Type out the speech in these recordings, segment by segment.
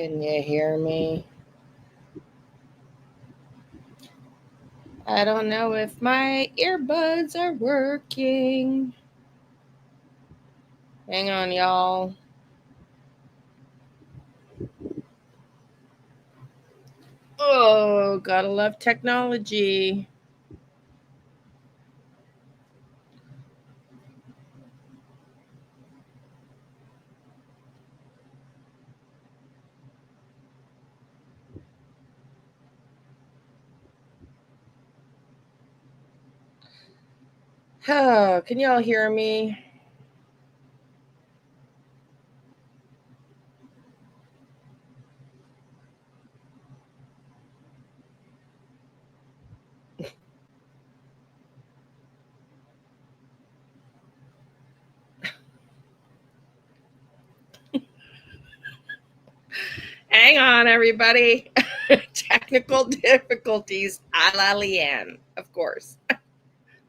Can you hear me? I don't know if my earbuds are working. Hang on, y'all. Oh, gotta love technology. Oh, can y'all hear me? Hang on, everybody. Technical difficulties a la Liane, of course.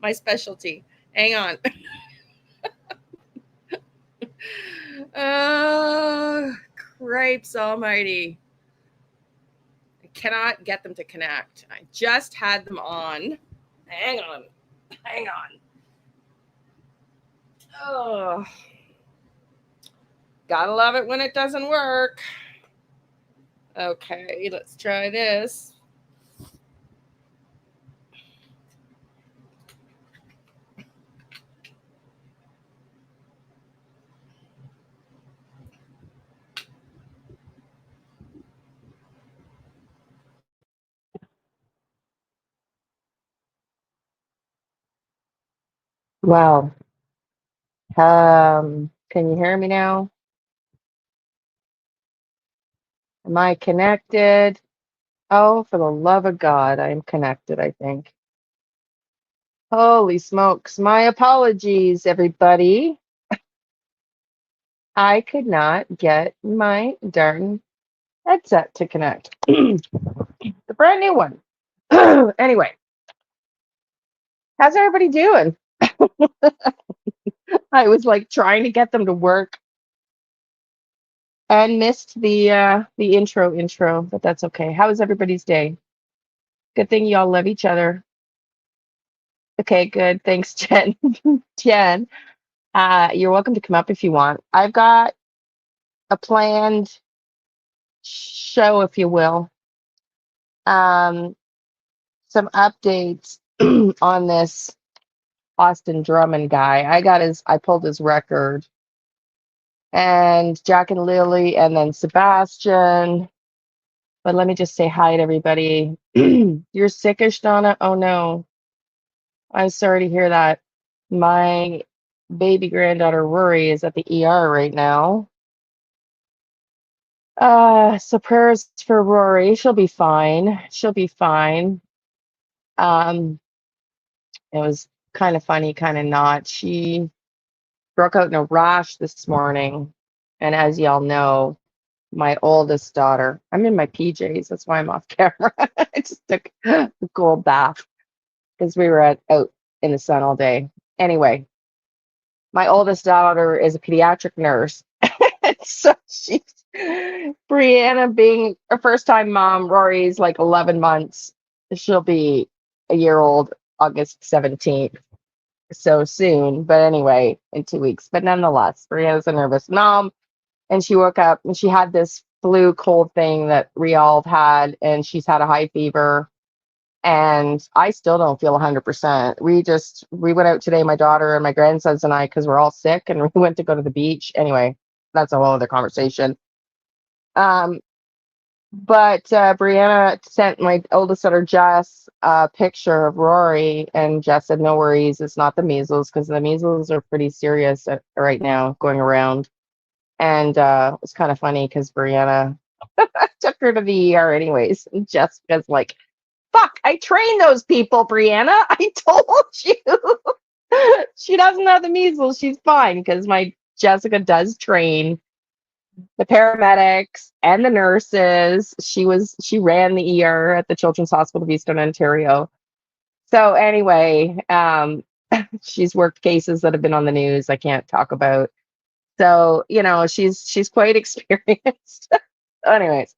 My specialty. Hang on. Oh, cripes almighty. I cannot get them to connect. I just had them on. Hang on. Hang on. Oh, gotta love it when it doesn't work. Okay, let's try this. Wow. Can you hear me now? Am I connected? Oh, for the love of God, I am connected, I think. Holy smokes. My apologies, everybody. I could not get my darn headset to connect. The brand new one. Anyway, how's everybody doing? I was like trying to get them to work and missed the intro, but that's okay. How was everybody's day? Good thing y'all love each other. Okay, good. Thanks, Jen. Jen, you're welcome to come up if you want. I've got a planned show, if you will. Some updates on this Austin Drummond guy. I pulled his record, and Jack and Lilly, and then Sebastian. But let me just say hi to everybody. You're sickish, Donna? Oh no. I'm sorry to hear that. My baby granddaughter Rory is at the ER right now. So prayers for Rory. She'll be fine. She'll be fine. Um, it was kind of funny, kind of not. She broke out in a rash this morning, and as y'all know, my oldest daughter. I'm in my PJs. That's why I'm off camera. I just took a cold bath because we were out in the sun all day. Anyway, my oldest daughter is a pediatric nurse. So she's Brianna being a first time mom. Rory's like 11 months. She'll be a year old August 17th. So soon. But anyway, in 2 weeks. But nonetheless, Brianna's a nervous mom. And she woke up and she had this flu cold thing that we all had. And she's had a high fever. And I still don't feel 100%. We went out today, my daughter and my grandsons and I, because we're all sick, and we went to go to the beach. Anyway, that's a whole other conversation. But Brianna sent my oldest daughter Jess a picture of Rory, and Jess said, "No worries, it's not the measles, because the measles are pretty serious right now going around." And it's kind of funny because Brianna took her to the ER anyways, and Jessica's like, "Fuck, I trained those people, Brianna. I told you." She doesn't have the measles. She's fine because my Jessica does train the paramedics and the nurses. She ran the ER at the Children's Hospital of Eastern Ontario. So anyway, she's worked cases that have been on the news I can't talk about. So, she's quite experienced. Anyways,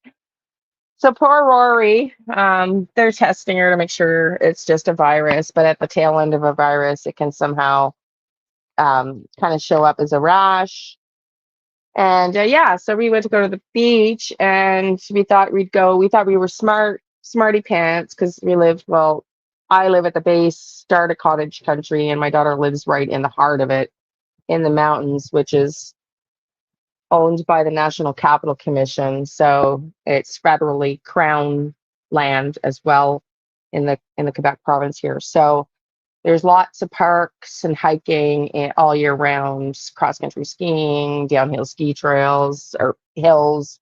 so poor Rory, they're testing her to make sure it's just a virus, but at the tail end of a virus, it can somehow kind of show up as a rash. And yeah, so we went to go to the beach, and we thought we'd go. We thought we were smarty pants, because well, I live at the base, start of cottage country, and my daughter lives right in the heart of it, in the mountains, which is owned by the National Capital Commission. So it's federally crown land as well in the Quebec province here. So there's lots of parks and hiking all year round, cross country skiing, downhill ski trails or hills.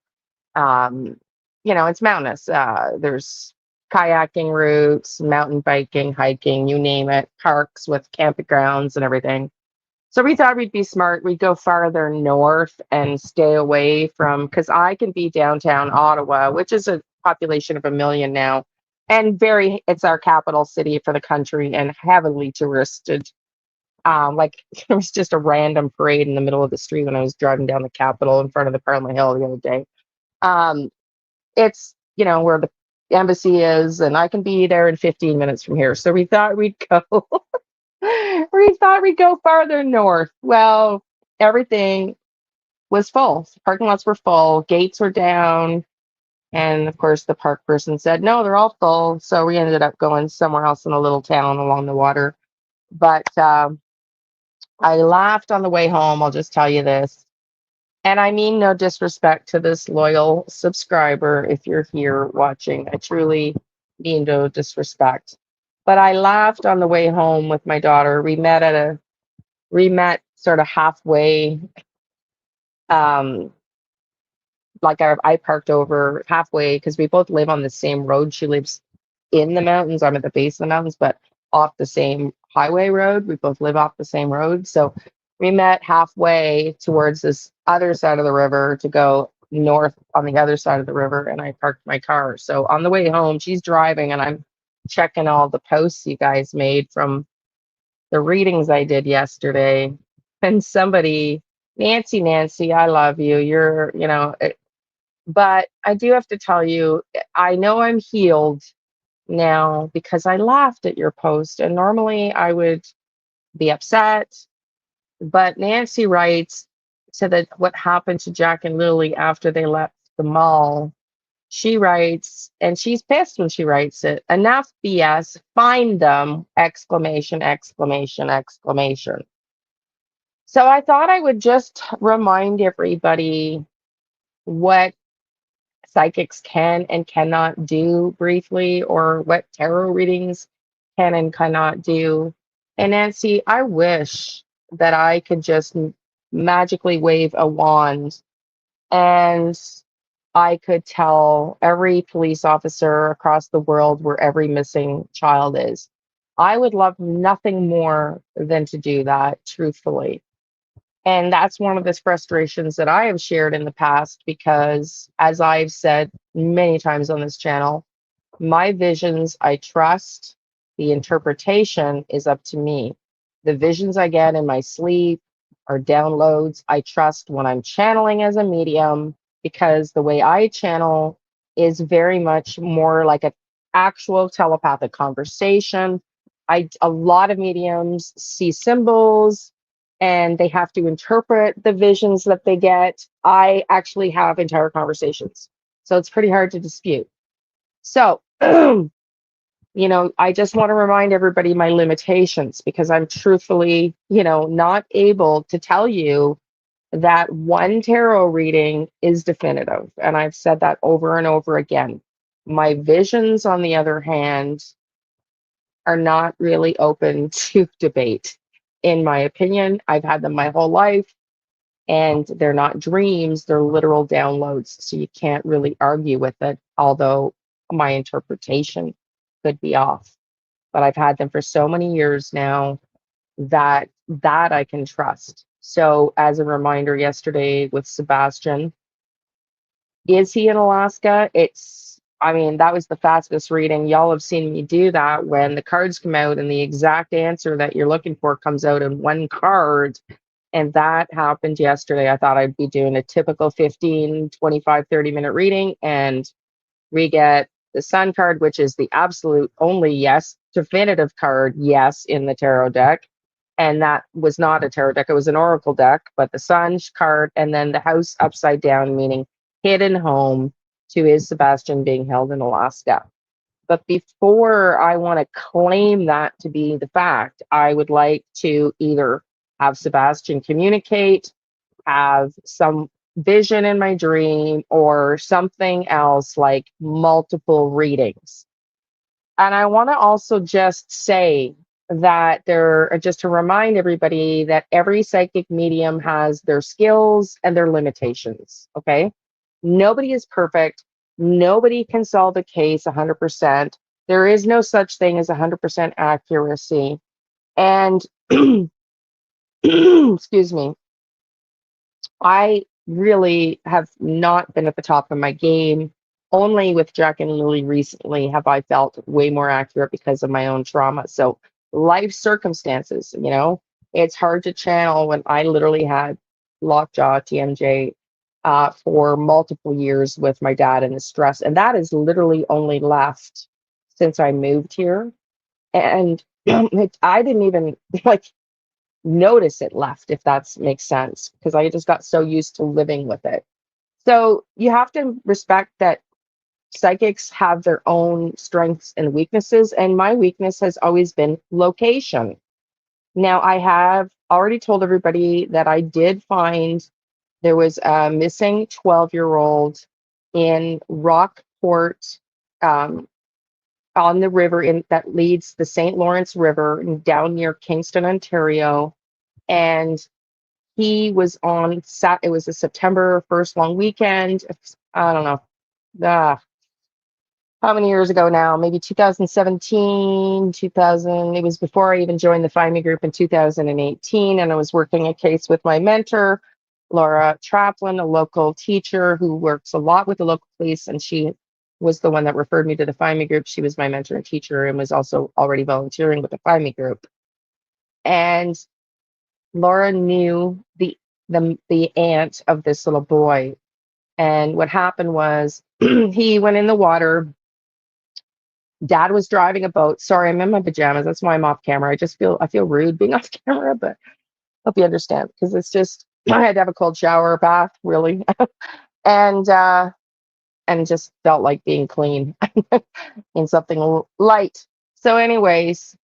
Um, it's mountainous. There's kayaking routes, mountain biking, hiking, you name it, parks with campgrounds and everything. So we thought we'd be smart. We'd go farther north and stay away from, because I can be downtown Ottawa, which is a population of 1 million now, and it's our capital city for the country and heavily touristed. Like there was just a random parade in the middle of the street when I was driving down the Capitol in front of the Parliament Hill the other day. Um, it's where the embassy is, and I can be there in 15 minutes from here. So we thought we'd go. We thought we'd go farther north. Well, everything was full. Parking lots were full. Gates were down. And of course, the park person said, no, they're all full. So we ended up going somewhere else in a little town along the water. But I laughed on the way home. I'll just tell you this. And I mean no disrespect to this loyal subscriber if you're here watching. I truly mean no disrespect. But I laughed on the way home with my daughter. We met sort of halfway. Um, like I parked over halfway because we both live on the same road. She lives in the mountains. I'm at the base of the mountains, but off the same highway road. We both live off the same road. So we met halfway towards this other side of the river to go north on the other side of the river, and I parked my car. So on the way home, she's driving, and I'm checking all the posts you guys made from the readings I did yesterday. And somebody, Nancy, I love you. But I do have to tell you, I know I'm healed now because I laughed at your post. And normally I would be upset. But Nancy writes to what happened to Jack and Lily after they left the mall. She writes, and she's pissed when she writes it. Enough BS. Find them! Exclamation, exclamation, exclamation. So I thought I would just remind everybody what psychics can and cannot do briefly, or what tarot readings can and cannot do. And Nancy, I wish that I could just magically wave a wand and I could tell every police officer across the world where every missing child is. I would love nothing more than to do that, truthfully. And that's one of the frustrations that I have shared in the past, because as I've said many times on this channel, my visions I trust, the interpretation is up to me. The visions I get in my sleep or downloads, I trust when I'm channeling as a medium, because the way I channel is very much more like an actual telepathic conversation. A lot of mediums see symbols and they have to interpret the visions that they get. I actually have entire conversations, so it's pretty hard to dispute. So, I just want to remind everybody my limitations, because I'm truthfully, not able to tell you that one tarot reading is definitive. And I've said that over and over again. My visions, on the other hand, are not really open to debate. In my opinion, I've had them my whole life, and they're not dreams, they're literal downloads. So you can't really argue with it, although my interpretation could be off. But I've had them for so many years now that I can trust. So as a reminder, yesterday with Sebastian, is he in Alaska? That was the fastest reading. Y'all have seen me do that when the cards come out and the exact answer that you're looking for comes out in one card. And that happened yesterday. I thought I'd be doing a typical 15, 25, 30-minute reading, and we get the Sun card, which is the absolute only yes, definitive card, yes, in the tarot deck. And that was not a tarot deck, it was an oracle deck, but the Sun card, and then the house upside down, meaning hidden home, to is Sebastian being held in Alaska. But before I want to claim that to be the fact, I would like to either have Sebastian communicate, have some vision in my dream, or something else like multiple readings. And I want to also just say that just to remind everybody that every psychic medium has their skills and their limitations. Okay. Nobody is perfect. Nobody can solve a case 100%. There is no such thing as 100% accuracy. And excuse me, I really have not been at the top of my game. Only with Jack and Lily recently have I felt way more accurate because of my own trauma. So life circumstances, it's hard to channel when I literally had lockjaw, TMJ, for multiple years with my dad and the stress. And that is literally only left since I moved here. And I didn't even like notice it left, if that makes sense, because I just got so used to living with it. So you have to respect that psychics have their own strengths and weaknesses, and my weakness has always been location. Now, I have already told everybody that I did find there was a missing 12-year-old in Rockport, on the river that leads the St. Lawrence River and down near Kingston, Ontario. And he was on it was a September 1st long weekend. I don't know how many years ago now, maybe 2017, 2000. It was before I even joined the Find Me group in 2018. And I was working a case with my mentor, Laura Traplin, a local teacher who works a lot with the local police. And she was the one that referred me to the Find Me group. She was my mentor and teacher and was also already volunteering with the Find Me group. And Laura knew the aunt of this little boy. And what happened was he went in the water. Dad was driving a boat. Sorry, I'm in my pajamas. That's why I'm off camera. I feel rude being off camera, but hope you understand, because it's just I had to have a cold shower, bath, really, and just felt like being clean in something light. So, anyways,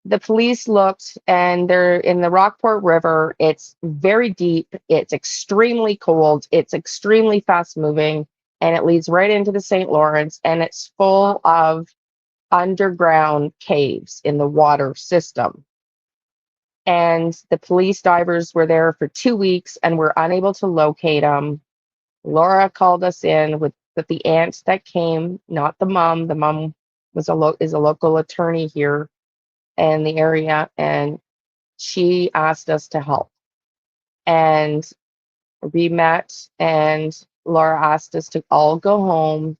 the police looked, and they're in the Rockport River. It's very deep. It's extremely cold. It's extremely fast moving, and it leads right into the St. Lawrence, and it's full of underground caves in the water system. And the police divers were there for 2 weeks and were unable to locate them. Laura called us in with the aunt that came, not the mom. The mom is a local attorney here in the area, and she asked us to help. And we met, and Laura asked us to all go home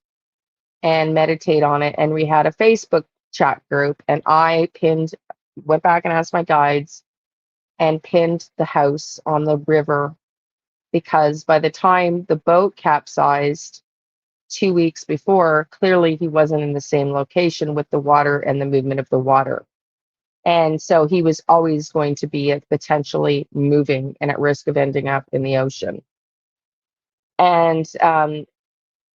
and meditate on it. And we had a Facebook chat group, and I went back and asked my guides and pinned the house on the river, because by the time the boat capsized 2 weeks before, clearly he wasn't in the same location with the water and the movement of the water. And so he was always going to be potentially moving and at risk of ending up in the ocean. And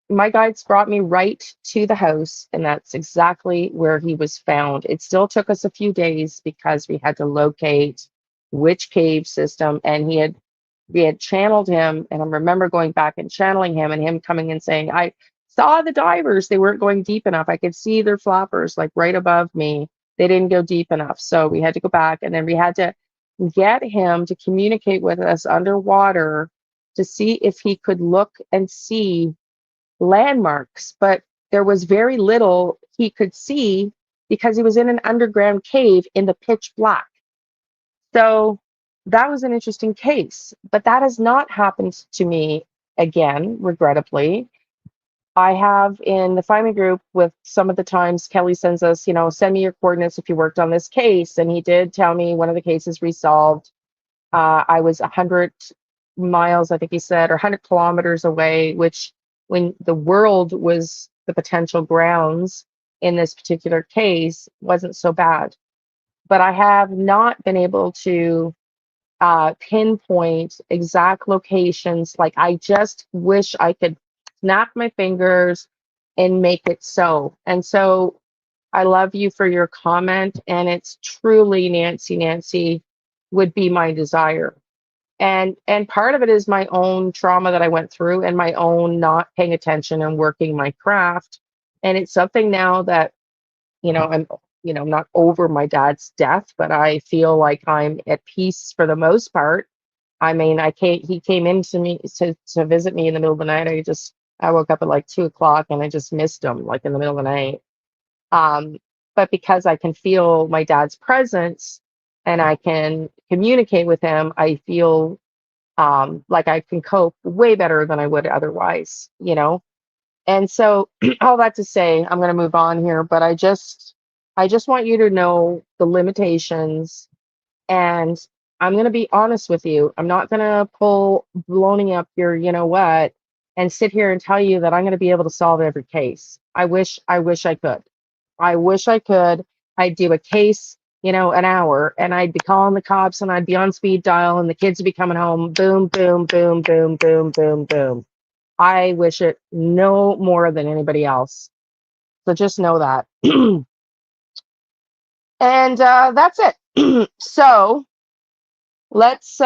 my guides brought me right to the house, and that's exactly where he was found. It still took us a few days because we had to locate which cave system, and we had channeled him. And I remember going back and channeling him, and him coming and saying, I saw the divers. They weren't going deep enough. I could see their flappers like right above me. They didn't go deep enough. So we had to go back, and then we had to get him to communicate with us underwater to see if he could look and see landmarks. But there was very little he could see because he was in an underground cave in the pitch black. So that was an interesting case, but that has not happened to me again, regrettably. I have in the Find Me group, with some of the times Kelly sends us, send me your coordinates if you worked on this case. And he did tell me one of the cases resolved. I was 100 miles, I think he said, or 100 kilometers away, which when the world was the potential grounds in this particular case wasn't so bad. But I have not been able to pinpoint exact locations. Like, I just wish I could snap my fingers and make it so. And so I love you for your comment, and it's truly, Nancy, would be my desire. And part of it is my own trauma that I went through and my own not paying attention and working my craft. And it's something now that, I'm, not over my dad's death, but I feel like I'm at peace for the most part. I mean, he came in to me to visit me in the middle of the night. I woke up at like 2 o'clock and I just missed him like in the middle of the night. Um, but because I can feel my dad's presence and I can communicate with him, I feel like I can cope way better than I would otherwise. And so all that to say, I'm going to move on here, but I just want you to know the limitations, and I'm going to be honest with you. I'm not going to pull blowing up your, what, and sit here and tell you that I'm going to be able to solve every case. I wish I could. I wish I could. I'd do a case, an hour, and I'd be calling the cops and I'd be on speed dial and the kids would be coming home. Boom, boom, boom, boom, boom, boom, boom. I wish it no more than anybody else. So just know that. And that's it. So let's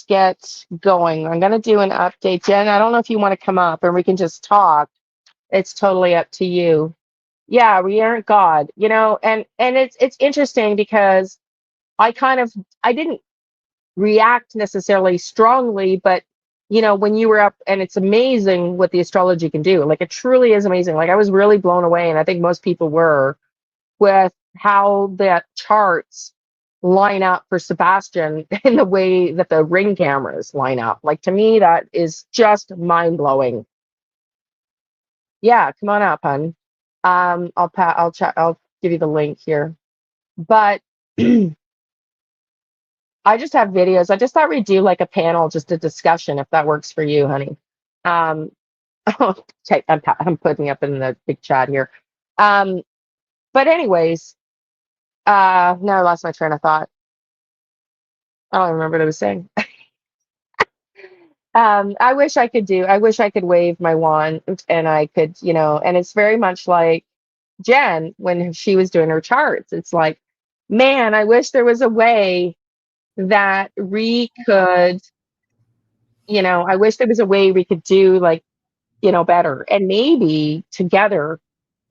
get going. I'm gonna do an update. Jen, I don't know if you want to come up and we can just talk. It's totally up to you. Yeah, we aren't God, and it's interesting because I didn't react necessarily strongly, but when you were up, and it's amazing what the astrology can do. Like, it truly is amazing. Like, I was really blown away, and I think most people were, with how the charts line up for Sebastian in the way that the ring cameras line up. Like, to me, that is just mind blowing. Yeah, come on up, hun. I'll give you the link here. But I just have videos. I just thought we'd do like a panel, just a discussion, if that works for you, honey. Um, okay, I'm putting up in the big chat here. But anyways, now I lost my train of thought. I don't remember what I was saying. I wish I could wave my wand and I could, and it's very much like Jen when she was doing her charts. It's like, man, I wish there was a way that we could, I wish there was a way we could do like, better, and maybe together,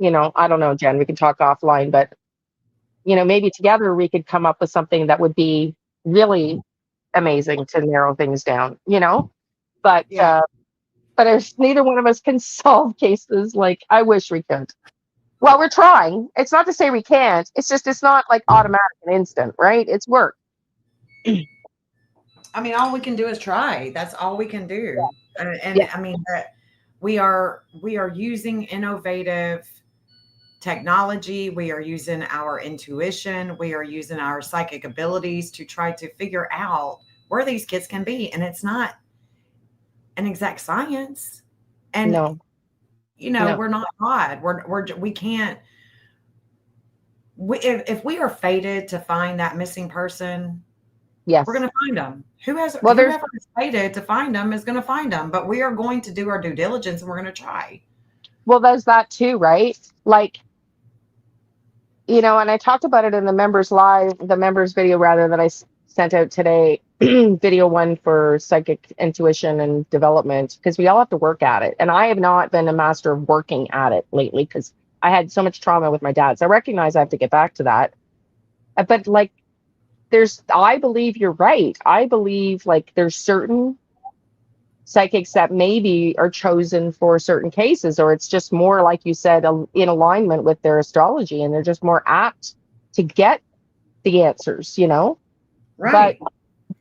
I don't know, Jen, we can talk offline, but maybe together we could come up with something that would be really amazing to narrow things down. But Yeah. but if neither one of us can solve cases, like, I wish we could. Well, we're trying. It's not to say we can't. It's just it's not like automatic and instant, right? It's work. I mean, all we can do is try. That's all we can do. And Yeah. I mean that we are using innovative technology, we are using our intuition, we are using our psychic abilities to try to figure out where these kids can be, and it's not an exact science. And No. we're No. not God. We can't. If we are fated to find that missing person, we're Yes. going to find them. Well, there's Whoever is fated to find them is going to find them. But we are going to do our due diligence, and we're going to try. there's that too, right? Like, and I talked about it in the members video rather that I sent out today, video one for psychic intuition and development, because we all have to work at it. And I have not been a master of working at it lately because I had so much trauma with my dad. So I recognize I have to get back to that. But like, I believe you're right. I believe like there's certain psychics that maybe are chosen for certain cases, or it's just more like you said, in alignment with their astrology, and they're just more apt to get the answers. but Right.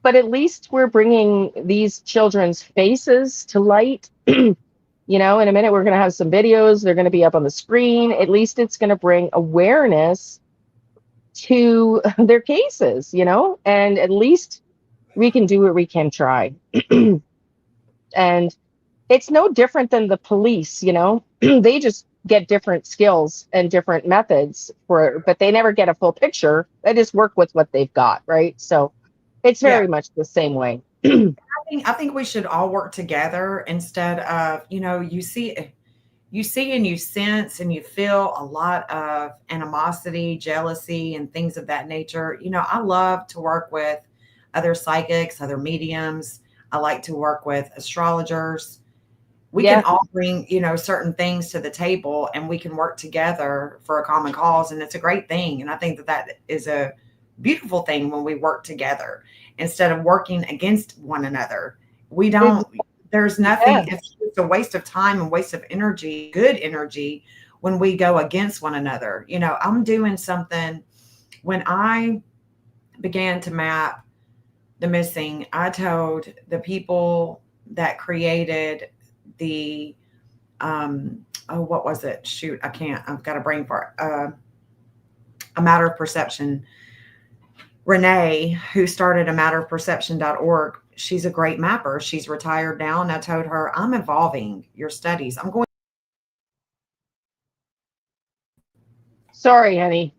but at least we're bringing these children's faces to light. In a minute we're going to have some videos, they're going to be up on the screen. At least it's going to bring awareness to their cases, and at least we can do what we can try. And it's no different than the police, they just get different skills and different methods but they never get a full picture. They just work with what they've got, right? So it's Yeah. very much the same way. I think we should all work together instead of, you see and you sense and you feel a lot of animosity, jealousy, and things of that nature. I love to work with other psychics, other mediums. I like to work with astrologers. We can Yeah. all bring, certain things to the table and we can work together for a common cause. And it's a great thing. And I think that that is a beautiful thing when we work together instead of working against one another. We don't, there's Yeah. nothing, it's a waste of time and waste of energy, good energy, when we go against one another. I'm doing something when I began to map the missing. I told the people that created the what was it? Shoot, I can't. I've got a brain fart. A Matter of Perception. Renee, who started a Matter of Perception.org, she's a great mapper. She's retired now, and I told her, I'm evolving your studies. I'm going. Sorry, honey.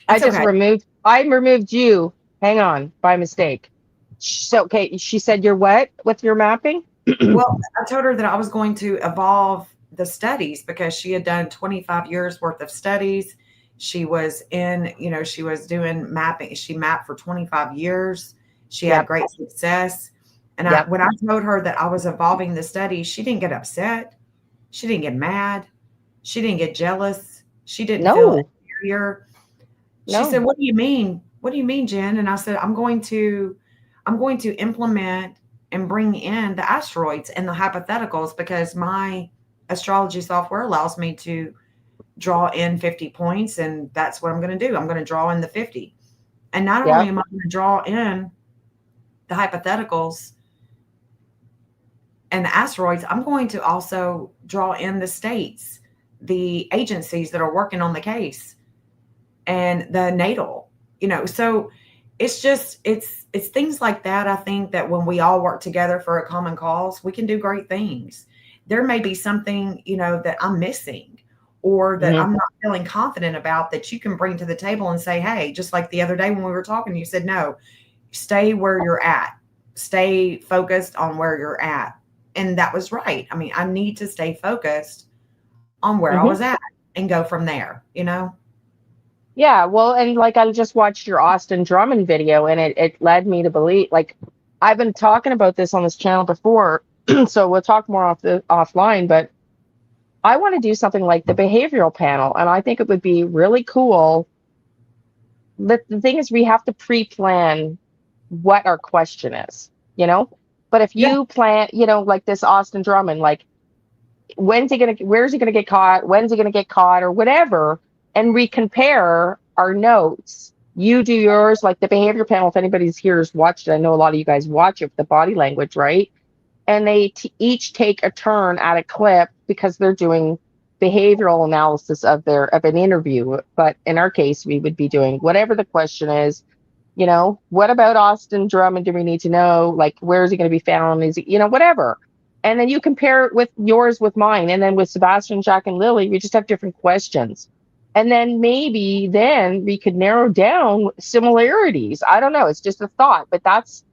It's okay. I removed you. Hang on, by mistake. So, okay, she said you're what with your mapping? Well, I told her that I was going to evolve the studies because she had done 25 years worth of studies. She was she was doing mapping. She mapped for 25 years. She had Yep. great success. And Yep. when I told her that I was evolving the studies, she didn't get upset. She didn't get mad. She didn't get jealous. She didn't feel No. inferior. She said, No. "What do you mean? What do you mean, Jen?" And I said, I'm going to implement and bring in the asteroids and the hypotheticals because my astrology software allows me to draw in 50 points. And that's what I'm going to do. I'm going to draw in the 50. And not only Yep. am I going to draw in the hypotheticals and the asteroids, I'm going to also draw in the states, the agencies that are working on the case, and the natal, so it's things like that. I think that when we all work together for a common cause, we can do great things. There may be something, that I'm missing or that Hmm. I'm not feeling confident about that you can bring to the table and say, hey, just like the other day when we were talking, you said, no, stay where you're at, stay focused on where you're at. And that was right. I mean, I need to stay focused on where I Hmm. was at and go from there. Yeah. Well, and like I just watched your Austin Drummond video, and it led me to believe. Like I've been talking about this on this channel before, so we'll talk more offline. But I want to do something like the behavioral panel, and I think it would be really cool. The thing is, we have to pre-plan what our question is. But if Yeah. you plan, like this Austin Drummond, like where's he gonna get caught? When's he gonna get caught or whatever? And we compare our notes. You do yours, like the behavior panel. If anybody's here has watched it, I know a lot of you guys watch it, the body language, right? And they each take a turn at a clip because they're doing behavioral analysis of an interview. But in our case, we would be doing whatever the question is. What about Austin Drummond do we need to know? Like, where is he going to be found? Is he, whatever. And then you compare it with yours with mine. And then with Sebastian, Jack, and Lily, we just have different questions. And then maybe then we could narrow down similarities. I don't know. It's just a thought, but that's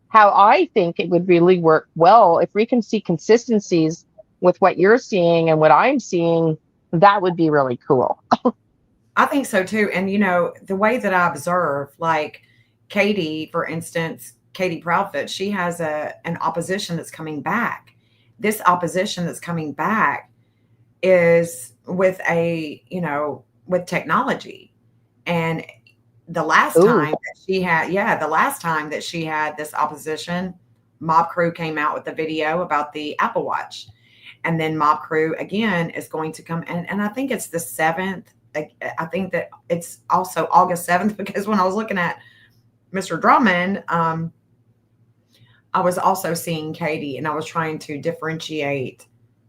how I think it would really work well. If we can see consistencies with what you're seeing and what I'm seeing, that would be really cool. I think so too. And the way that I observe, like Katie, for instance, Katie Proudfoot, she has an opposition that's coming back. This opposition that's coming back is with technology. And Ooh. the last time that she had this opposition, Mob Crew came out with the video about the Apple Watch. And then Mob Crew again is going to come, and I think it's the 7th. I think that it's also August 7th because when I was looking at Mr. Drummond, I was also seeing Katie, and I was trying to differentiate,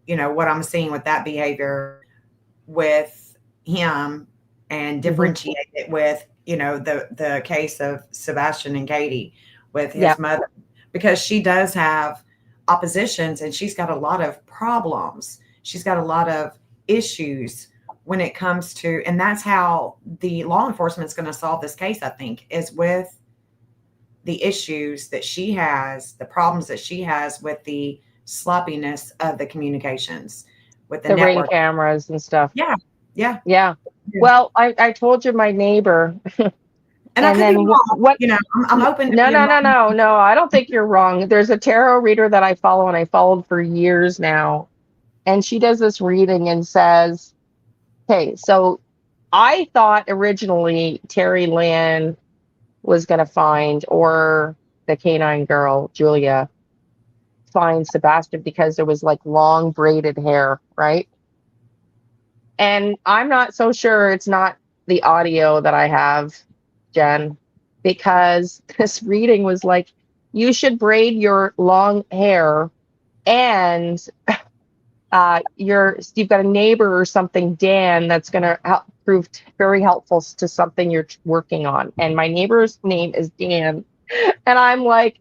what I'm seeing with that behavior with him and Hmm. differentiate it with, the case of Sebastian and Katie with Yeah. his mother, because she does have oppositions and she's got a lot of problems. She's got a lot of issues when it comes to, and that's how the law enforcement is going to solve this case, I think, is with the issues that she has, the problems that she has with the sloppiness of the communications with the The Ring network. cameras and stuff. Yeah. Yeah. Yeah. Yeah. Well, I told you my neighbor, And I and could be then wrong. what? I'm open to No, being no, no, wrong. no, no. I don't think you're wrong. There's a tarot reader that I follow, and I followed for years now, and she does this reading and says, "Okay, so I thought originally Terry Lynn was going to find, or the canine girl Julia, find Sebastian because there was like long braided hair, right?" And I'm not so sure it's not the audio that I have, Jen, because this reading was like, you should braid your long hair, and you've got a neighbor or something, Dan, that's going to prove very helpful to something you're working on. And my neighbor's name is Dan. And I'm like,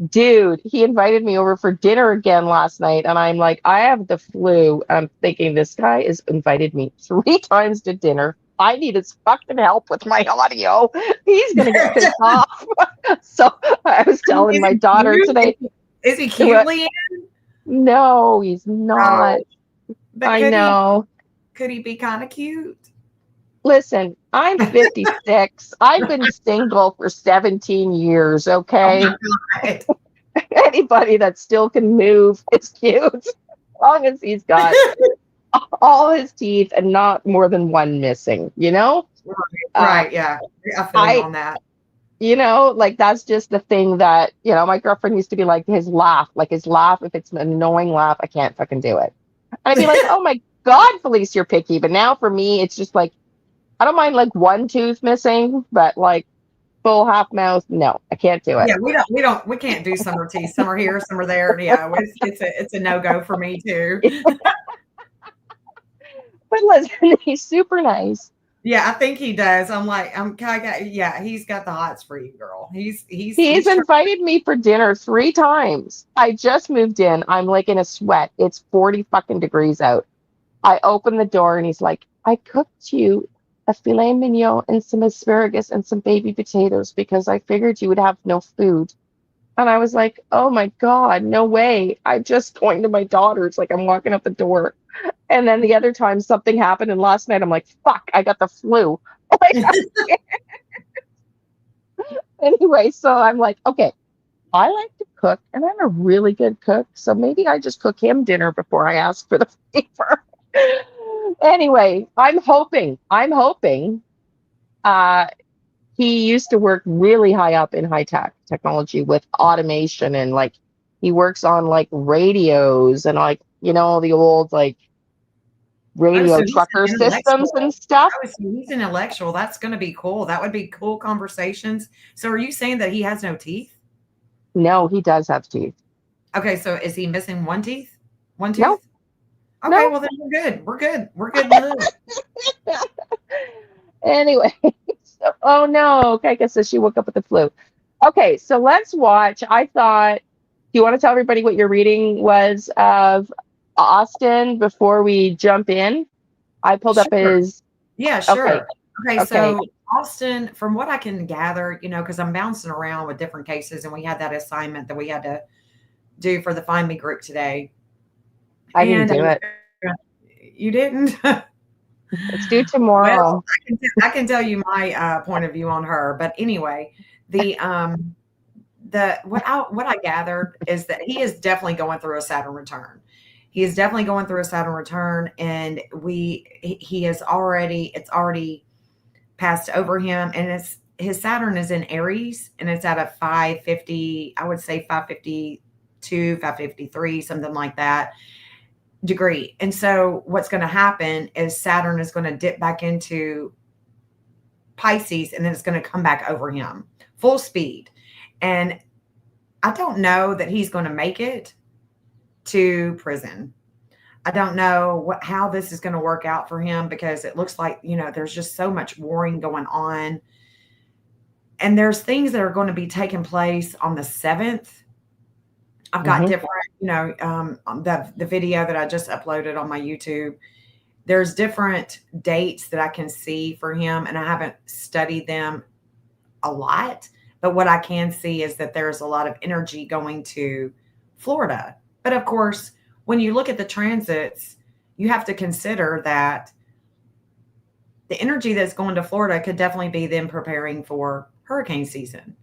dude, he invited me over for dinner again last night. And I'm like, I have the flu. I'm thinking this guy has invited me 3 times to dinner. I need his fucking help with my audio. He's going to get pissed off. So I was telling Is my he daughter cute? today, Is he cute, Liane? no, he's not. Oh, but I know. could he be kind of cute? Listen, I'm 56. I've been single for 17 years, Oh my okay? God. Anybody that still can move is cute, as long as he's got all his teeth and not more than one missing, you know? Uh, Right, yeah. I feel you I, on that. like that's just the thing that, my girlfriend used to be like, his laugh, if it's an annoying laugh, I can't fucking do it. And I'd be like, oh my God, Felice, you're picky. But now for me, it's just like, I don't mind like one tooth missing, but like full half mouth, no, I can't do it. Yeah, we can't do summer teas. Some are here, some are there. Yeah, it's a no-go for me too. But listen, he's super nice. Yeah, I think he does. I'm kind of, yeah, he's got the hots for you, girl. He's He's trying. invited me for dinner 3 times. I just moved in. I'm like in a sweat. It's 40 fucking degrees out. I open the door and he's like, I cooked you a filet mignon and some asparagus and some baby potatoes because I figured you would have no food. And I was like, oh my God, no way. I'm just going to my daughter's. Like, I'm walking out the door. And then the other time something happened. And last night I'm like, fuck, I got the flu. Like, anyway, so I'm like, okay, I like to cook and I'm a really good cook. So maybe I just cook him dinner before I ask for the favor. Anyway, I'm hoping, uh, he used to work really high up in high technology with automation, and like he works on like radios and like, the old like Oh, so radio he's trucker an systems and intellectual. stuff. Oh, so he's an intellectual. That's going to be cool. That would be cool conversations. So, are you saying that he has no teeth? No, he does have teeth. Okay, so is he missing one teeth? One No, tooth? Okay, no. well then we're good. We're good. We're good in the hood. Anyway, so, oh no, okay, I guess so she woke up with the flu. Okay, so let's watch. I thought, do you want to tell everybody what your reading was of Austin before we jump in? I pulled up Sure. his, Yeah, okay, sure. Okay, okay, so Austin, from what I can gather, because I'm bouncing around with different cases, and we had that assignment that we had to do for the Find Me group today. I didn't And do it. you didn't? Let's do Well, tomorrow. I can tell you my point of view on her. But anyway, the what I gathered is that he is definitely going through a Saturn return. He is definitely going through a Saturn return, and he is already it's already passed over him, and it's his Saturn is in Aries, and it's at a 550. I would say 552, 553, something like that degree. And so what's going to happen is Saturn is going to dip back into Pisces, and then it's going to come back over him full speed. And I don't know that he's going to make it to prison. I don't know how this is going to work out for him, because it looks like, there's just so much warring going on. And there's things that are going to be taking place on the 7th. I've got Hmm. different, the video that I just uploaded on my YouTube. There's different dates that I can see for him, and I haven't studied them a lot. But what I can see is that there's a lot of energy going to Florida. But of course, when you look at the transits, you have to consider that the energy that's going to Florida could definitely be them preparing for hurricane season.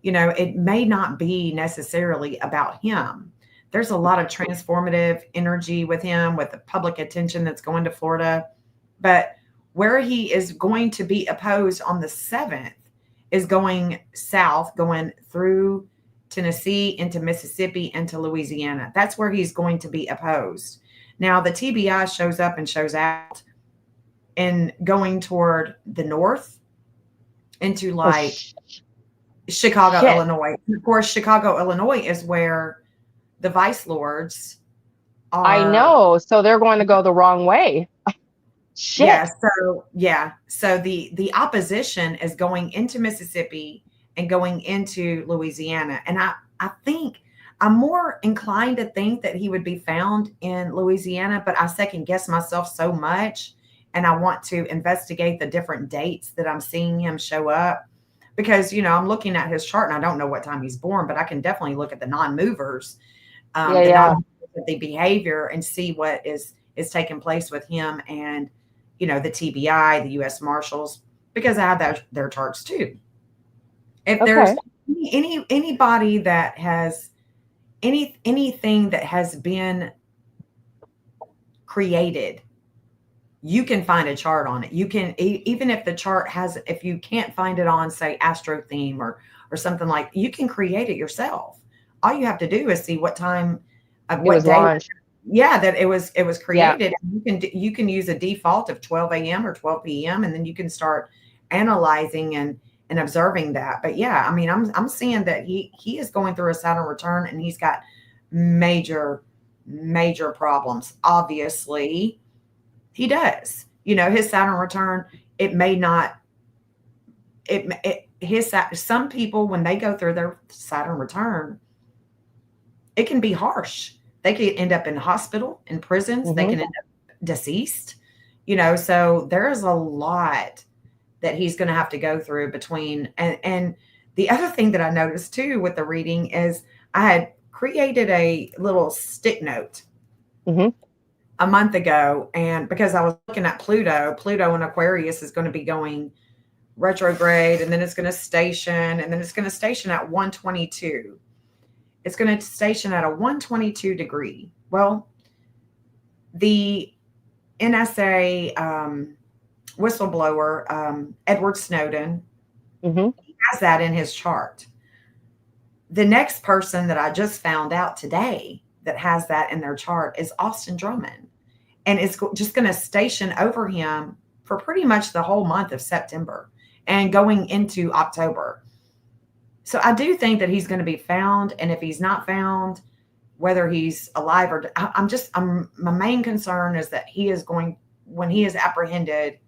It may not be necessarily about him. There's a lot of transformative energy with him, with the public attention that's going to Florida. But where he is going to be opposed on the 7th is going south, going through Tennessee into Mississippi into Louisiana. That's where he's going to be opposed. Now, the TBI shows up and shows out and going toward the north into Oh, like Chicago, shit. Illinois. And of course, Chicago, Illinois is where the vice lords I are. know. So they're going to go the wrong way. Yeah, Shit. so the opposition is going into Mississippi and going into Louisiana. And I think I'm more inclined to think that he would be found in Louisiana, but I second guess myself so much, and I want to investigate the different dates that I'm seeing him show up, because I'm looking at his chart and I don't know what time he's born, but I can definitely look at the non-movers, Yeah, the yeah. non the behavior, and see what is taking place with him and the TBI, the U.S. Marshals, because I have their charts too. If there's Okay. anybody that has anything that has been created, you can find a chart on it. You can even if the chart has, if you can't find it on, say, Astro Theme or something, like, you can create it yourself. All you have to do is see what time of It what was day, launched. yeah, that it was Yeah. created. You can use a default of 12 a.m. or 12 p.m., and then you can start analyzing and observing that. But yeah, I mean, I'm seeing that he is going through a Saturn return, and he's got major problems. Obviously, he does. His Saturn return, it may not some people, when they go through their Saturn return, it can be harsh. They could end up in hospital, in prisons. They Hmm. can end up deceased. So there's a lot that he's going to have to go through between. And the other thing that I noticed too with the reading is I had created a little stick note Hmm. a month ago, and because I was looking at Pluto in Aquarius is going to be going retrograde, and then it's going to station, and then it's going to station at 122. It's going to station at a 122 degree. Well, the NSA whistleblower, Edward Snowden, Hmm. has that in his chart. The next person that I just found out today that has that in their chart is Austin Drummond, and it's just going to station over him for pretty much the whole month of September and going into October. So I do think that he's going to be found, and if he's not found, whether he's alive or my main concern is that he is going, when he is apprehended,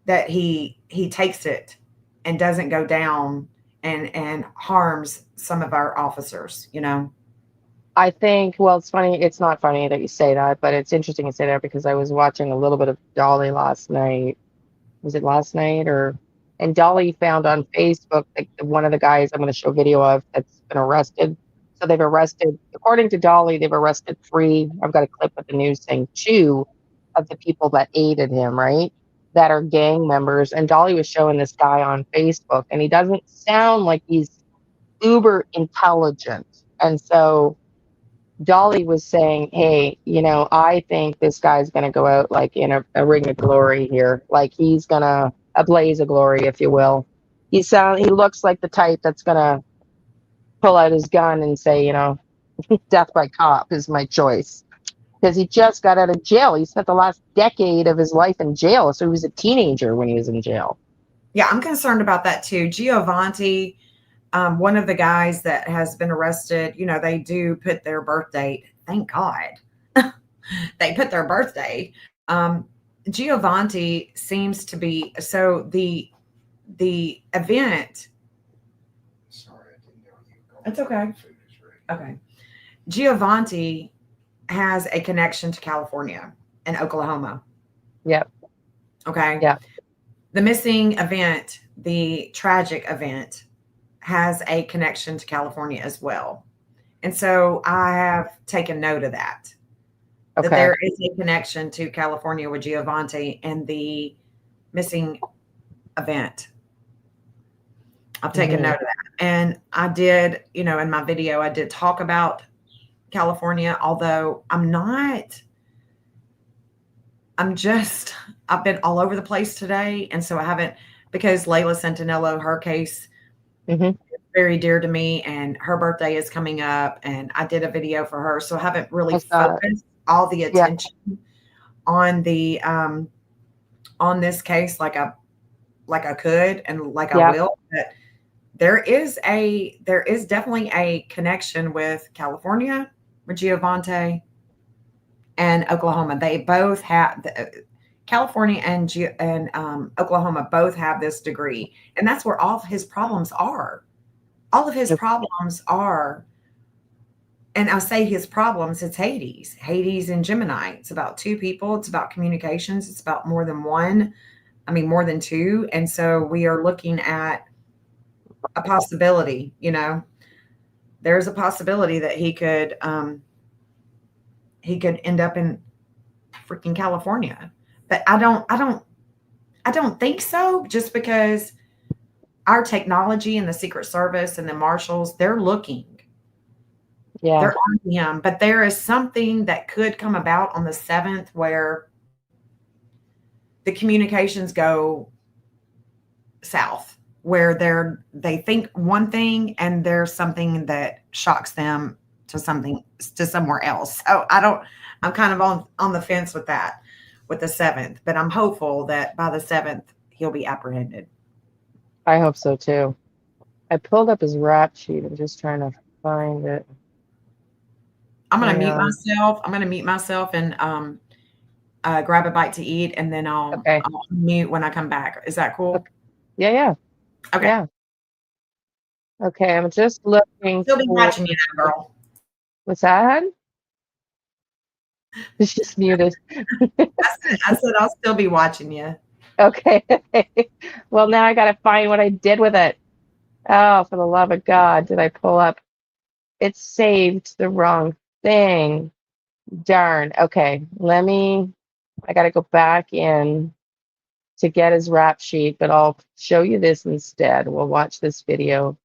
that he takes it and doesn't go down and harms some of our officers. I think, well, it's funny. It's not funny that you say that, but it's interesting you say that because I was watching a little bit of Dolly last night. Was it last night or? And Dolly found on Facebook like one of the guys I'm going to show video of that's been arrested. So they've arrested, according to Dolly, they've arrested three. I've got a clip of the news saying two of the people that aided him, right? That are gang members. And Dolly was showing this guy on Facebook, and he doesn't sound like he's uber intelligent. And so Dolly was saying, hey, I think this guy's going to go out like in a ring of glory here. Like he's going to, a blaze of glory, if you will. He looks like the type that's going to pull out his gun and say, death by cop is my choice. Because he just got out of jail. He spent the last decade of his life in jail. So he was a teenager when he was in jail. Yeah, I'm concerned about that too. Giovanni, one of the guys that has been arrested, they do put their birth date. Thank God. They put their birthday. Giovanni seems to be, so the event. Sorry, I didn't know you were going. It's okay. Food is ready. Okay. Giovanni has a connection to California and Oklahoma. Yep. Okay. Yeah. The missing event, the tragic event, has a connection to California as well. And so I have taken note of that. That Okay. there is a connection to California with Giovanni and the missing event. I've taken note of that. And I did, in my video, I did talk about California, although I've been all over the place today. And so I haven't, because Layla Santinello, her case is very dear to me, and her birthday is coming up, and I did a video for her. So I haven't really focused all the attention on the, on this case like I could and like I will. But there is definitely a connection with California, with Giovanni, and Oklahoma. They both have California and Oklahoma both have this degree, and that's where all of his problems are. All of his problems are, and I say his problems, it's Hades and Gemini. It's about two people. It's about communications. It's about more than one. I mean, more than two. And so we are looking at a possibility, there's a possibility that he could end up in freaking California. But I don't think so, just because our technology and the Secret Service and the marshals, they're looking. Yeah. They're on him. But there is something that could come about on the 7th where the communications go south, where they think one thing and there's something that shocks them to somewhere else. So I'm kind of on the fence with that, with the 7th, but I'm hopeful that by the 7th he'll be apprehended. I hope so too. I pulled up his rap sheet. I'm just trying to find it. I'm going to mute myself. I'm going to mute myself and grab a bite to eat, and then I'll mute when I come back. Is that cool? Okay. Yeah. Okay. Yeah. Okay, I'm just looking. Still be watching you now, girl. What's that? It's just muted. I said I'll still be watching you. Okay. Well, now I got to find what I did with it. Oh, for the love of God, did I pull up? It saved the wrong thing. Darn. Okay, I got to go back in to get his rap sheet, but I'll show you this instead. We'll watch this video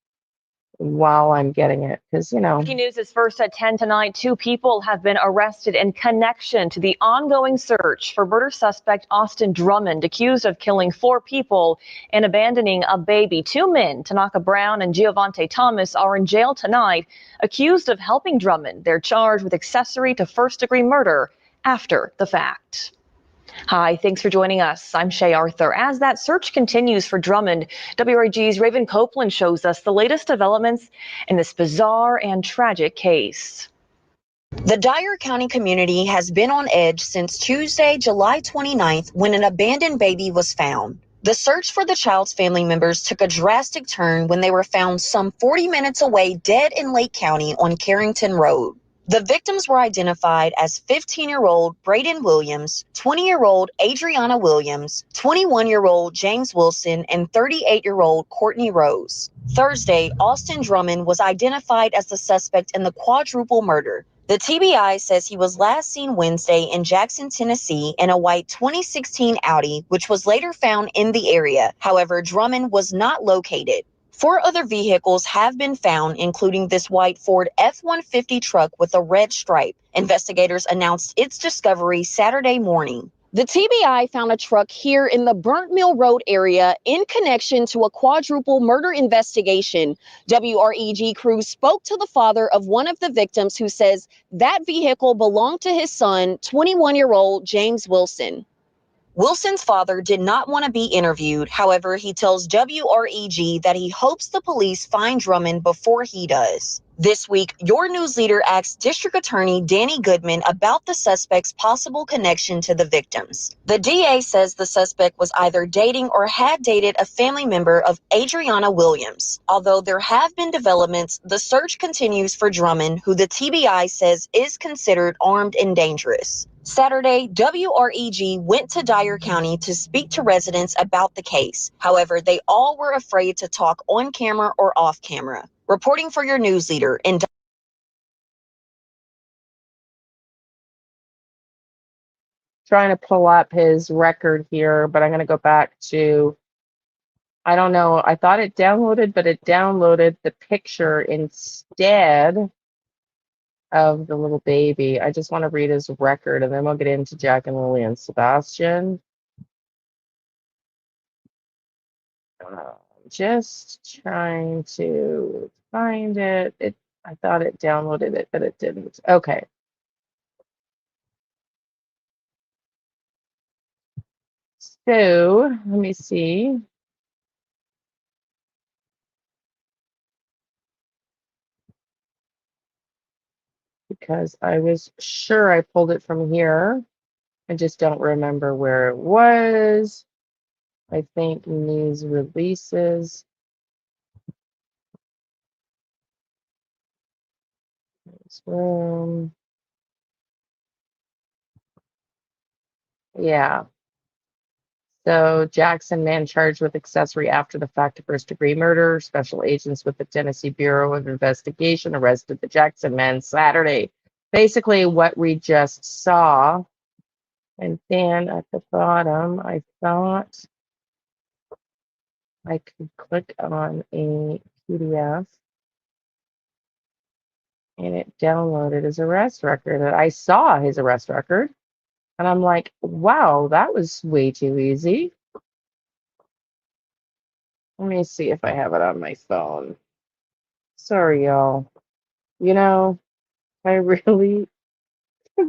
while I'm getting it, because Breaking news is first at 10 tonight. 2 people have been arrested in connection to the ongoing search for murder suspect Austin Drummond, accused of killing 4 people and abandoning a baby. 2 men, Tanaka Brown and Giovanni Thomas, are in jail tonight, accused of helping Drummond. They're charged with accessory to first-degree murder after the fact. Hi, thanks for joining us. I'm Shay Arthur. As that search continues for Drummond, WRG's Raven Copeland shows us the latest developments in this bizarre and tragic case. The Dyer County community has been on edge since Tuesday, July 29th, when an abandoned baby was found. The search for the child's family members took a drastic turn when they were found some 40 minutes away dead in Lake County on Carrington Road. The victims were identified as 15-year-old Braden Williams, 20-year-old Adriana Williams, 21-year-old James Wilson, and 38-year-old Courtney Rose. Thursday, Austin Drummond was identified as the suspect in the quadruple murder. The TBI says he was last seen Wednesday in Jackson, Tennessee, in a white 2016 Audi, which was later found in the area. However, Drummond was not located. 4 other vehicles have been found, including this white Ford F-150 truck with a red stripe. Investigators announced its discovery Saturday morning. The TBI found a truck here in the Burnt Mill Road area in connection to a quadruple murder investigation. WREG crews spoke to the father of one of the victims, who says that vehicle belonged to his son, 21-year-old James Wilson. Wilson's father did not want to be interviewed. However, he tells WREG that he hopes the police find Drummond before he does. This week, your news leader asked District Attorney Danny Goodman about the suspect's possible connection to the victims. The DA says the suspect was either dating or had dated a family member of Adriana Williams. Although there have been developments, the search continues for Drummond, who the TBI says is considered armed and dangerous. Saturday, WREG went to Dyer County to speak to residents about the case. However, they all were afraid to talk on camera or off camera. Reporting for your news leader in Trying to pull up his record here, but I'm going to go back to, I don't know, I thought it downloaded, but it downloaded the picture instead of the little baby. I just want to read his record, and then we'll get into Jack and Lily and Sebastian. Just trying to find it. I thought it downloaded it, but it didn't. Okay. So let me see. Because I was sure I pulled it from here. I just don't remember where it was. I think news releases. This room. Yeah. So Jackson, man charged with accessory after the fact of first-degree murder. Special agents with the Tennessee Bureau of Investigation arrested the Jackson man Saturday. Basically what we just saw. And then at the bottom, I thought I could click on a PDF and it downloaded his arrest record. And I saw his arrest record and I'm like, wow, that was way too easy. Let me see if I have it on my phone. Sorry, y'all. You know, I really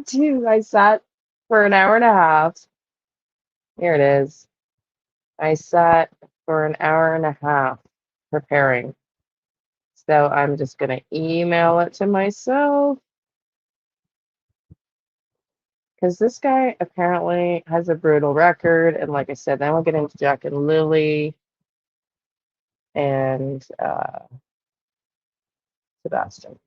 do. I sat for an hour and a half. Here it is. I sat for an hour and a half preparing. So I'm just going to email it to myself. Because this guy apparently has a brutal record. And like I said, then we'll get into Jack and Lily and Sebastian.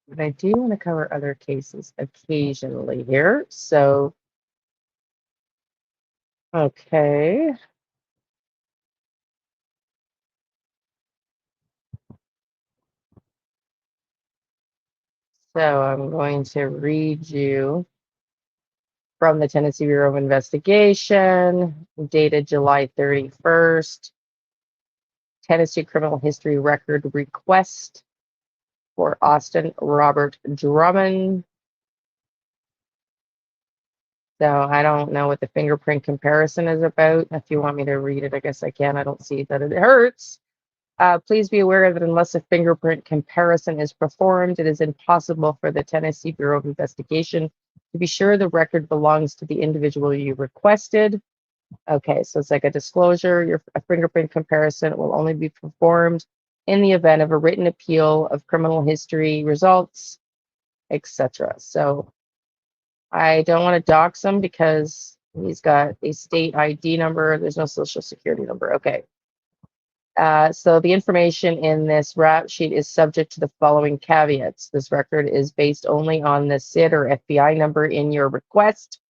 But I do want to cover other cases occasionally here. So, okay. So I'm going to read you from the Tennessee Bureau of Investigation, dated July 31st. Tennessee criminal history record request for Austin Robert Drummond. So I don't know what the fingerprint comparison is about. If you want me to read it, I guess I can. I don't see that it hurts. Please be aware that unless a fingerprint comparison is performed, it is impossible for the Tennessee Bureau of Investigation to be sure the record belongs to the individual you requested. Okay, so it's like a disclosure. A fingerprint comparison will only be performed in the event of a written appeal of criminal history results, etc. So I don't want to dox him because he's got a state ID number. There's no social security number. Okay. So the information in this rap sheet is subject to the following caveats. This record is based only on the SID or FBI number in your request.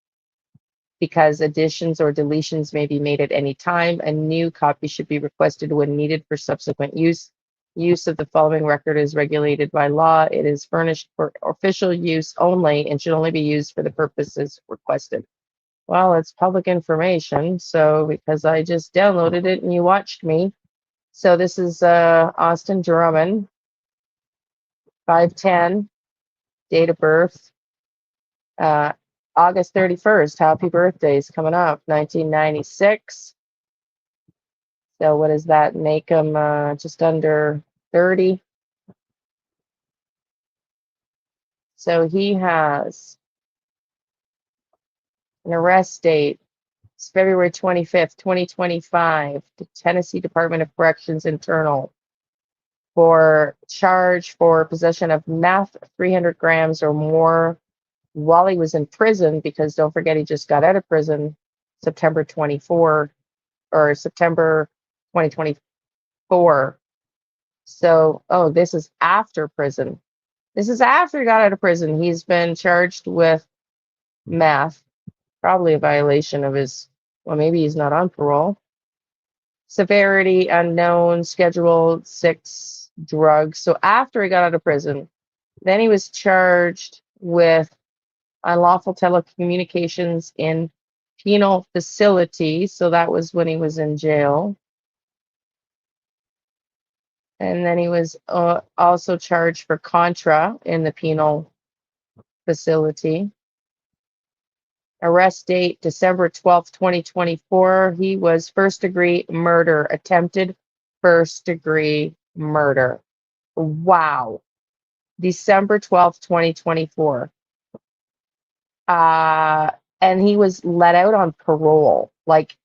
Because additions or deletions may be made at any time, a new copy should be requested when needed for subsequent use. Use of the following record is regulated by law. It is furnished for official use only and should only be used for the purposes requested. Well, it's public information, so because I just downloaded it and you watched me. So this is Austin Drummond, 5'10", date of birth, August 31st. Happy birthday's coming up, 1996. So what does that make him? Just under 30. So he has An arrest date. It's February 25th, 2025. The Tennessee Department of Corrections internal for charge for possession of meth, 300 grams or more while he was in prison, because don't forget he just got out of prison September 24 or September 2024. So, oh, this is after prison. This is after he got out of prison. He's been charged with meth, probably a violation of his, well, maybe he's not on parole. Severity unknown, Schedule 6 drugs. So after he got out of prison, then he was charged with unlawful telecommunications in penal facility. So that was when he was in jail. And then he was also charged for contra in the penal facility. Arrest date, December 12th, 2024. He was first-degree murder, attempted first-degree murder. Wow. December 12th, 2024. And he was let out on parole. Like,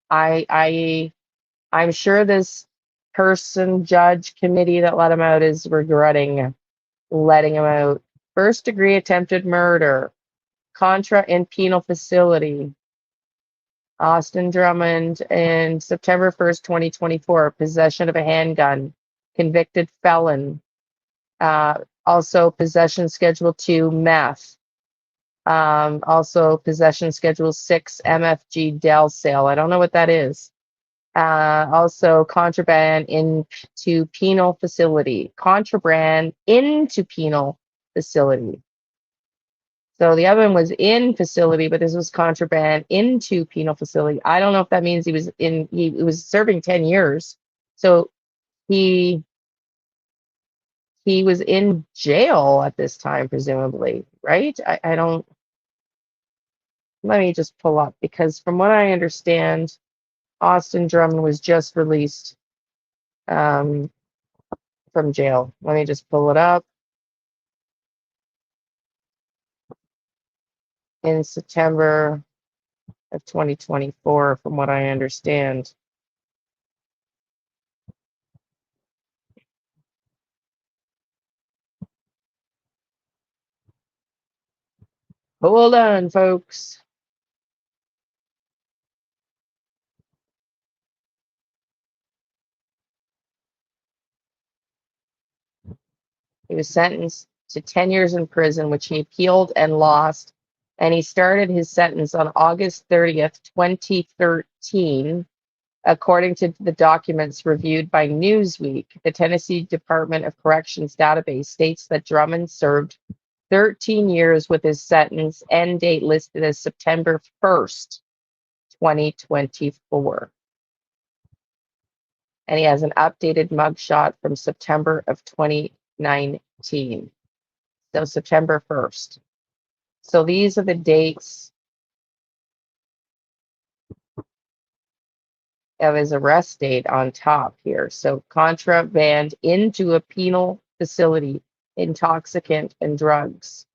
I'm sure this person, judge, committee that let him out is regretting letting him out. First-degree attempted murder. Contra in penal facility. Austin Drummond, and September 1st, 2024, possession of a handgun, convicted felon. Also possession Schedule 2 meth. Also possession Schedule 6 MFG Del Sale. I don't know what that is. Also contraband into penal facility. Contraband into penal facility. So the other one was in facility, but this was contraband into penal facility. I don't know if that means he was serving 10 years. So he was in jail at this time, presumably, right? I don't, let me just pull up, because from what I understand, Austin Drummond was just released from jail. Let me just pull it up. In September of 2024, from what I understand. Hold on, folks. He was sentenced to 10 years in prison, which he appealed and lost. And he started his sentence on August 30th, 2013, according to the documents reviewed by Newsweek. The Tennessee Department of Corrections database states that Drummond served 13 years with his sentence end date listed as September 1st, 2024. And he has an updated mugshot from September of 2019. So September 1st. So these are the dates of his arrest date on top here. So contraband into a penal facility, intoxicant and drugs.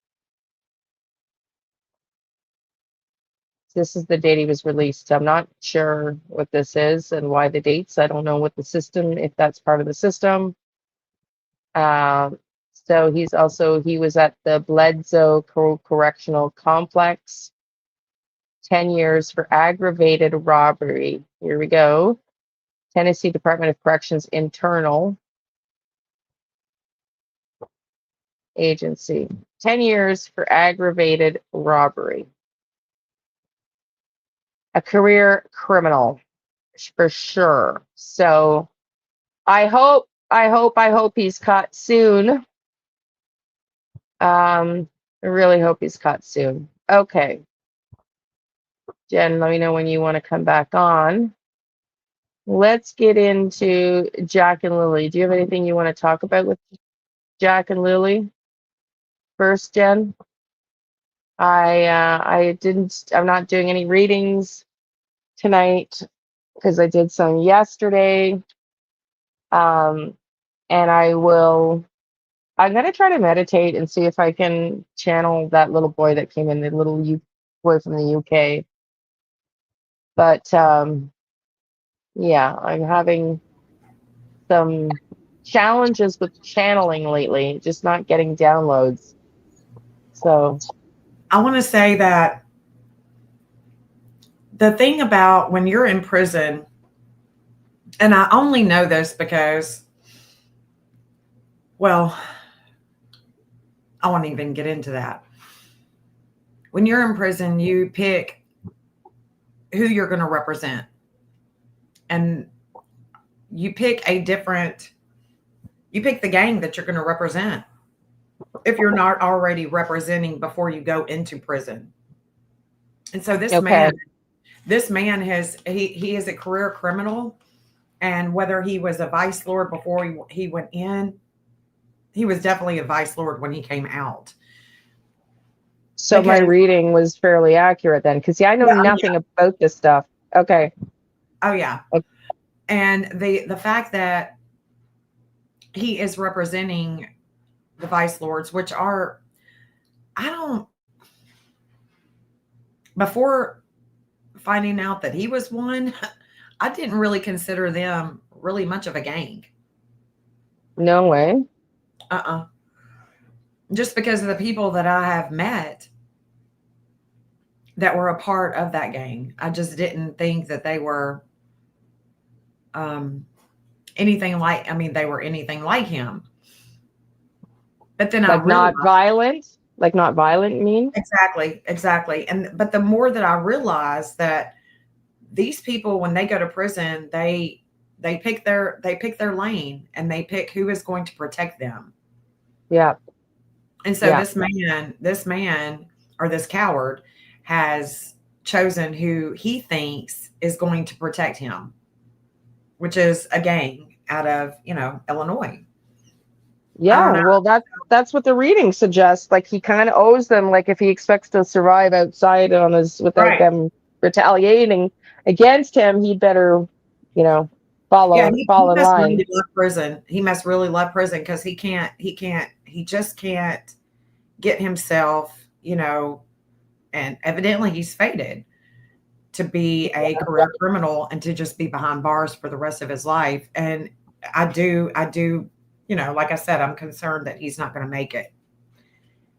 This is the date he was released. I'm not sure what this is and why the dates. I don't know what the system, if that's part of the system. So he was at the Bledsoe Correctional Complex, 10 years for aggravated robbery. Here we go. Tennessee Department of Corrections internal agency. 10 years for aggravated robbery. A career criminal for sure. So I hope he's caught soon. I really hope he's caught soon. Okay. Jen, let me know when you want to come back on. Let's get into Jack and Lilly. Do you have anything you want to talk about with Jack and Lilly? First, Jen? I'm not doing any readings tonight because I did some yesterday. And I'm going to try to meditate and see if I can channel that little boy that came in, the little youth boy from the UK. But yeah, I'm having some challenges with channeling lately, just not getting downloads. So I want to say that the thing about when you're in prison, and I only know this because, well, I won't even get into that. When you're in prison, you pick who you're going to represent. And you pick the gang that you're going to represent if you're not already representing before you go into prison. And so this okay. man he is a career criminal. And whether he was a vice lord before he went in, he was definitely a vice lord when he came out. So my reading was fairly accurate then, because I know nothing about this stuff. Okay. Oh yeah. Okay. And the fact that he is representing the vice lords, which are, before finding out that he was one, I didn't really consider them really much of a gang. No way. Just because of the people that I have met that were a part of that gang. I just didn't think that they were anything like, they were anything like him. But then like not violent, you mean? Exactly. But the more that I realized that these people, when they go to prison, they pick their lane, and they pick who is going to protect them. Yeah. And so this man or this coward has chosen who he thinks is going to protect him, which is a gang out of, Illinois. Yeah, well, that's what the reading suggests. Like, he kind of owes them, like, if he expects to survive outside without them retaliating against him, he'd better, follow in line. Really love prison. He must really love prison, because he just can't get himself, and evidently he's fated to be a career criminal and to just be behind bars for the rest of his life. And I do, like I said, I'm concerned that he's not going to make it,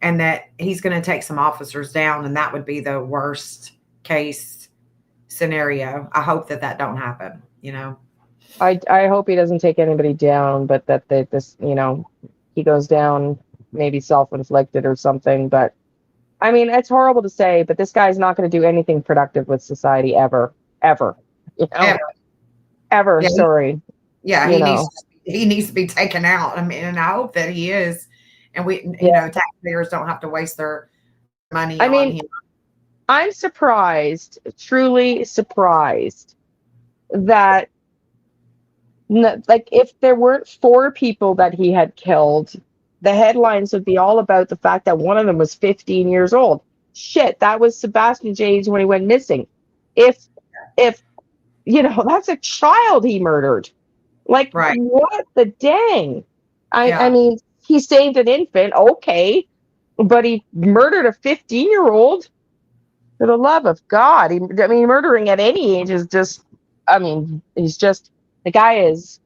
and that he's going to take some officers down, and that would be the worst case scenario. I hope that don't happen, I hope he doesn't take anybody down, but that he goes down, maybe self-inflicted or something. But I mean, it's horrible to say, but this guy's not going to do anything productive with society ever. Ever. Yeah, sorry. Yeah, he needs to be taken out. And I hope that he is. And taxpayers don't have to waste their money on him. I'm surprised, truly surprised, that if there weren't 4 people that he had killed, the headlines would be all about the fact that one of them was 15 years old. Shit, that was Sebastian's age when he went missing. If that's a child he murdered. Like, right. What the dang? I mean, he saved an infant, okay, but he murdered a 15-year-old. For the love of God. Murdering at any age is just, the guy is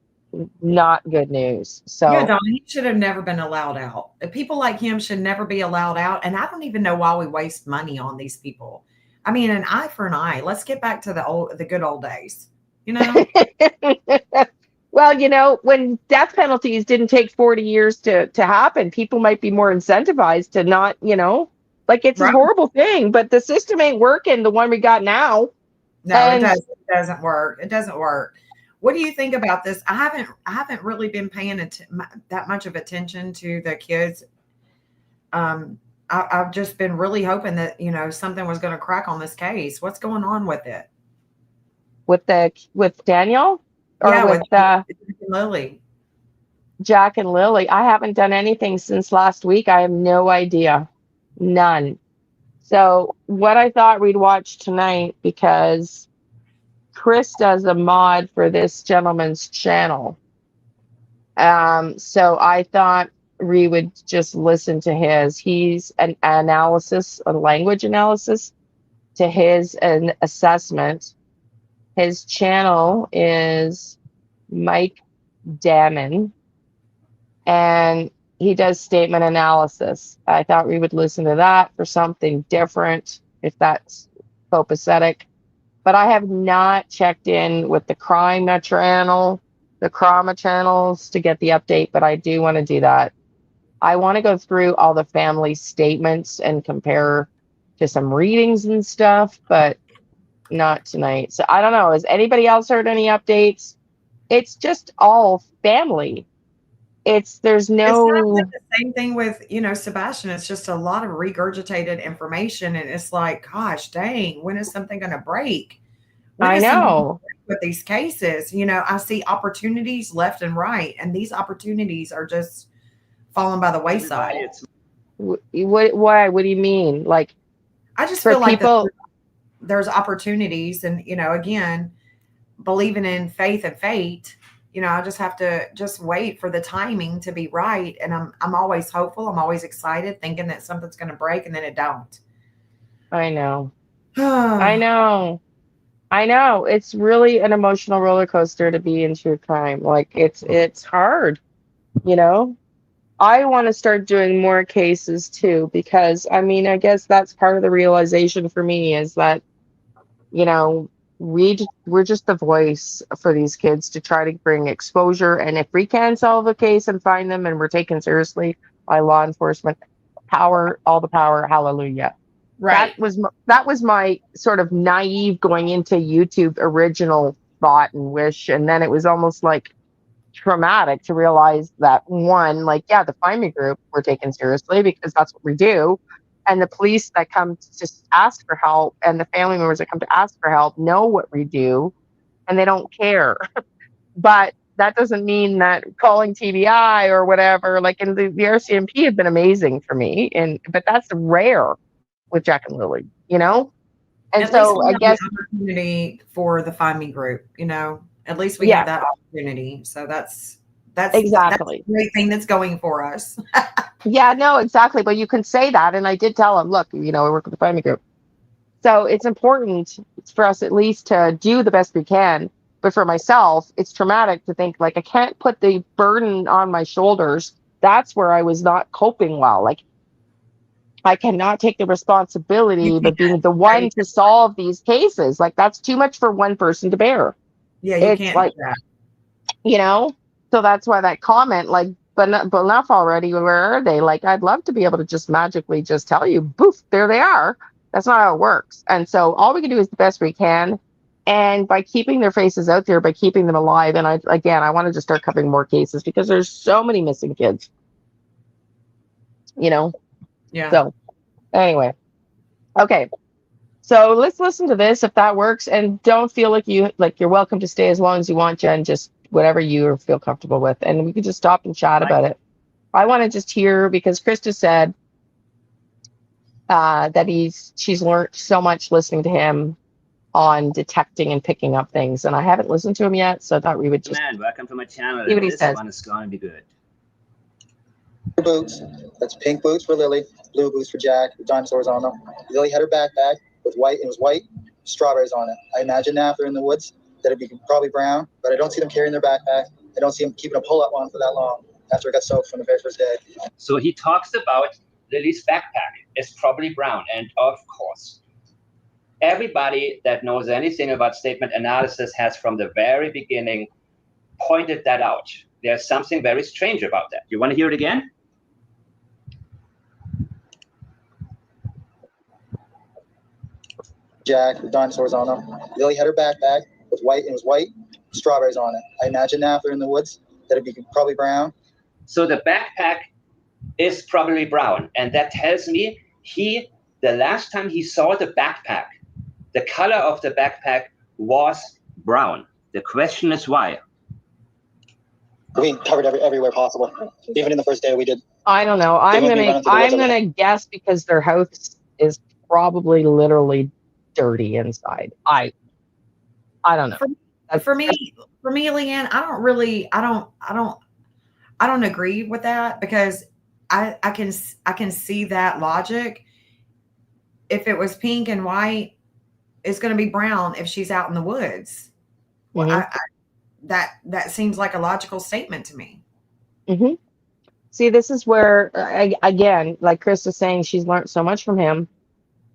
not good news. So yeah, Donna, he should have never been allowed out. People like him should never be allowed out. And I don't even know why we waste money on these people. An eye for an eye. Let's get back to the good old days. Well, when death penalties didn't take 40 years to happen, people might be more incentivized to not, it's a horrible thing, but the system ain't working, the one we got now. No, it doesn't work. It doesn't work. What do you think about this? I haven't really been paying that much of attention to the kids. I've just been really hoping that, something was going to crack on this case. What's going on with it? With Daniel? Or with Lilly? Jack and Lilly. I haven't done anything since last week. I have no idea. None. So what I thought we'd watch tonight, because Chris does a mod for this gentleman's channel. So I thought we would just listen to his. He's an analysis, a language analysis. to his an assessment. His channel is Mike Damon, and he does statement analysis. I thought we would listen to that for something different, if that's copacetic. But I have not checked in with the crime channel, the Crama channels to get the update, but I do want to do that. I want to go through all the family statements and compare to some readings and stuff, but not tonight. So I don't know. Has anybody else heard any updates? It's just all family. There's It sounds no, like the same thing with, Sebastian. It's just a lot of regurgitated information. And it's like, gosh, dang, when is something going to break? When I is something gonna know. break with these cases? I see opportunities left and right, and these opportunities are just falling by the wayside. Why? What do you mean? Like, I just for feel like that people, there's opportunities, and again, believing in faith and fate. I just have to just wait for the timing to be right, and I'm always hopeful. I'm always excited, thinking that something's going to break, and then it don't. I know. I know. I know. It's really an emotional roller coaster to be in true crime. Like, it's hard, you know? I want to start doing more cases too, because I mean, I guess that's part of the realization for me is that, you know, we're just the voice for these kids to try to bring exposure. And if we can solve a case and find them and we're taken seriously by law enforcement, all the power, hallelujah. Right. That was my sort of naive going into YouTube original thought and wish, and then it was almost like traumatic to realize that, one, like, yeah, the Find Me group we're taken seriously because that's what we do, and the police that come to just ask for help and the family members that come to ask for help know what we do, and they don't care. But that doesn't mean that calling TBI or whatever, like, in the RCMP have been amazing for me, but that's rare with Jack and Lily, And At least so we I have guess, the opportunity for the Find Me group. At least we yeah, have that opportunity. So that's exactly. a great thing that's going for us. Yeah, no, exactly. But you can say that. And I did tell him, look, I work with the Find Me group. So it's important for us at least to do the best we can. But for myself, it's traumatic to think, like, I can't put the burden on my shoulders. That's where I was not coping well. Like, I cannot take the You responsibility, can't, but being the right? one to solve these cases, like, that's too much for one person to bear. Yeah, you It's can't do like, that. so that's why that comment, like, but enough already, where are they? Like, I'd love to be able to just magically just tell you, boof, there they are. That's not how it works. And so all we can do is the best we can. And by keeping their faces out there, by keeping them alive, and I want to just start covering more cases because there's so many missing kids, Yeah. So anyway, okay. So let's listen to this if that works, and don't feel like you're welcome to stay as long as you want, Jen. Just whatever you feel comfortable with, and we can just stop and chat about it. I want to just hear, because Krista said that she's learned so much listening to him on detecting and picking up things, and I haven't listened to him yet, so I thought we would just Welcome to my channel. see what he This says. one is going to be good. Boots. That's pink boots for Lily, blue boots for Jack, with dinosaurs on them. Lily had her backpack with white strawberries on it. I imagine now if they're in the woods that it'd be probably brown, but I don't see them carrying their backpack. I don't see them keeping a pull-up on for that long after it got soaked from the very first day. So he talks about Lily's backpack is probably brown, and of course, everybody that knows anything about statement analysis has from the very beginning pointed that out. There's something very strange about that. You want to hear it again? Jack, with dinosaurs on them. Lily had her backpack with white strawberries on it. I imagine now if they're in the woods that it'd be probably brown. So the backpack is probably brown, and that tells me the last time he saw the backpack, the color of the backpack was brown. The question is why. We covered everywhere possible. Even in the first day we did. I don't know. I'm gonna guess because their house is probably literally dirty inside. I don't know. For me, Liane, I don't agree with that, because I can see that logic. If it was pink and white, is going to be brown if she's out in the woods. Well, that seems like a logical statement to me. Mm-hmm. See, this is where, again, like Chris is saying, she's learned so much from him.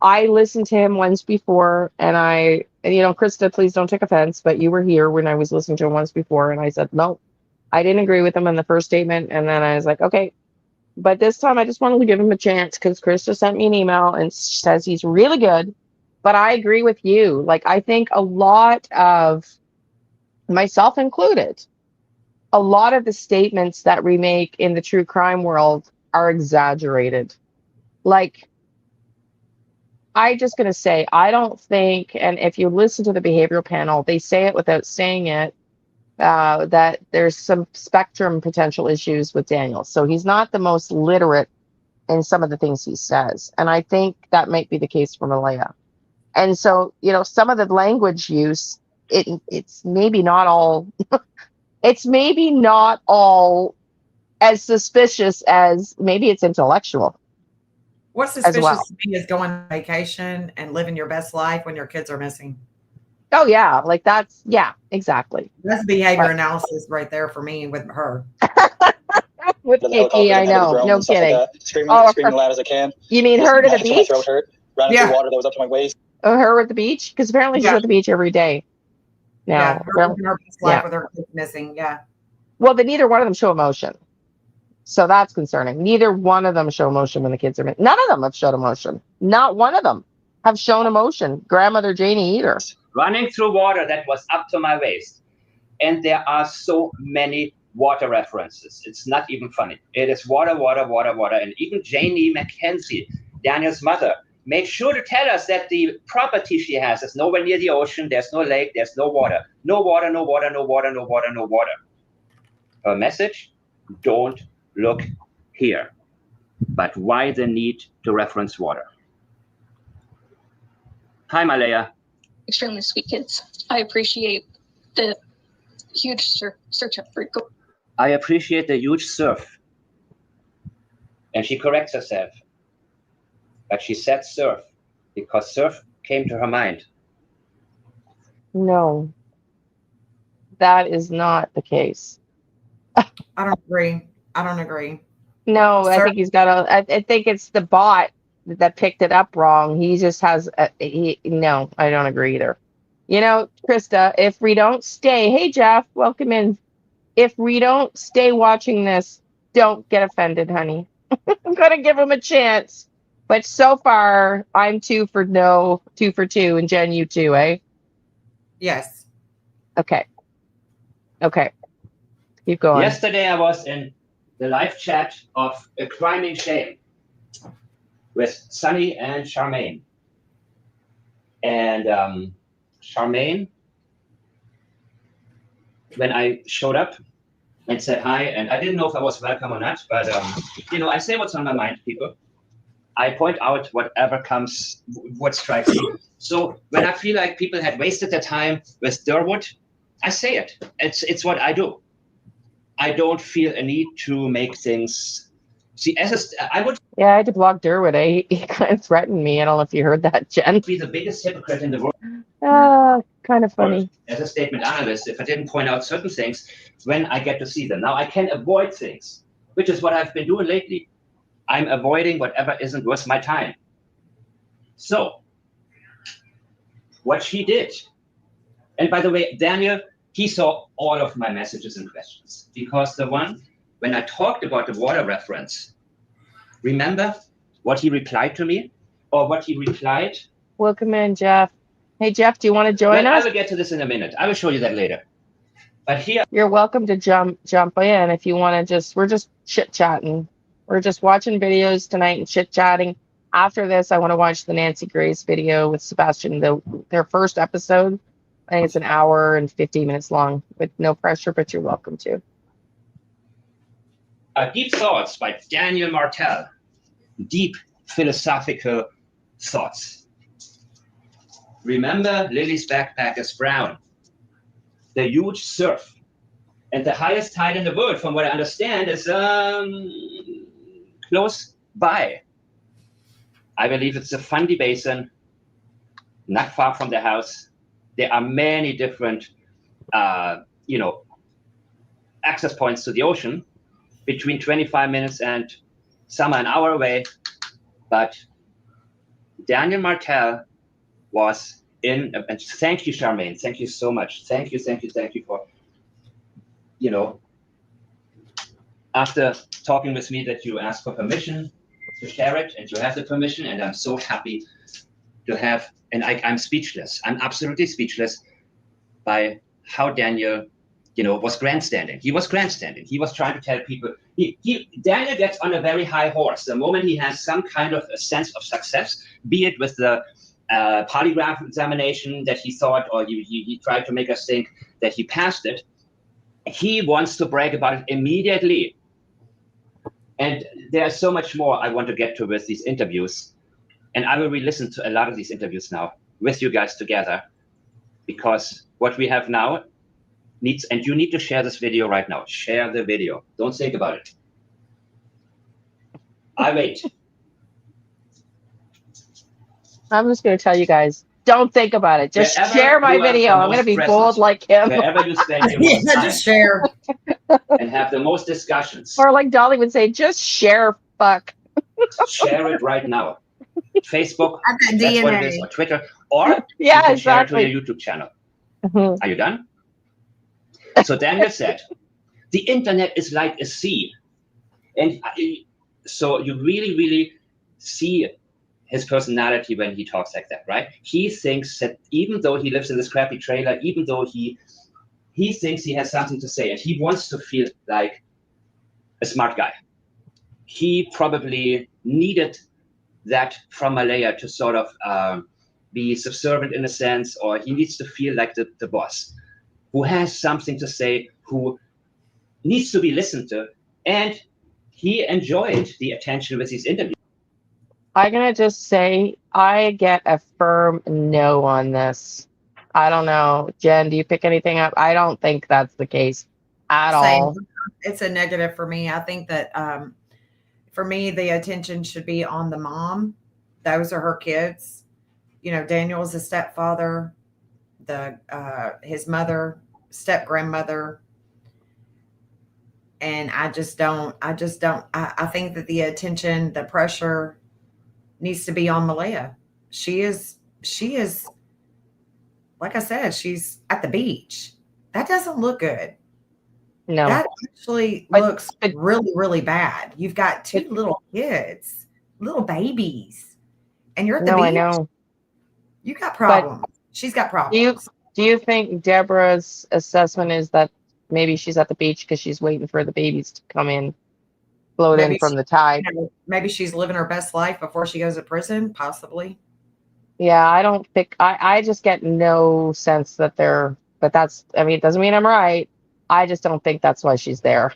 I listened to him once before, and Krista, please don't take offense, but you were here when I was listening to him once before, and I said, no, I didn't agree with him in the first statement, and then I was like, okay. But this time I just wanted to give him a chance because Krista sent me an email and says he's really good. But I agree with you. Like, I think a lot of, myself included, a lot of the statements that we make in the true crime world are exaggerated. Like, I'm just going to say, I don't think, and if you listen to the behavioral panel, they say it without saying it, that there's some spectrum potential issues with Daniel. So he's not the most literate in some of the things he says. And I think that might be the case for Malaya. And so, some of the language use, it's maybe not all, it's maybe not all as suspicious as maybe it's intellectual. What's suspicious to me is going on vacation and living your best life when your kids are missing. Oh, yeah. Like exactly. That's behavior analysis right there for me with her. With Kiki, I know. No kidding. Like screaming loud as I can. You mean her to the beach? My throat hurt. Running through water that was up to my waist. Oh, her at the beach? Because apparently she's at the beach every day. Now, her best life with her kids missing. Yeah. Well, but neither one of them show emotion. So that's concerning. Neither one of them show emotion when the kids are missing. None of them have showed emotion. Not one of them have shown emotion. Grandmother Janie either. Running through water that was up to my waist. And there are so many water references. It's not even funny. It is water, water, water, water. And even Janie McKenzie, Daniel's mother, made sure to tell us that the property she has is nowhere near the ocean. There's no lake. There's no water. No water, no water, no water, no water, no water. Her message, don't look here. But why the need to reference water? Hi, Malaya. Extremely sweet kids. I appreciate the huge search effort. I appreciate the huge surf. And she corrects herself. But she said surf because surf came to her mind. No, that is not the case. I don't agree. No, I think he's got I think it's the bot that picked it up wrong. He just has no, I don't agree either. Krista, if we don't stay, hey Jeff, welcome in. If we don't stay watching this, don't get offended, honey. I'm gonna give him a chance. But so far, I'm 2 for no, 2 for 2, and Jen, you too, eh? Yes. Okay. Keep going. Yesterday, I was in the live chat of A Crime in Shame with Sunny and Charmaine. And Charmaine, when I showed up and said hi, and I didn't know if I was welcome or not, but I say what's on my mind, people. I point out whatever comes, what strikes me. So when I feel like people had wasted their time with Durwood, I say it. It's what I do. I don't feel a need to make things. See, I would. Yeah, I had to block Durwood. He kind of threatened me. I don't know if you heard that, Jen. Be the biggest hypocrite in the world. Kind of funny. As a statement analyst, if I didn't point out certain things when I get to see them. Now I can avoid things, which is what I've been doing lately. I'm avoiding whatever isn't worth my time. So, what she did, and by the way, Daniel, he saw all of my messages and questions, because the one, when I talked about the water reference, remember what he replied to me, or what he replied? Welcome in, Jeff. Hey, Jeff, do you want to join us? I will get to this in a minute. I will show you that later. But here, you're welcome to jump in if you want to. We're just chit-chatting. We're just watching videos tonight and chit-chatting. After this, I want to watch the Nancy Grace video with Sebastian, their first episode. I think it's an hour and 15 minutes long with no pressure, but you're welcome to. Deep Thoughts by Daniel Martel. Deep philosophical thoughts. Remember, Lily's backpack is brown. The huge surf. And the highest tide in the world, from what I understand, is close by. I believe it's the Fundy Basin not far from the house. There are many different, access points to the ocean, between 25 minutes and some an hour away. But Daniel Martel was in, and thank you, Charmaine. Thank you so much. Thank you for, after talking with me, that you asked for permission to share it, and you have the permission, and I'm so happy to have, and I'm speechless. I'm absolutely speechless by how Daniel, was grandstanding. He was grandstanding. He was trying to tell people, Daniel gets on a very high horse. The moment he has some kind of a sense of success, be it with the polygraph examination that he thought, or he tried to make us think that he passed it, he wants to brag about it immediately. And there's so much more I want to get to with these interviews. And I will re-listen to a lot of these interviews now with you guys together, because what we have now needs, and you need to share this video right now. Share the video. Don't think about it. I wait. I'm just going to tell you guys, don't think about it. Just Wherever share my you are video. the I'm going to most be present, bold like him. Wherever you spend your Yeah, most time just share. and have the most discussions, Or like Dolly would say, just share, fuck. share it right now. Facebook, I've got that's what it DNA. is, or Twitter, or Yeah, you can exactly. share it to your YouTube channel. Mhm. Are you done? So Daniel said, the internet is like a sea. And so you really, really see his personality when he talks like that, right? He thinks that even though he lives in this crappy trailer, even though he thinks he has something to say, and he wants to feel like a smart guy. He probably needed that from Malaya to sort of be subservient in a sense, or he needs to feel like the boss who has something to say, who needs to be listened to. And he enjoyed the attention with these interviews. I'm going to just say I get a firm no on this. I don't know. Jen, do you pick anything up? I don't think that's the case at all. It's a negative for me. I think that for me, the attention should be on the mom. Those are her kids. Daniel is a stepfather, his mother, step grandmother. And I think that the attention, the pressure needs to be on Malaya. She is, like I said, she's at the beach. That doesn't look good. No. That actually looks really, really bad. You've got two little kids, little babies, and you're at the beach. I know. You got problems. She's got problems. Do you think Deborah's assessment is that maybe she's at the beach because she's waiting for the babies to come in, float in from the tide? Maybe she's living her best life before she goes to prison, possibly. Yeah, I don't think I just get no sense that but that's, I mean, it doesn't mean I'm right. I just don't think that's why she's there.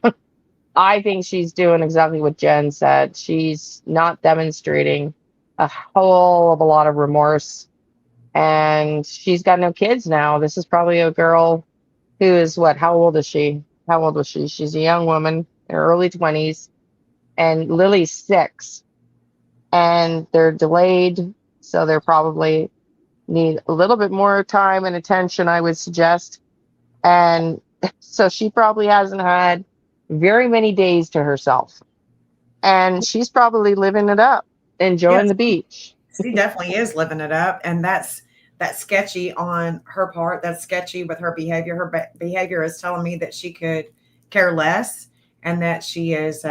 I think she's doing exactly what Jen said. She's not demonstrating a whole of a lot of remorse, and she's got no kids now. This is probably a girl who is how old is she? How old was she? She's a young woman in her early 20s, and Lily's 6, and they're delayed. So they're probably need a little bit more time and attention, I would suggest. And so she probably hasn't had very many days to herself. And she's probably living it up, enjoying the beach. She definitely is living it up. And that's sketchy on her part. That's sketchy with her behavior. Her behavior is telling me that she could care less, and that she is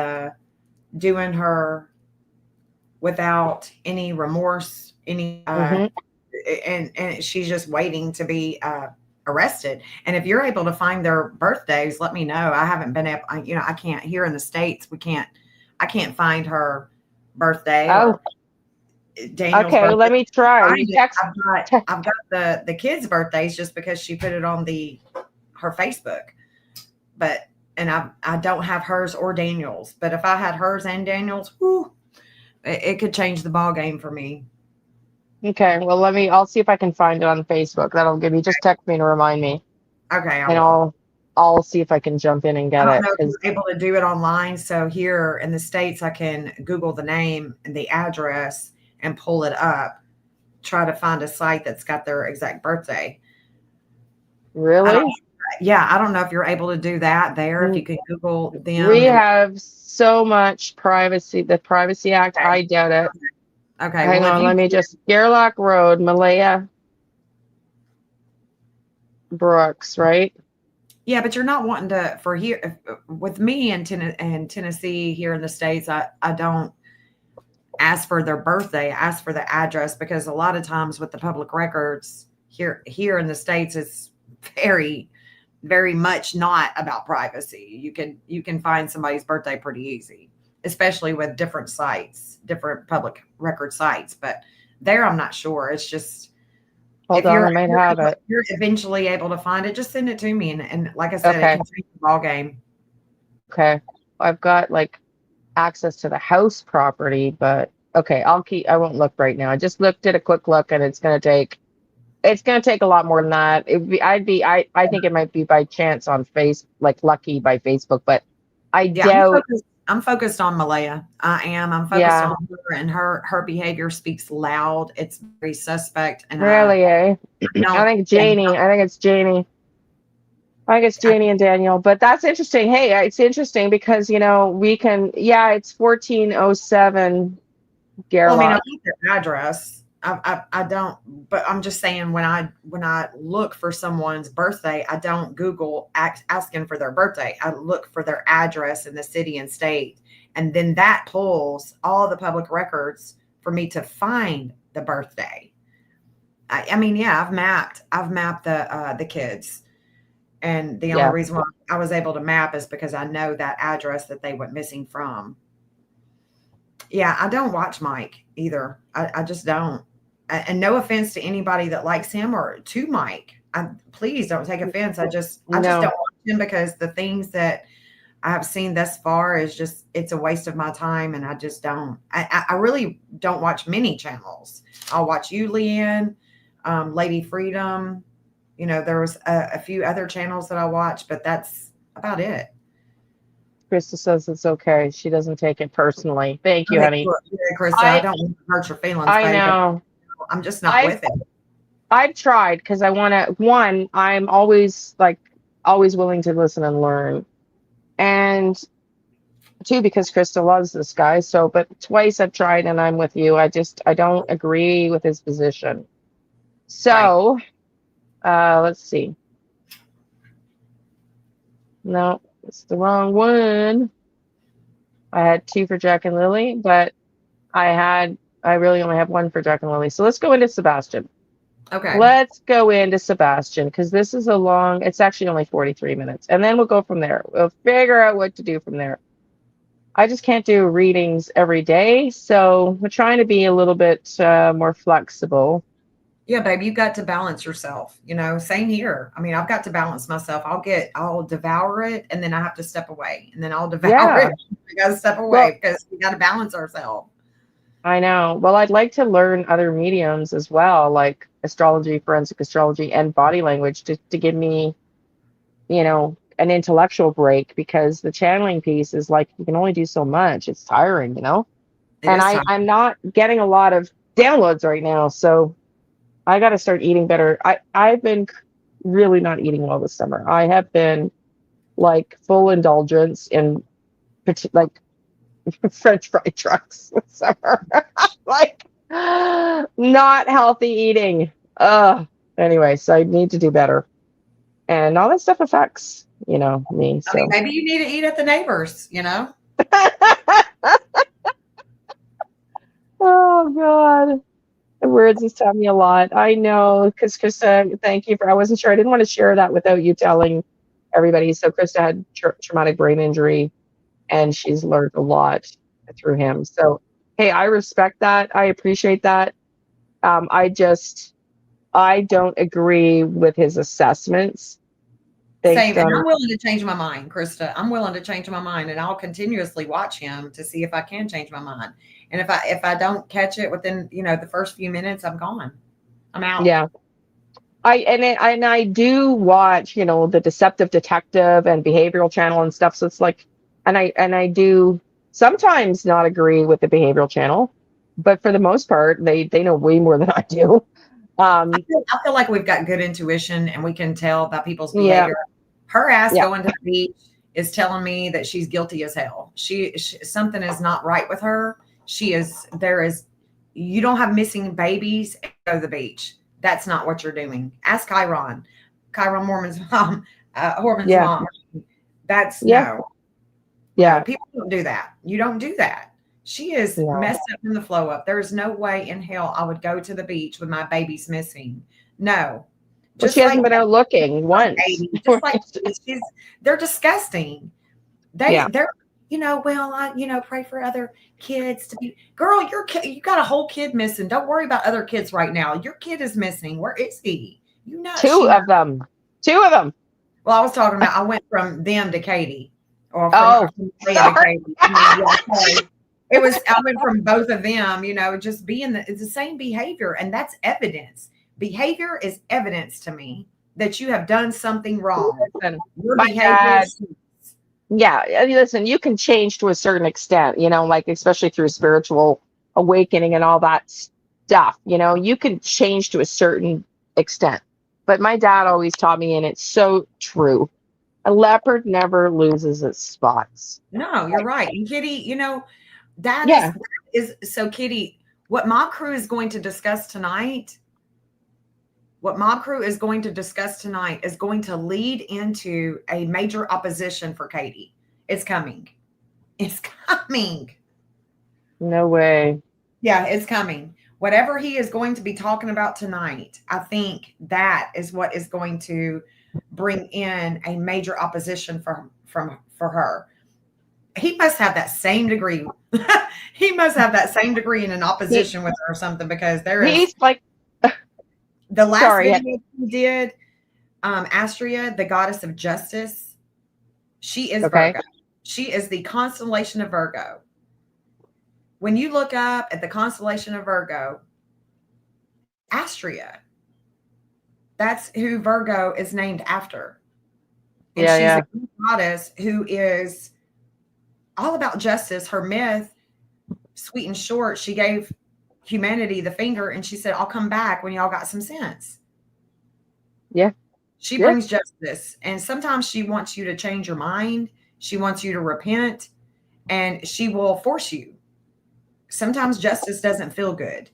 doing her without any remorse, any and she's just waiting to be arrested. And if you're able to find their birthdays, let me know. I haven't been able, I can't, here in the States, I can't find her birthday. Oh, Daniel's okay. birthday. Let me try. I've got the kids' birthdays just because she put it on her Facebook, and I don't have hers or Daniel's. But if I had hers and Daniel's, it could change the ball game for me. Okay. Well, I'll see if I can find it on Facebook. That'll give me, just text me to remind me. Okay. I'll see if I can jump in and get it. I don't know if you're able to do it online. So here in the States, I can Google the name and the address and pull it up. try to find a site that's got their exact birthday. Really? I don't know if you're able to do that there. If you can Google them. We have so much privacy. The Privacy Act, Okay. I doubt it. Okay. Hang on, let me just, Gerlach Road, Malaya Brooks, right? Yeah, but you're not wanting to, for here, with me in Tennessee, here in the States, I don't ask for their birthday, I ask for the address, because a lot of times with the public records here in the States, it's very, very much not about privacy. You can find somebody's birthday pretty easy, especially with different sites, different public record sites. But there, I'm not sure. It's just, Hold on, I might have it. You're eventually able to find it, just send it to me. And like I said, Okay. it can change the ball game. Okay. I've got like access to the house property, but okay, I won't look right now. I just did a quick look, and it's gonna take a lot more than that. I think it might be by chance on like lucky by Facebook, but I doubt. I'm focused on Malaya. I'm focused on her, and her behavior speaks loud. It's very suspect. And Really, I think Janie. I think it's Janie. I think it's Janie and Daniel. But that's interesting. Hey, it's interesting because we can. Yeah, it's 1407. Gerlach. Well, I mean, I got their address. I don't, but I'm just saying, when I look for someone's birthday, I don't Google asking for their birthday. I look for their address in the city and state, and then that pulls all the public records for me to find the birthday. I mean, yeah, I've mapped the kids, and the only reason why I was able to map is because I know that address that they went missing from. Yeah, I don't watch Mike either. I just don't. And no offense to anybody that likes him or to Mike. Please don't take offense. I just don't watch him, because the things that I have seen thus far is just, it's a waste of my time. And I just don't. I really don't watch many channels. I'll watch you, Liane, Lady Freedom. There was a few other channels that I watch, but that's about it. Krista says it's okay. She doesn't take it personally. Thank you, honey. Yeah, Krista, I don't want to hurt your feelings. I know. I'm just not with it. I've tried, because I want to. One, I'm always willing to listen and learn, and two, because Krista loves this guy. So, but twice I've tried, and I'm with you. I don't agree with his position. So, let's see. No. It's the wrong one. I had 2 for Jack and Lily, but I really only have 1 for Jack and Lily. So let's go into Sebastian. Okay. Let's go into Sebastian, because this is it's actually only 43 minutes. And then we'll go from there. We'll figure out what to do from there. I just can't do readings every day. So we're trying to be a little bit more flexible. Yeah, babe, you've got to balance yourself. Same here. I mean, I've got to balance myself. I'll devour it, and then I have to step away, and then I'll devour it. I got to step away, because we got to balance ourselves. I know. Well, I'd like to learn other mediums as well, like astrology, forensic astrology, and body language, to give me, an intellectual break, because the channeling piece is like, you can only do so much. It's tiring, and I'm not getting a lot of downloads right now. So I got to start eating better. I've been really not eating well this summer. I have been like full indulgence in like French fry trucks this summer. Like not healthy eating. Anyway, so I need to do better. And all that stuff affects, me. So. I mean, maybe you need to eat at the neighbors, Oh, God. The words just tell me a lot. I know, because Krista, thank you I wasn't sure. I didn't want to share that without you telling everybody. So Krista had traumatic brain injury, and she's learned a lot through him. So, hey, I respect that. I appreciate that. I don't agree with his assessments. Same, and I'm willing to change my mind, Krista. I'm willing to change my mind, and I'll continuously watch him to see if I can change my mind. And if I don't catch it within the first few minutes, I'm gone. I'm out. Yeah. I do watch the Deceptive Detective and Behavioral Channel and stuff. So it's like, and I do sometimes not agree with the Behavioral Channel, but for the most part, they know way more than I do. I feel like we've got good intuition and we can tell by people's Yeah. behavior. Her ass Yeah. going to the beach is telling me that she's guilty as hell. She something is not right with her. You don't have missing babies and go to the beach. That's not what you're doing. Ask Chiron Mormon's mom, Horman's Yeah. mom. That's Yeah. no. Yeah. No, people don't do that. You don't do that. She is No. messed up in the flow up. There's no way in hell I would go to the beach with my babies missing. No. Well, she hasn't been out looking once. Just like they're disgusting. Yeah. They're I pray for other kids to be. Girl, you got a whole kid missing. Don't worry about other kids right now. Your kid is missing. Where is he? Two of them. Well, I was talking about. I went from them to Katie. Or from Katie. Sorry. I went from both of them, just being it's the same behavior. And that's evidence. Behavior is evidence to me that you have done something wrong. Listen, Your my behavior dad, yeah. Listen, you can change to a certain extent, like especially through spiritual awakening and all that stuff, you can change to a certain extent. But my dad always taught me, and it's so true. A leopard never loses its spots. No, you're right. And Kitty, Yeah. is so Kitty, what Mob Crew is going to discuss tonight is going to lead into a major opposition for Katie. It's coming. It's coming. No way. Yeah, it's coming. Whatever he is going to be talking about tonight, I think that is what is going to bring in a major opposition for her. He must have that same degree. He must have that same degree in an opposition with her or something, because he's like the last video he did, Astria, the goddess of justice. She is Virgo. She is the constellation of Virgo. When you look up at the constellation of Virgo, Astria, that's who Virgo is named after. And she's a goddess who is all about justice. Her myth, sweet and short, she gave humanity the finger and she said, I'll come back when y'all got some sense. Yeah. She brings justice. And sometimes she wants you to change your mind. She wants you to repent, and she will force you. Sometimes justice doesn't feel good.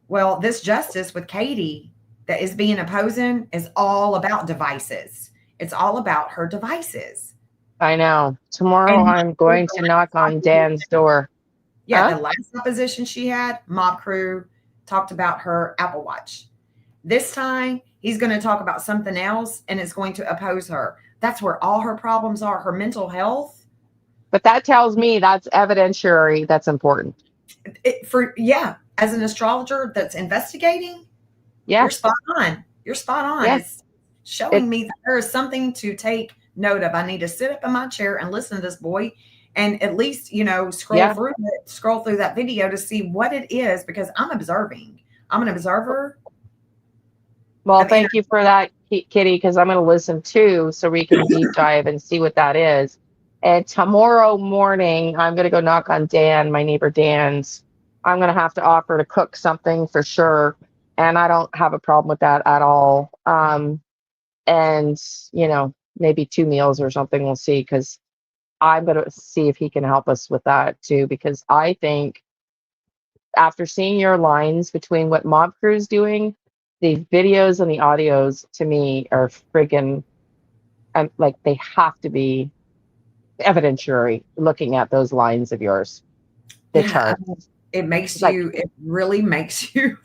Well, this justice with Katie that is being opposing is all about devices. It's all about her devices. I know. Tomorrow I'm going to knock on Dan's door. Yeah, the last opposition she had, Mob Crew talked about her Apple Watch. This time, he's going to talk about something else, and it's going to oppose her. That's where all her problems are, her mental health. But that tells me that's evidentiary. That's important. As an astrologer that's investigating, you're spot on. You're spot on. Yes. It's showing me that there is something to take note of. I need to sit up in my chair and listen to this boy, and at least scroll through that video to see what it is, because I'm observing. I'm an observer. Well, thank you for that, Kitty, because I'm going to listen too, so we can deep dive and see what that is. And tomorrow morning, I'm going to go knock on Dan, my neighbor Dan's. I'm going to have to offer to cook something for sure. And I don't have a problem with that at all. And, maybe 2 meals or something. We'll see, because I'm going to see if he can help us with that too. Because I think after seeing your lines between what Mob Crew is doing, the videos and the audios to me are friggin' like they have to be evidentiary looking at those lines of yours. The charts. It really makes you,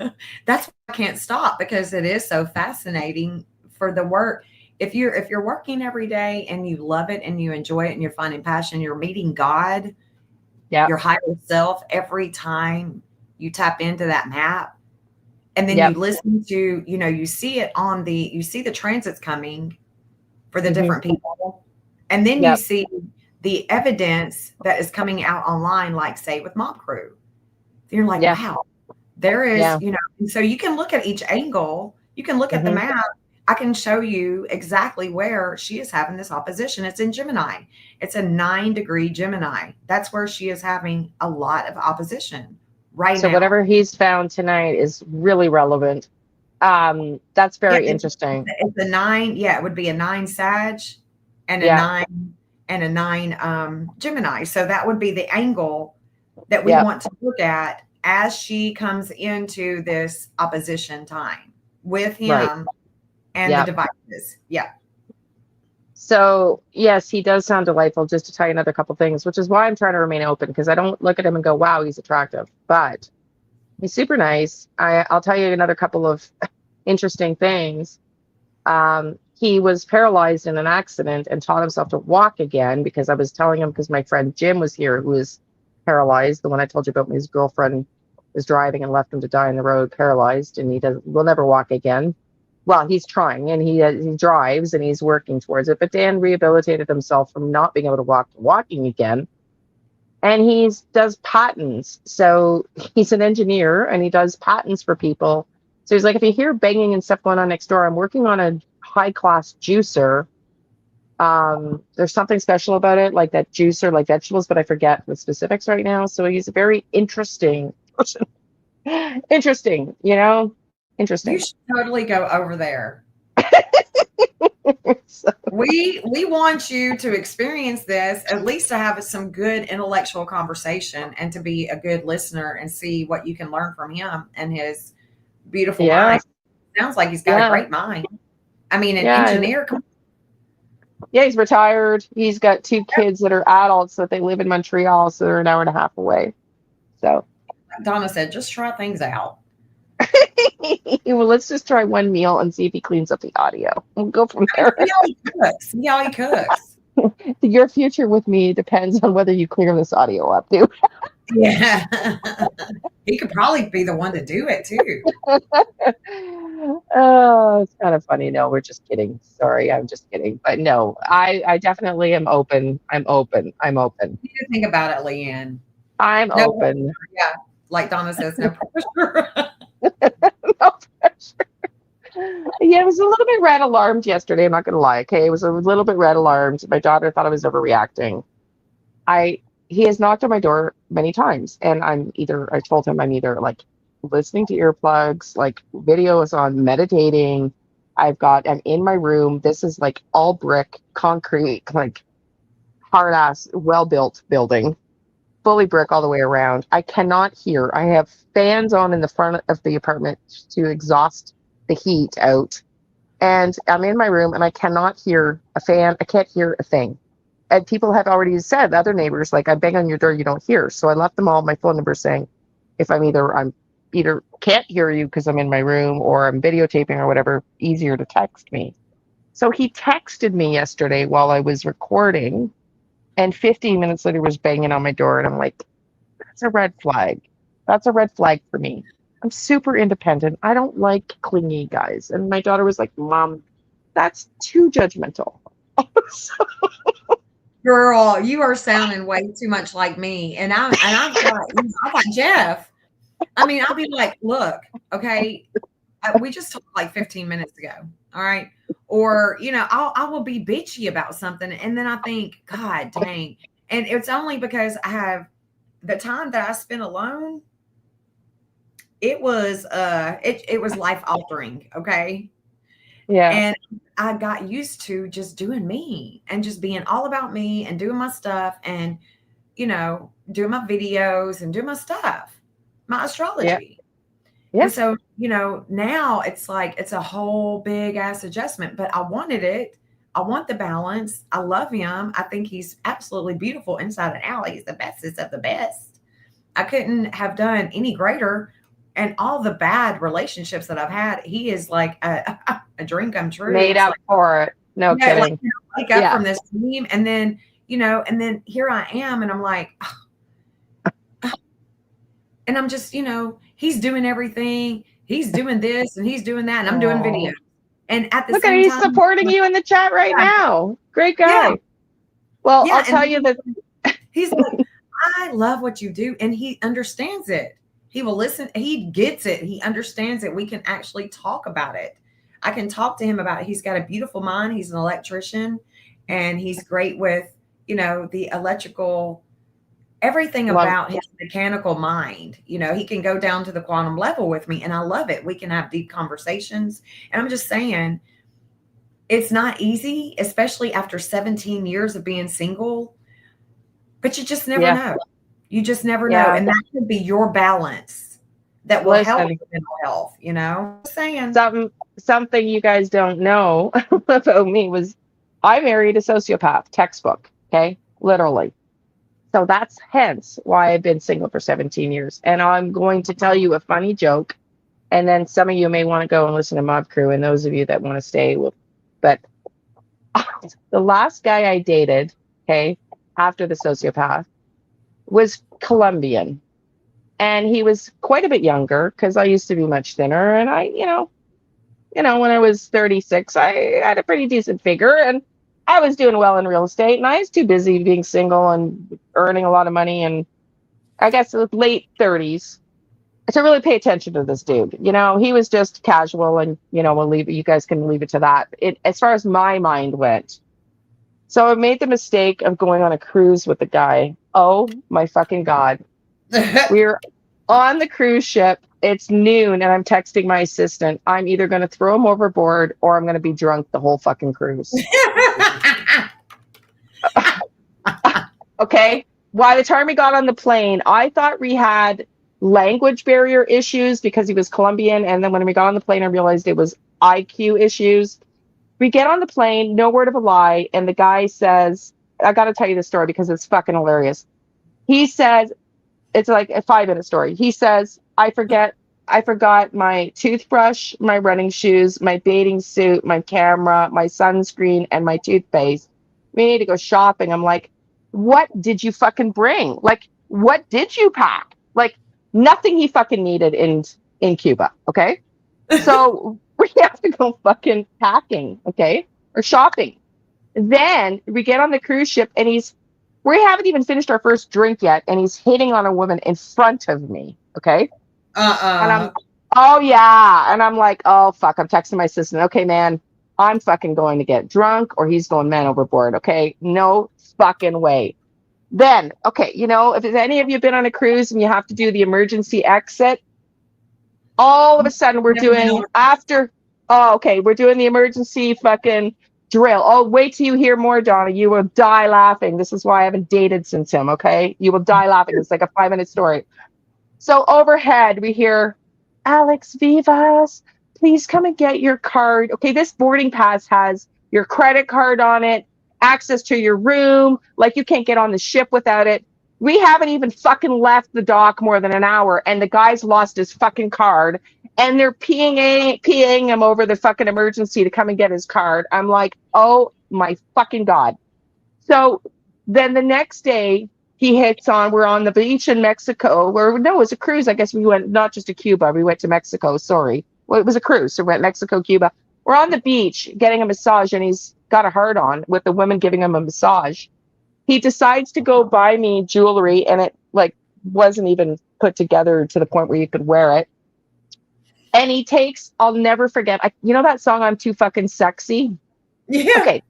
that's why I can't stop, because it is so fascinating for the work. If you're working every day and you love it and you enjoy it and you're finding passion, you're meeting God, your higher self every time you tap into that map. And then you listen to, you see it you see the transits coming for the different people. And then you see the evidence that is coming out online, like say with Mob Crew. You're like, wow, there is, and so you can look at each angle. You can look at the map. I can show you exactly where she is having this opposition. It's in Gemini. It's a 9-degree Gemini. That's where she is having a lot of opposition. right So now. whatever he's found tonight is really relevant. That's very Yeah, interesting. It's a 9. Yeah, it would be a 9 Sag and a Yeah. 9 Gemini. So that would be the angle that we Yeah. want to look at as she comes into this opposition time with him Right. and Yeah. the devices. Yeah. So yes, he does sound delightful, just to tell you another couple things, which is why I'm trying to remain open, because I don't look at him and go, wow, he's attractive. But he's super nice. I'll tell you another couple of interesting things. He was paralyzed in an accident and taught himself to walk again, because I was telling him, because my friend Jim was here, who was paralyzed, the one I told you about. His girlfriend was driving and left him to die on the road paralyzed, and will never walk again. Well, he's trying, and he drives, and he's working towards it. But Dan rehabilitated himself from not being able to walk to walking again, and he does patents. So he's an engineer, and he does patents for people. So he's like, if you hear banging and stuff going on next door, I'm working on a high-class juicer. There's something special about it, like that juicer, like vegetables, but I forget the specifics right now. So he's a very interesting person. Interesting, interesting. You should totally go over there. So, We want you to experience this, at least to have some good intellectual conversation and to be a good listener and see what you can learn from him and his beautiful mind. Sounds like he's got a great mind. I mean, an engineer. Yeah, he's retired. He's got 2 kids that are adults that they live in Montreal, so they're an hour and a half away. So Donna said, just try things out. well, let's just try one meal and see if he cleans up the audio. We'll go from there. See how he cooks. Your future with me depends on whether you clear this audio up, too. Yeah. He could probably be the one to do it, too. Oh, it's kind of funny. No, we're just kidding. Sorry, I'm just kidding. But no, I definitely am open. I'm open. You need to think about it, Liane. I'm open. Pressure. Yeah. Like Donna says, no pressure. No pressure. Yeah, it was a little bit red alarmed yesterday. I'm not going to lie. Okay. It was a little bit red alarmed. My daughter thought I was overreacting. He has knocked on my door many times, and I told him I'm either like listening to earplugs, like videos on meditating. I'm in my room. This is like all brick, concrete, like hard ass, well built building, fully brick all the way around. I cannot hear. I have fans on in the front of the apartment to exhaust the heat out. And I'm in my room and I cannot hear a fan. I can't hear a thing. And people have already said, other neighbors, like, I bang on your door, you don't hear. So I left them all my phone number saying, if I'm either can't hear you because I'm in my room or I'm videotaping or whatever, easier to text me. So he texted me yesterday while I was recording, and 15 minutes later was banging on my door. And I'm like, that's a red flag. That's a red flag for me. I'm super independent. I don't like clingy guys. And my daughter was like, Mom, that's too judgmental. Girl, you are sounding way too much like me. And I'm like, Jeff. I mean, I'll be like, look, okay, we just talked like 15 minutes ago. All right. Or, I will be bitchy about something. And then I think, God dang. And it's only because I have the time that I spent alone. It was it was life altering. Okay. Yeah. And I got used to just doing me and just being all about me and doing my stuff and, doing my videos and doing my stuff, my astrology. Yeah. And so, now it's like, it's a whole big ass adjustment, but I wanted it. I want the balance. I love him. I think he's absolutely beautiful inside and out. He's the bestest of the best. I couldn't have done any greater. And all the bad relationships that I've had, he is like a dream come true. Made up for it. No kidding. Like up from this team. And then, and then here I am. And I'm like, and I'm just, he's doing everything. He's doing this and he's doing that. And I'm doing videos. And at the same time. Look, he's supporting you in the chat right now. Great guy. Yeah. Well, I'll tell you that. He's like, I love what you do. And he understands it. He will listen. He gets it. He understands it. We can actually talk about it. I can talk to him about it. He's got a beautiful mind. He's an electrician and he's great with, the electrical everything Love- about his mechanical mind. You know, he can go down to the quantum level with me, and I love it. We can have deep conversations. And I'm just saying, it's not easy, especially after 17 years of being single, but you just never Yeah. know. You just never know. Yeah. And that could be your balance that will help Listen. with mental health, you know? Just saying. Something you guys don't know about me was I married a sociopath, textbook. Okay, literally. So that's hence why I've been single for 17 years. And I'm going to tell you a funny joke, and then some of you may want to go and listen to Mob Crew, and those of you that want to stay will. But the last guy I dated, okay, after the sociopath, was Colombian. And he was quite a bit younger because I used to be much thinner. And I, when I was 36, I had a pretty decent figure and I was doing well in real estate. And I was too busy being single and earning a lot of money. And I guess it was late 30s to really pay attention to this dude. He was just casual, and, we'll leave it. You guys can leave it to that. As far as my mind went. So I made the mistake of going on a cruise with the guy. Oh my fucking God. We're on the cruise ship. It's noon, and I'm texting my assistant. I'm either going to throw him overboard or I'm going to be drunk the whole fucking cruise. Okay. By the time we got on the plane, I thought we had language barrier issues because he was Colombian. And then when we got on the plane, I realized it was IQ issues. We get on the plane, no word of a lie. And the guy says, I got to tell you the story because it's fucking hilarious. He says, it's like a 5-minute story. He says, I forgot my toothbrush, my running shoes, my bathing suit, my camera, my sunscreen, and my toothpaste. We need to go shopping. I'm like, what did you fucking bring? Like, what did you pack? Like, nothing he fucking needed in Cuba. Okay. So we have to go fucking packing. Okay. Or shopping. Then we get on the cruise ship and we haven't even finished our first drink yet, and he's hitting on a woman in front of me. Okay. And oh yeah. And I'm like, oh fuck. I'm texting my assistant. Okay, man, I'm fucking going to get drunk or he's going man overboard. Okay. No fucking way. Then, okay, if any of you been on a cruise and you have to do the emergency exit, all of a sudden we're doing we're doing the emergency fucking drill. Oh, wait till you hear more, Donna. You will die laughing. This is why I haven't dated since him. Okay. You will die laughing. It's like a 5-minute story. So overhead, we hear, Alex Vivas, please come and get your card. Okay, this boarding pass has your credit card on it, access to your room. Like, you can't get on the ship without it. We haven't even fucking left the dock more than an hour, and the guy's lost his fucking card, and they're peeing him over the fucking emergency to come and get his card. I'm like, oh my fucking God. So then the next day, we're on the beach in Mexico, it was a cruise. I guess we went not just to Cuba, we went to Mexico. Sorry. Well, it was a cruise. So we went Mexico, Cuba. We're on the beach getting a massage, and he's got a hard on with the woman giving him a massage. He decides to go buy me jewelry, and it wasn't even put together to the point where you could wear it. And he takes, I'll never forget, that song, I'm Too Fucking Sexy? Yeah. Okay.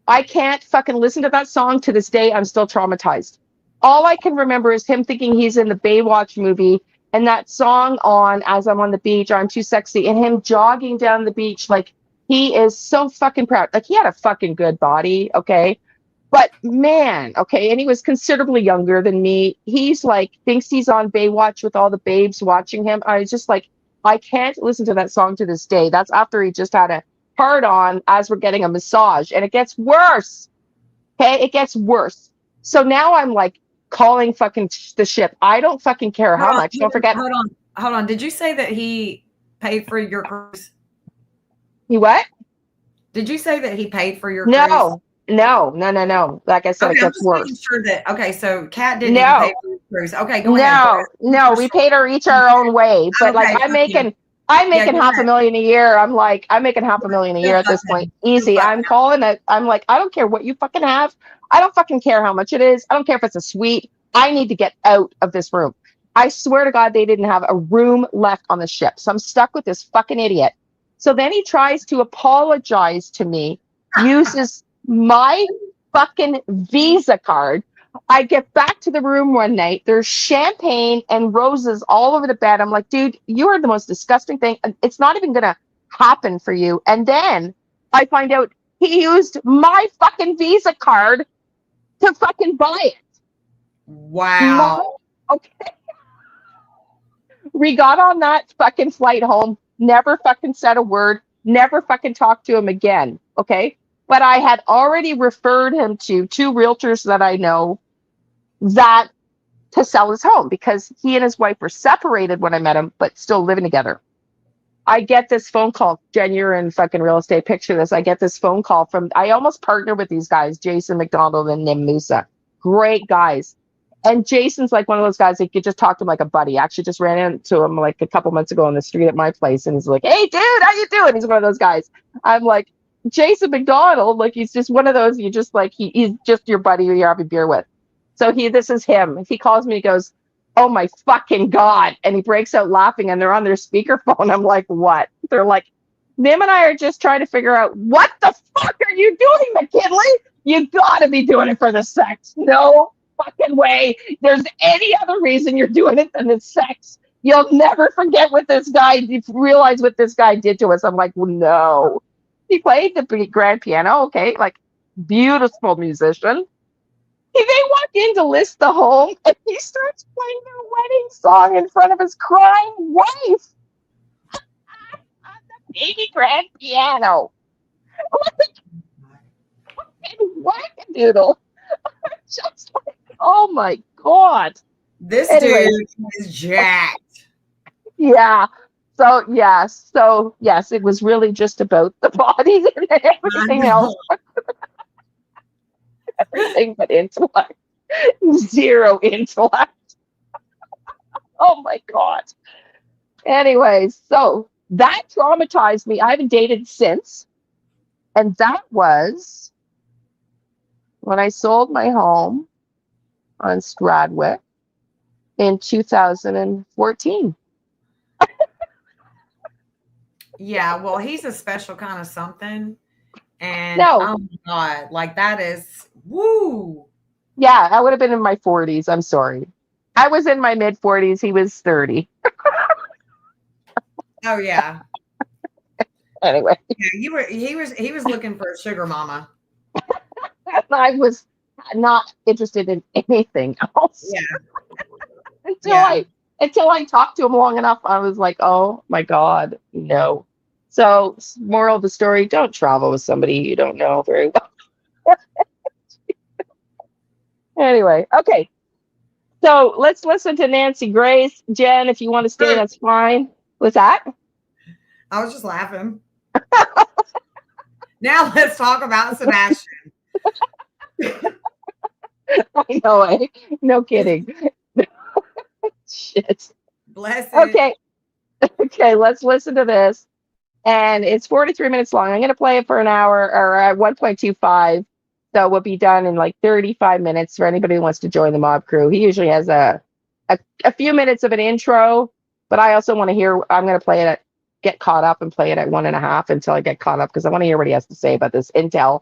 I can't fucking listen to that song to this day. I'm still traumatized. All I can remember is him thinking he's in the Baywatch movie, and that song on as I'm on the beach, I'm Too Sexy, and him jogging down the beach like he is so fucking proud. Like, he had a fucking good body, okay? But man, okay, and he was considerably younger than me. He's thinks he's on Baywatch with all the babes watching him. I was just like, I can't listen to that song to this day. That's after he just had a hard on as we're getting a massage, and it gets worse. Okay, it gets worse. So now I'm calling fucking the ship. I don't fucking care how much. Don't forget. Hold on. Did you say that he paid for your cruise? He what? Did you say that he paid for your cruise? No. Like I said, it gets worse. Sure that. Okay, so Kat didn't even pay for your cruise. Okay, go ahead. No, we paid her each our own way. But I'm making $500,000 a year. I'm making $500,000 a year at this point. Easy. I'm calling it. I'm like, I don't care what you fucking have. I don't fucking care how much it is. I don't care if it's a suite. I need to get out of this room. I swear to God, they didn't have a room left on the ship. So I'm stuck with this fucking idiot. So then he tries to apologize to me, uses my fucking Visa card. I get back to the room one night. There's champagne and roses all over the bed. I'm like, dude, you are the most disgusting thing. It's not even going to happen for you. And then I find out he used my fucking Visa card to fucking buy it. Wow. Okay. We got on that fucking flight home, never fucking said a word, never fucking talked to him again. Okay. But I had already referred him to 2 realtors that I know that to sell his home because he and his wife were separated when I met him, but still living together. I get this phone call. Jen, you're in fucking real estate. Picture this. I get this phone call from, I almost partnered with these guys, Jason McDonald and Nim Musa. Great guys. And Jason's like one of those guys that you just talk to him like a buddy. I actually just ran into him like a couple months ago on the street at my place. And he's like, hey, dude, how you doing? He's one of those guys. I'm like, Jason McDonald, like he's just one of those, you just like, he's just your buddy you're having beer with. So this is him. He calls me, he goes, oh my fucking God. And he breaks out laughing and they're on their speakerphone. I'm like, what? They're like, Nim and I are just trying to figure out what the fuck are you doing, McKinley? You gotta be doing it for the sex. No fucking way there's any other reason you're doing it than the sex. You'll never forget what this guy, you realize what this guy did to us. I'm like, well, no. He played the grand piano, okay, like beautiful musician. They walk in to list the home, and he starts playing their wedding song in front of his crying wife on the baby grand piano. Whack-a-doodle. Just like, oh my God. This Anyway. dude is jacked. Yeah. So yes, it was really just about the body and everything else. Everything but intellect. Zero intellect. Oh my God. Anyways, so that traumatized me. I haven't dated since. And that was when I sold my home on Stradwick in 2014. Yeah, well, he's a special kind of something. And No. oh my God, like that is woo. Yeah, I would have been in my 40s. I'm sorry. I was in my mid 40s. He was 30. Oh yeah. Anyway, Yeah, he was looking for a sugar mama. I was not interested in anything else. Yeah. Until I talked to him long enough, I was like, oh my God, no. So, moral of the story, don't travel with somebody you don't know very well. Anyway, okay. So let's listen to Nancy Grace. Jen, if you want to stay, that's fine. What's that? I was just laughing. Now let's talk about Sebastian. I know, eh? No kidding. Shit. Bless it. Okay, let's listen to this. And it's 43 minutes long. I'm going to play it for an hour or 1.25. So we'll be done in like 35 minutes for anybody who wants to join the mob crew. He usually has a few minutes of an intro, but I also want to hear, I'm going to play it get caught up and play it at 1.5 until I get caught up because I want to hear what he has to say about this intel.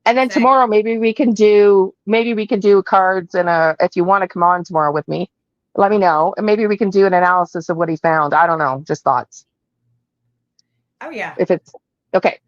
And then tomorrow, maybe we can do cards and if you want to come on tomorrow with me, let me know. And maybe we can do an analysis of what he found. I don't know, just thoughts. Oh yeah. If it's okay.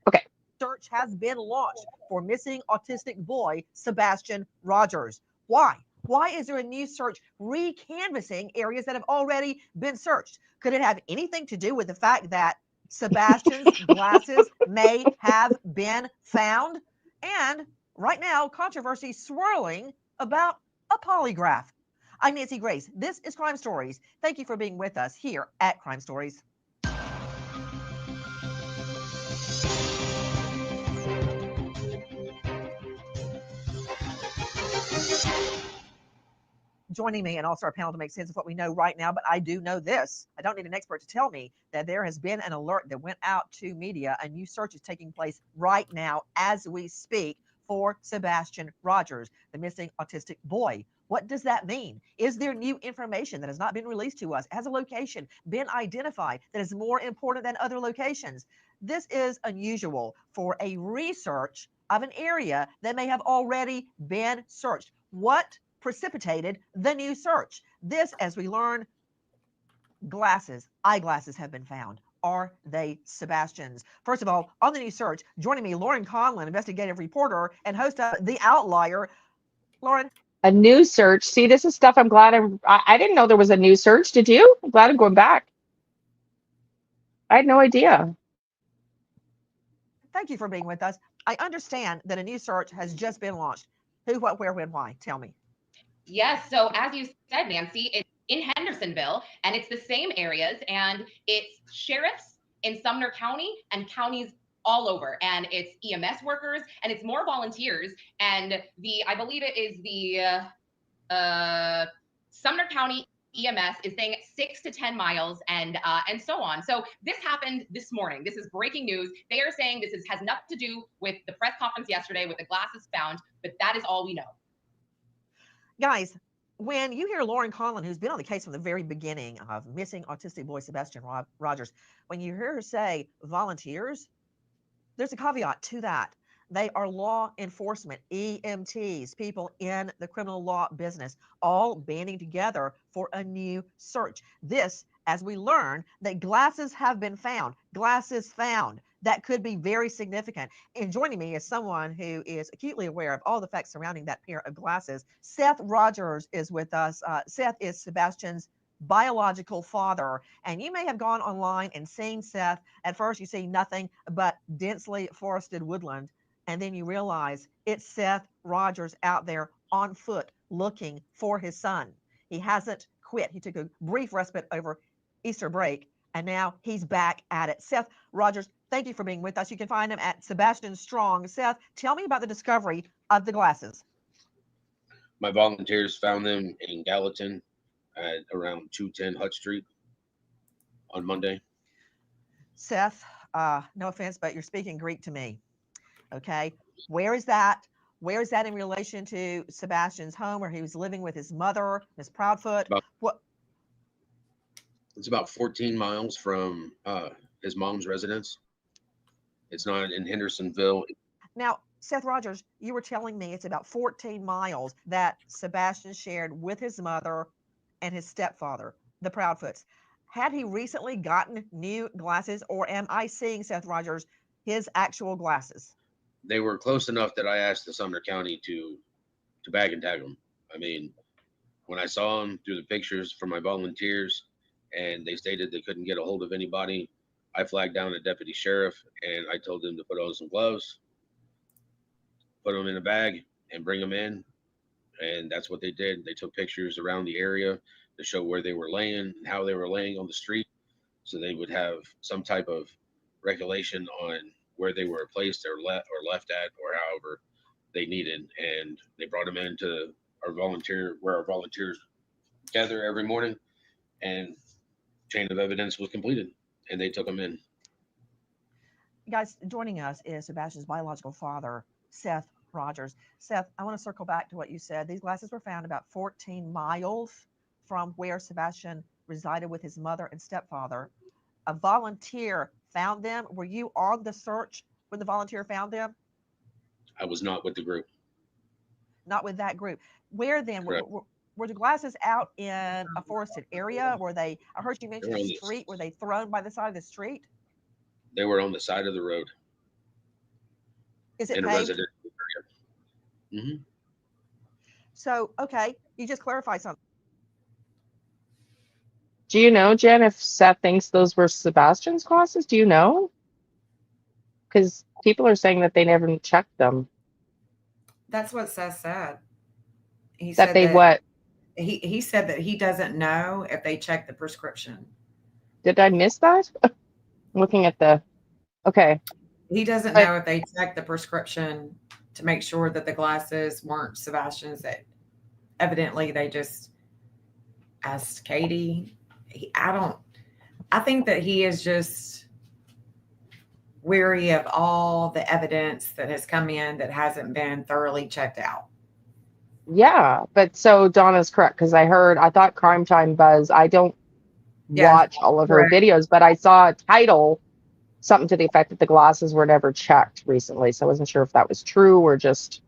Search has been launched for missing autistic boy Sebastian Rogers. Why? Why is there a new search recanvassing areas that have already been searched? Could it have anything to do with the fact that Sebastian's glasses may have been found? And right now, controversy swirling about a polygraph. I'm Nancy Grace. This is Crime Stories. Thank you for being with us here at Crime Stories. Joining me and also our panel to make sense of what we know right now, but I do know this. I don't need an expert to tell me that there has been an alert that went out to media. A new search is taking place right now as we speak for Sebastian Rogers, the missing autistic boy. What does that mean? Is there new information that has not been released to us? Has a location been identified that is more important than other locations? This is unusual for a research of an area that may have already been searched. What precipitated the new search. This, as we learn, eyeglasses have been found. Are they Sebastian's? First of all, on the new search, joining me, Lauren Conlon, investigative reporter and host of The Outlier. Lauren. A new search. See, this is stuff I'm glad I didn't know there was a new search. Did you? I'm glad I'm going back. I had no idea. Thank you for being with us. I understand that a new search has just been launched. Who, what, where, when, why? Tell me. Yes. So as you said, Nancy, it's in Hendersonville, and it's the same areas, and it's sheriffs in Sumner County and counties all over, and it's EMS workers, and it's more volunteers. And I believe it is the Sumner County EMS is saying 6 to 10 miles and so on. So this happened this morning. This is breaking news. They are saying this has nothing to do with the press conference yesterday with the glasses found, but that is all we know. Guys, when you hear Lauren Conlon, who's been on the case from the very beginning of missing autistic boy Sebastian Rogers, when you hear her say volunteers, there's a caveat to that. They are law enforcement, EMTs, people in the criminal law business, all banding together for a new search. This, as we learn, that glasses have been found, glasses found. That could be very significant. And joining me is someone who is acutely aware of all the facts surrounding that pair of glasses. Seth Rogers is with us. Seth is Sebastian's biological father. And you may have gone online and seen Seth. At first, you see nothing but densely forested woodland. And then you realize it's Seth Rogers out there on foot looking for his son. He hasn't quit. He took a brief respite over Easter break, and now he's back at it. Seth Rogers, thank you for being with us. You can find him at Sebastian Strong. Seth, tell me about the discovery of the glasses. My volunteers found them in Gallatin at around 210 Hut Street on Monday. Seth, no offense, but you're speaking Greek to me. Okay. Where is that? Where is that in relation to Sebastian's home where he was living with his mother, Miss Proudfoot? It's about 14 miles from his mom's residence. It's not in Hendersonville. Now, Seth Rogers, you were telling me it's about 14 miles that Sebastian shared with his mother and his stepfather, the Proudfoots. Had he recently gotten new glasses, or am I seeing, Seth Rogers, his actual glasses? They were close enough that I asked the Sumner County to bag and tag them. I mean, when I saw them through the pictures from my volunteers and they stated they couldn't get a hold of anybody, I flagged down a deputy sheriff and I told them to put on some gloves, put them in a bag and bring them in. And that's what they did. They took pictures around the area to show where they were laying and how they were laying on the street, so they would have some type of recollection on where they were placed or left at, or however they needed. And they brought them into where our volunteers gather every morning, and chain of evidence was completed and they took them in. Guys, joining us is Sebastian's biological father, Seth Rogers. Seth, I want to circle back to what you said. These glasses were found about 14 miles from where Sebastian resided with his mother and stepfather. A volunteer found them. Were you on the search when the volunteer found them? I was not with the group. Not with that group. Where then? Were the glasses out in a forested area? Were they, I heard you mention the street, were they thrown by the side of the street? They were on the side of the road. Is it in paved? a residential area. Mm-hmm. So, okay, you just clarified something. Do you know, Jen, if Seth thinks those were Sebastian's glasses? Do you know? Because people are saying that they never checked them. That's what Seth said. He That said they that what? He said that he doesn't know if they checked the prescription. Did I miss that? I'm looking at the, okay. He doesn't know if they checked the prescription to make sure that the glasses weren't Sebastian's. That evidently they just asked Katie. I think that he is just weary of all the evidence that has come in that hasn't been thoroughly checked out. Yeah, but so Donna's correct, because I thought Crime Time Buzz, I don't watch all of her videos, but I saw a title, something to the effect that the glasses were never checked recently. So I wasn't sure if that was true or just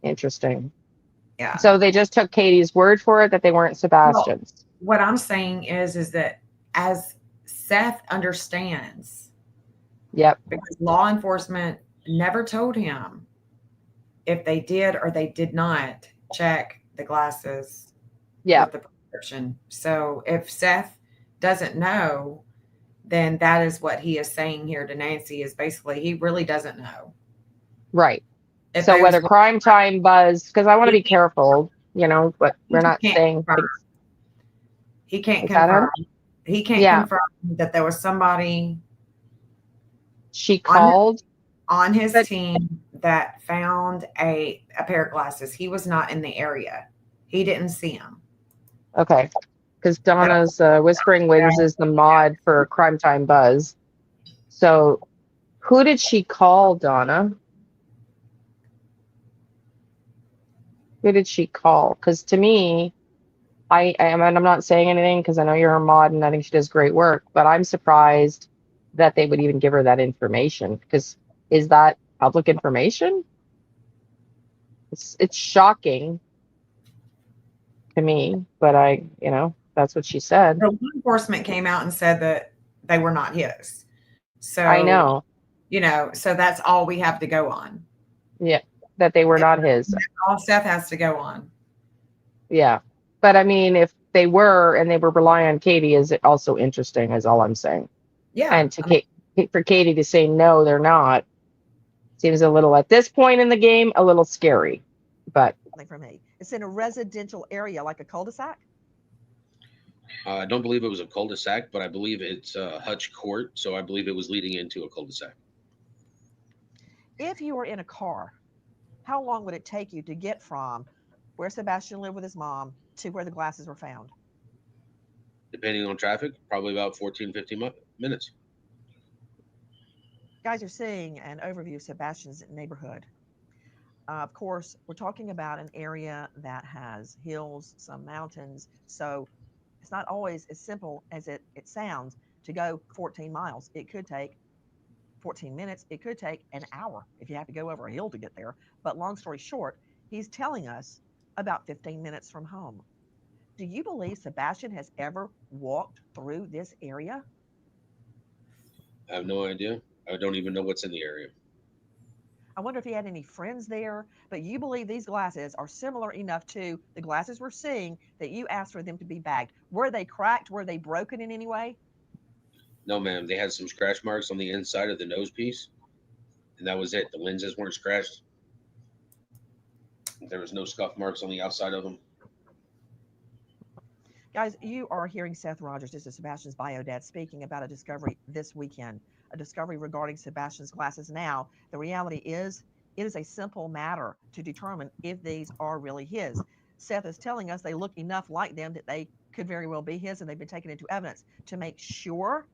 interesting. Yeah. So they just took Katie's word for it that they weren't Sebastian's. What I'm saying is that as Seth understands, Yep. because law enforcement never told him if they did or they did not check the glasses Yep. with the prescription. So if Seth doesn't know, then that is what he is saying here to Nancy, is basically he really doesn't know. Right. If So those whether glasses- crime time buzz, because I want to be careful, but we're not can't saying confirm. He can't Is that confirm. He can't Yeah. confirm that there was somebody she called. on his But- team that found a pair of glasses. He was not in the area. He didn't see them. Okay. Because Donna's Whispering Winds is the mod for Crime Time Buzz. So who did she call, Donna? Who did she call? Because to me, I'm not saying anything because I know you're her mod and I think she does great work, but I'm surprised that they would even give her that information. Because is that public information? It's shocking to me, but that's what she said. The law enforcement came out and said that they were not his. So I know. So that's all we have to go on. Yeah, that they were not his. All Seth has to go on. Yeah. But I mean, if they were and they were relying on Katie, is it also interesting, is all I'm saying. Yeah. And for Katie to say no, they're not, seems a little, at this point in the game, a little scary. But For me, it's in a residential area, like a cul-de-sac. I don't believe it was a cul-de-sac, but I believe it's Hutch Court, so I believe it was leading into a cul-de-sac. If you were in a car, how long would it take you to get from where Sebastian lived with his mom to where the glasses were found? Depending on traffic, probably about 14, 15 minutes. Guys are seeing an overview of Sebastian's neighborhood. Of course, we're talking about an area that has hills, some mountains, so it's not always as simple as it sounds to go 14 miles. It could take 14 minutes. It could take an hour if you have to go over a hill to get there. But long story short, he's telling us about 15 minutes from home. Do you believe Sebastian has ever walked through this area? I have no idea. I don't even know what's in the area. I wonder if he had any friends there, but you believe these glasses are similar enough to the glasses we're seeing that you asked for them to be bagged. Were they cracked? Were they broken in any way? No, ma'am. They had some scratch marks on the inside of the nose piece, and that was it. The lenses weren't scratched. There was no scuff marks on the outside of them. Guys, you are hearing Seth Rogers. This is Sebastian's bio dad speaking about a discovery this weekend, a discovery regarding Sebastian's glasses. Now, the reality is, it is a simple matter to determine if these are really his. Seth is telling us they look enough like them that they could very well be his, and they've been taken into evidence. To make sure,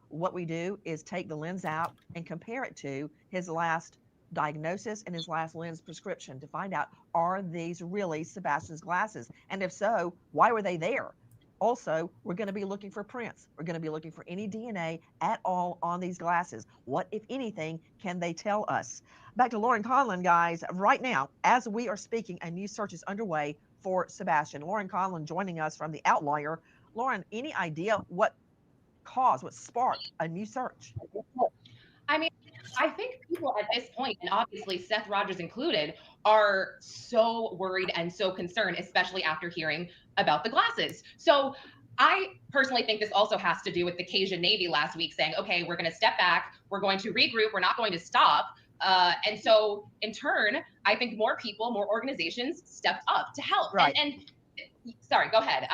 what we do is take the lens out and compare it to his last diagnosis and his last lens prescription to find out, are these really Sebastian's glasses? And if so, why were they there? Also, we're going to be looking for prints. We're going to be looking for any DNA at all on these glasses. What, if anything, can they tell us? Back to Lauren Conlon, guys. Right now, as we are speaking, a new search is underway for Sebastian. Lauren Conlon joining us from the Outlier. Lauren, any idea what sparked a new search? I mean, I think people at this point, and obviously Seth Rogers included, are so worried and so concerned, especially after hearing about the glasses. So I personally think this also has to do with the Cajun Navy last week saying, okay, we're going to step back, we're going to regroup, we're not going to stop. And so in turn, I think more people, more organizations stepped up to help. Right. And sorry, go ahead.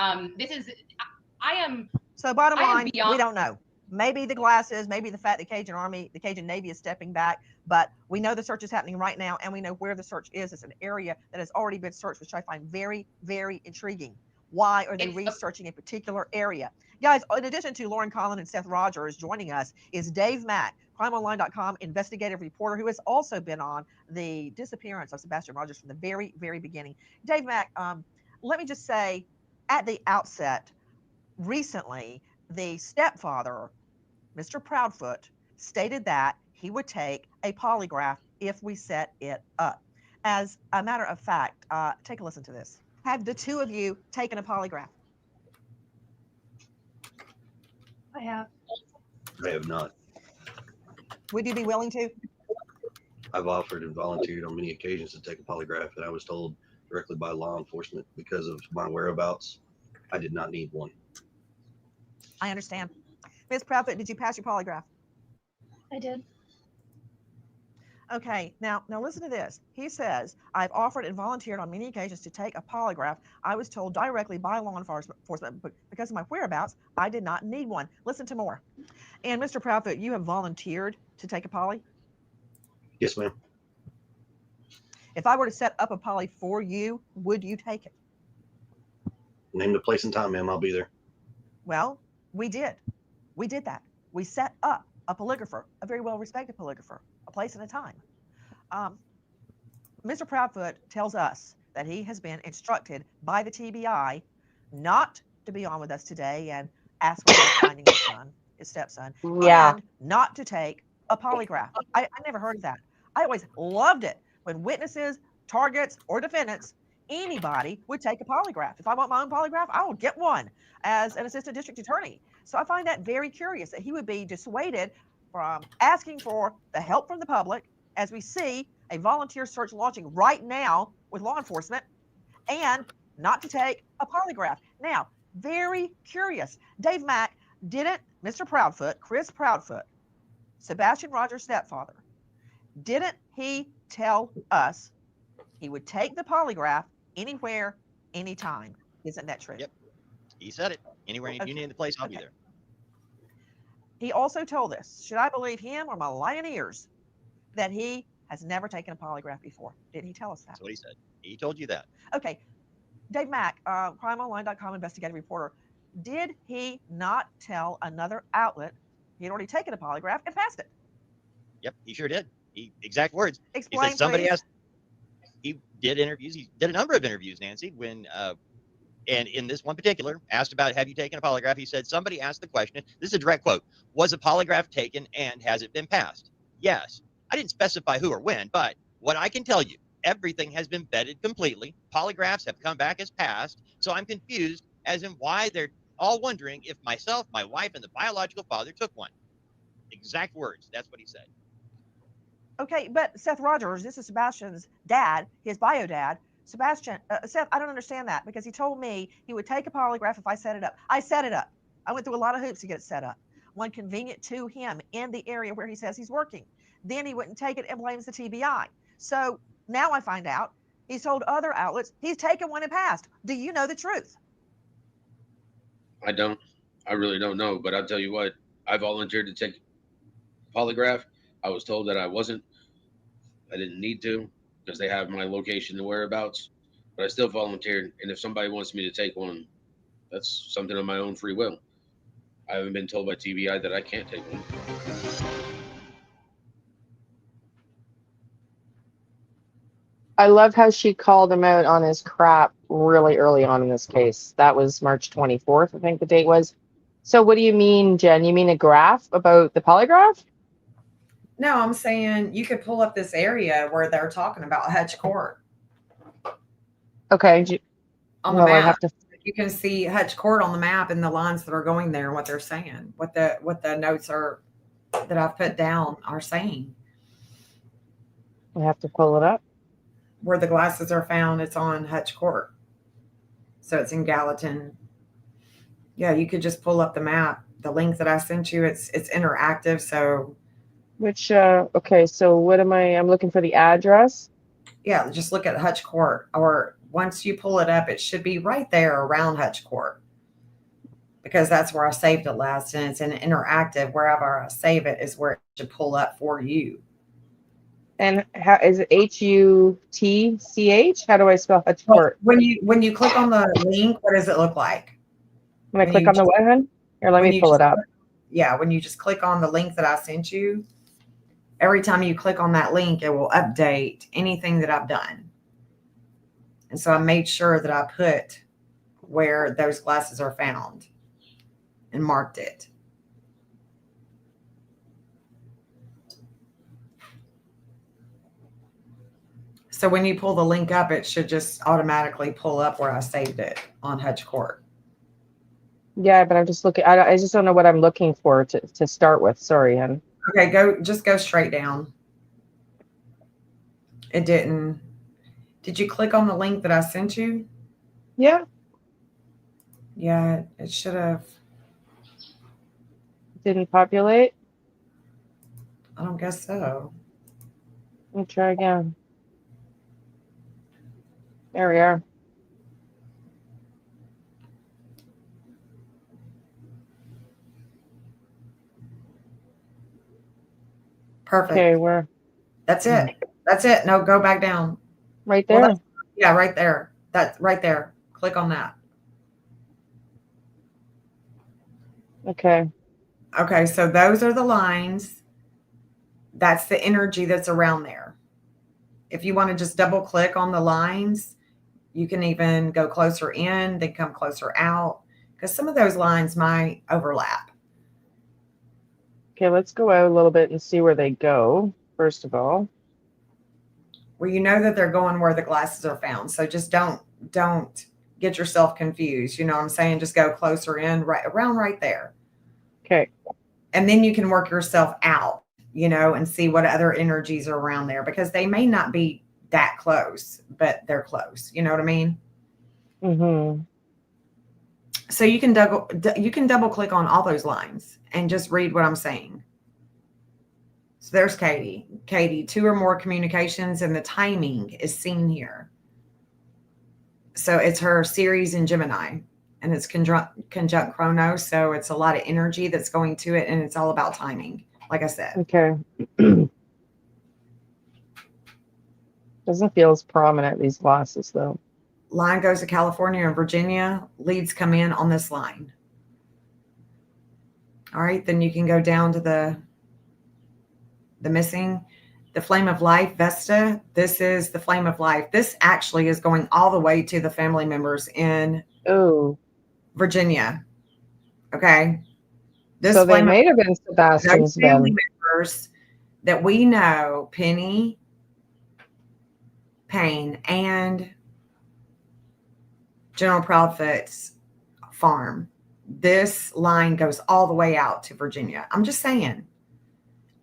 So bottom line, we don't know. Maybe the glasses, maybe the fact the Cajun Navy is stepping back, but we know the search is happening right now, and we know where the search is. It's an area that has already been searched, which I find very, very intriguing. Why are they researching a particular area? Guys, in addition to Lauren Conlon and Seth Rogers, joining us is Dave Mack, crimeonline.com investigative reporter, who has also been on the disappearance of Sebastian Rogers from the very, very beginning. Dave Mack, let me just say at the outset, recently, the stepfather, Mr. Proudfoot, stated that he would take a polygraph if we set it up. As a matter of fact, take a listen to this. Have the two of you taken a polygraph? I have. I have not. Would you be willing to? I've offered and volunteered on many occasions to take a polygraph, and I was told directly by law enforcement because of my whereabouts, I did not need one. I understand. Ms. Proudfoot, did you pass your polygraph? I did. Okay, now listen to this. He says, I've offered and volunteered on many occasions to take a polygraph. I was told directly by law enforcement, but because of my whereabouts, I did not need one. Listen to more. And Mr. Proudfoot, you have volunteered to take a poly? Yes, ma'am. If I were to set up a poly for you, would you take it? Name the place and time, ma'am. I'll be there. Well, we did. We did that. We set up a polygrapher, a very well-respected polygrapher, a place and a time. Mr. Proudfoot tells us that he has been instructed by the TBI not to be on with us today and ask about finding his son, his stepson, Yeah. and not to take a polygraph. I never heard of that. I always loved it when witnesses, targets, or defendants, anybody would take a polygraph. If I want my own polygraph, I would get one as an assistant district attorney. So I find that very curious that he would be dissuaded from asking for the help from the public, as we see a volunteer search launching right now with law enforcement, and not to take a polygraph. Now, very curious. Dave Mack, didn't Mr. Proudfoot, Chris Proudfoot, Sebastian Rogers' stepfather, didn't he tell us he would take the polygraph anywhere, anytime? Isn't that true? Yep. He said it. Anywhere, if you name the place, I'll be there. He also told us, should I believe him or my lying ears, that he has never taken a polygraph before. Didn't he tell us that? That's what he said. He told you that. Okay. Dave Mack, crimeonline.com investigative reporter, did he not tell another outlet he had already taken a polygraph and passed it? Yep, he sure did. Exact words. Explain, he said somebody please. asked. He did interviews. He did a number of interviews, Nancy. And in this one particular, asked about, have you taken a polygraph? He said somebody asked the question. This is a direct quote. Was a polygraph taken and has it been passed? Yes. I didn't specify who or when, but what I can tell you, everything has been vetted completely. Polygraphs have come back as passed. So I'm confused as in why they're all wondering if myself, my wife, and the biological father took one. Exact words. That's what he said. Okay, but Seth Rogers, this is Sebastian's dad, his bio dad. Sebastian, Seth, I don't understand that because he told me he would take a polygraph if I set it up. I set it up. I went through a lot of hoops to get it set up. One convenient to him in the area where he says he's working. Then he wouldn't take it and blames the TBI. So now I find out he's told other outlets he's taken one and passed. Do you know the truth? I don't. I really don't know. But I'll tell you what, I volunteered to take polygraph. I was told that I wasn't. I didn't need to because they have my location and whereabouts. But I still volunteered. And if somebody wants me to take one, that's something of my own free will. I haven't been told by TBI that I can't take one. I love how she called him out on his crap really early on in this case. That was March 24th, I think the date was. So what do you mean, Jen? You mean a graph about the polygraph? No, I'm saying you could pull up this area where they're talking about Hutch Court. Okay. On the Well, I map, have to. you can see Hutch Court on the map and the lines that are going there and what they're saying, what the notes are that I've put down are saying. I have to pull it up. Where the glasses are found, it's on Hutch Court. So it's in Gallatin. Yeah, you could just pull up the map. The link that I sent you, it's interactive. So Which, okay, so what am I'm looking for the address. yeah, just look at Hutch Court, or once you pull it up, it should be right there around Hutch Court because that's where I saved it last. And it's in interactive. Wherever I save it is where it should pull up for you. And how is it HUTCH? How do I spell Hutch Court? When you click on the link, what does it look like? When I click on the what, hun? Here, let me pull it up. Yeah, when you just click on the link that I sent you, every time you click on that link, it will update anything that I've done. And so I made sure that I put where those glasses are found and marked it. So when you pull the link up, it should just automatically pull up where I saved it on Hutch Court. Yeah, but I'm just looking. I just don't know what I'm looking for to start with. Sorry, hon. Okay, just go straight down. It didn't. Did you click on the link that I sent you? Yeah. Yeah, it should have. Didn't populate. I don't guess so. Let me try again. There we are. Perfect. Okay, where? That's it. That's it. No, go back down. Right there. Well, yeah, right there. That's right there. Click on that. Okay. Okay, so those are the lines. That's the energy that's around there. If you want to just double click on the lines, you can even go closer in, then come closer out, because some of those lines might overlap. Okay, let's go out a little bit and see where they go, first of all. Well, you know that they're going where the glasses are found. So just don't get yourself confused. You know what I'm saying? Just go closer in, right around right there. Okay. And then you can work yourself out, you know, and see what other energies are around there, because they may not be that close, but they're close. You know what I mean? Mm-hmm. So you can double click on all those lines and just read what I'm saying. So there's Katie. Katie, 2 or more communications, and the timing is seen here. So it's her series in Gemini, and it's conjunct Chronos. So it's a lot of energy that's going to it, and it's all about timing, like I said. Okay. Doesn't feel as prominent, these glasses, though. Line goes to California and Virginia. Leads come in on this line. All right, then you can go down to the missing. The Flame of Life, Vesta. This is the Flame of Life. This actually is going all the way to the family members in Virginia. Okay. This so they Flame may have been Sebastian's family then. members that we know, Penny, Payne, and General Proudfoot's farm. This line goes all the way out to Virginia. I'm just saying.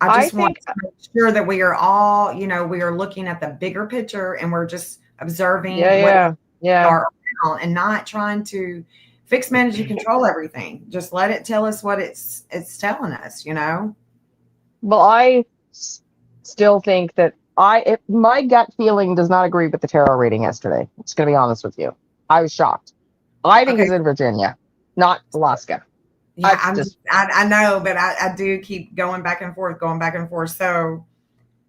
I just want to make sure that we are all, you know, we are looking at the bigger picture, and we're just observing what are around, and not trying to fix, manage, and control everything. Just let it tell us what it's telling us, you know? Well, I still think that my gut feeling does not agree with the tarot reading yesterday. I'm just going to be honest with you. I was shocked. I think it's in Virginia, not Alaska. Yeah, I know, but I do keep going back and forth. So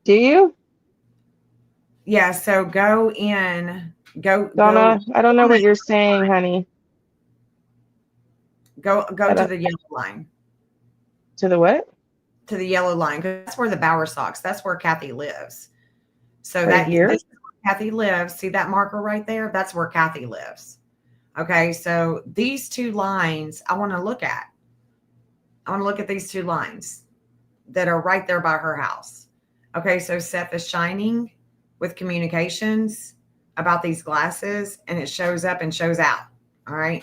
do you? Yeah, so go in, Donna, I don't know what you're saying, honey. Go to the yellow line. To the what? To the yellow line, because that's where the Bower Socks, that's where Kathy lives. So right here? This is where Kathy lives. See that marker right there? That's where Kathy lives. Okay, so these 2 lines I want to look at. I want to look at these 2 lines that are right there by her house. Okay, so Seth is shining with communications about these glasses, and it shows up and shows out. All right.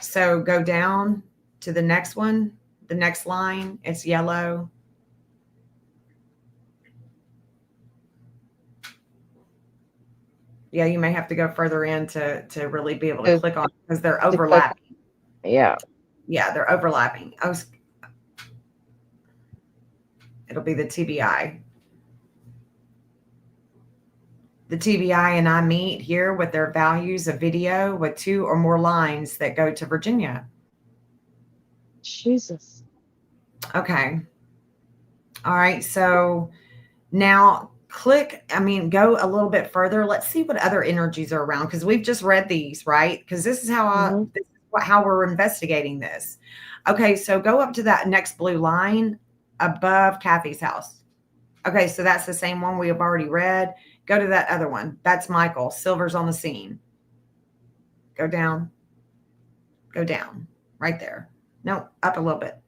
So go down to the next one, the next line. It's yellow. Yeah, you may have to go further in to really be able to click on it, because they're overlapping. Yeah. Yeah, they're overlapping. It'll be the TBI. The TBI and I meet here with their values of video with 2 or more lines that go to Virginia. Jesus. Okay. All right. So now go a little bit further. Let's see what other energies are around, because we've just read these, right? Because this is how how we're investigating this. Okay. So go up to that next blue line above Kathy's house. Okay. So that's the same one we have already read. Go to that other one. That's Michael. Silver's on the scene. Go down. Go down. Right there. No, up a little bit.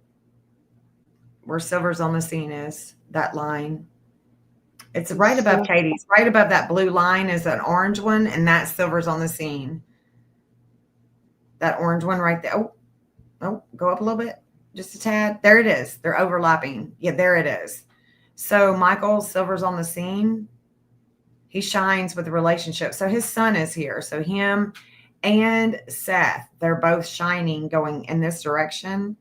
Where Silver's on the scene is, that line. It's right above Katie's. Right above that blue line is an orange one, and that's Silver's on the scene. That orange one right there. Oh, go up a little bit. Just a tad. There it is. They're overlapping. Yeah, there it is. So Michael Silver's on the scene. He shines with the relationship. So his son is here. So him and Seth, they're both shining going in this direction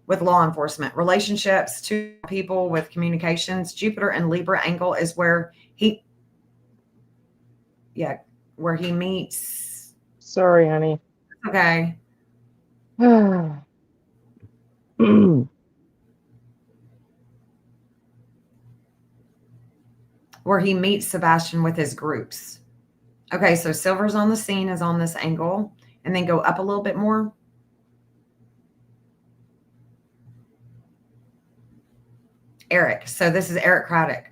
with law enforcement. Relationships, two people with communications. Jupiter and Libra angle is where where he meets. Sorry, honey. Okay. Where he meets Sebastian with his groups. Okay, so Silver's on the scene is on this angle, and then go up a little bit more. Eric. So this is Eric Craddock.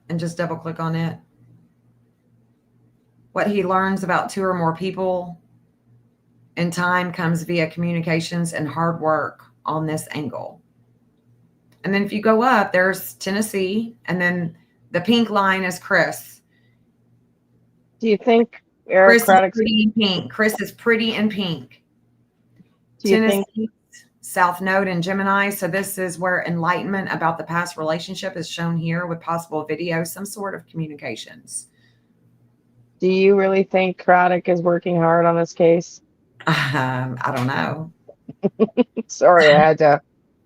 And just double click on it. What he learns about two or more people in time comes via communications and hard work on this angle. And then if you go up, there's Tennessee, and then the pink line is Chris. Do you think Eric Craddock's pretty in pink? Chris is pretty in pink. Do you Tennessee, think South Node and Gemini. So this is where enlightenment about the past relationship is shown here with possible video, some sort of communications. Do you really think Craddock is working hard on this case? I don't know. Sorry, I had to.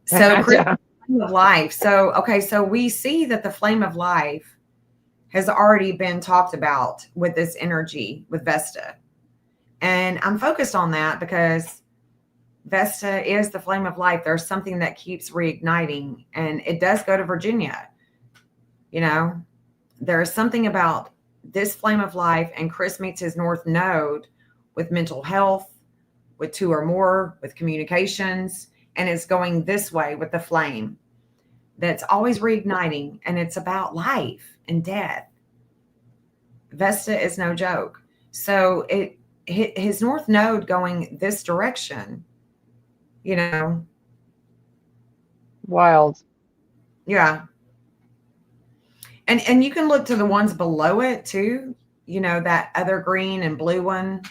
So Chris, flame of life. So, okay. So we see that the flame of life has already been talked about with this energy with Vesta. And I'm focused on that because Vesta is the flame of life. There's something that keeps reigniting, and it does go to Virginia. You know, there's something about this flame of life, and Chris meets his North Node with mental health, with two or more, with communications, and it's going this way with the flame that's always reigniting, and it's about life and death. Vesta is no joke. So his North Node going this direction, you know. Wild. Yeah. And you can look to the ones below it too. You know, that other green and blue one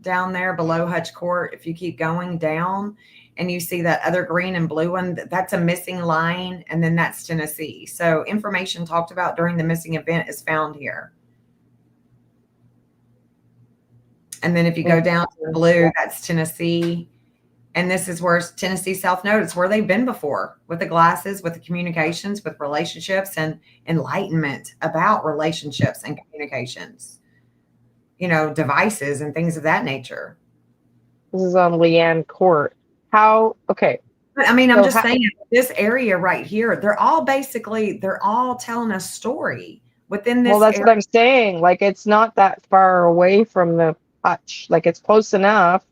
down there below Hutch Court. If you keep going down and you see that other green and blue one, that's a missing line. And then that's Tennessee. So information talked about during the missing event is found here. And then if you go down to the blue, that's Tennessee. And this is where Tennessee South Node, it's where they've been before, with the glasses, with the communications, with relationships and enlightenment about relationships and communications, you know, devices and things of that nature. This is on Liane Court. Okay. But I mean, I'm just saying this area right here, they're all telling a story within this. Well, that's area. what I'm saying. Like, it's not that far away from the Hutch. Like, it's close enough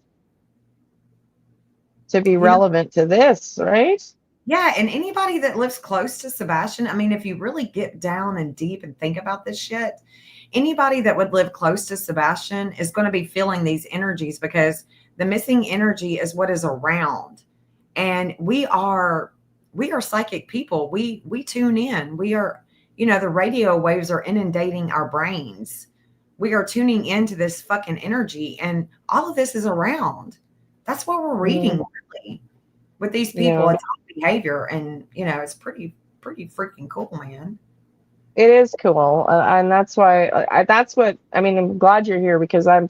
to be relevant to this, right? Yeah, and anybody that lives close to Sebastian, I mean, if you really get down and deep and think about this shit, anybody that would live close to Sebastian is going to be feeling these energies because the missing energy is what is around. And we are psychic people. We tune in. We are, you know, the radio waves are inundating our brains. We are tuning into this fucking energy, and all of this is around. That's what we're reading really with these people. Yeah. It's all behavior, and you know, it's pretty freaking cool, man. It is cool, and that's why I mean, I'm glad you're here because I'm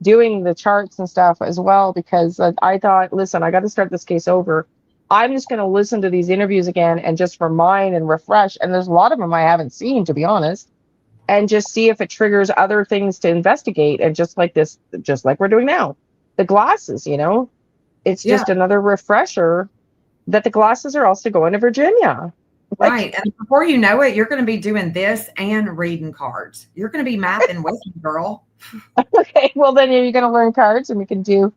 doing the charts and stuff as well because I thought, listen, I got to start this case over. I'm just going to listen to these interviews again and just for mine and refresh. And there's a lot of them I haven't seen, to be honest, and just see if it triggers other things to investigate. And just like this, just like we're doing now, the glasses, you know, it's just another refresher that the glasses are also going to Virginia. Right. And before you know it, you're going to be doing this and reading cards. You're going to be mapping with me, girl. Okay. Well, then you're going to learn cards and we can do.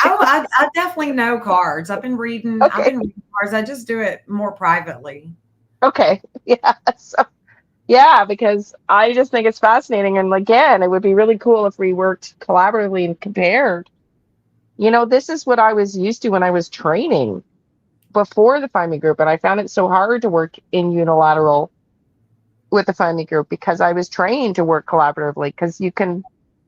Oh, I definitely know cards. I've been reading cards. I just do it more privately. Okay. Yeah. So, yeah, because I just think it's fascinating. And again, it would be really cool if we worked collaboratively and compared. You know, this is what I was used to when I was training. before the Find Me group, and I found it so hard to work in unilateral with the Find Me group because I was trained to work collaboratively, because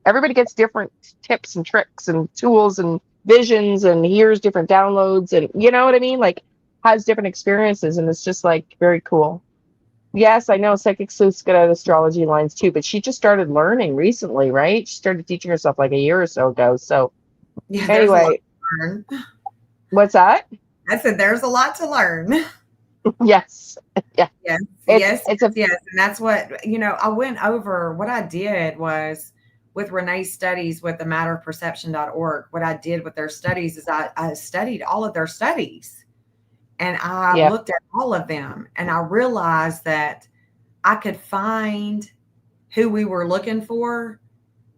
everybody gets different tips and tricks and tools and visions and hears different downloads, and you know what I mean? Like, has different experiences, and it's just like very cool. Yes, I know Psychic Sleuth's good at astrology lines too, but she just started learning recently, right? She started teaching herself like a year or so ago. So Yeah, there's a lot anyway, to learn. what's that? I said there's a lot to learn. Yes. Yeah. Yes, It's yes, yes. And that's what, I went over. What I did was with Renee's studies with the matterofperception.org, what I did with their studies is I studied all of their studies, and I yeah. looked at all of them, and I realized that I could find who we were looking for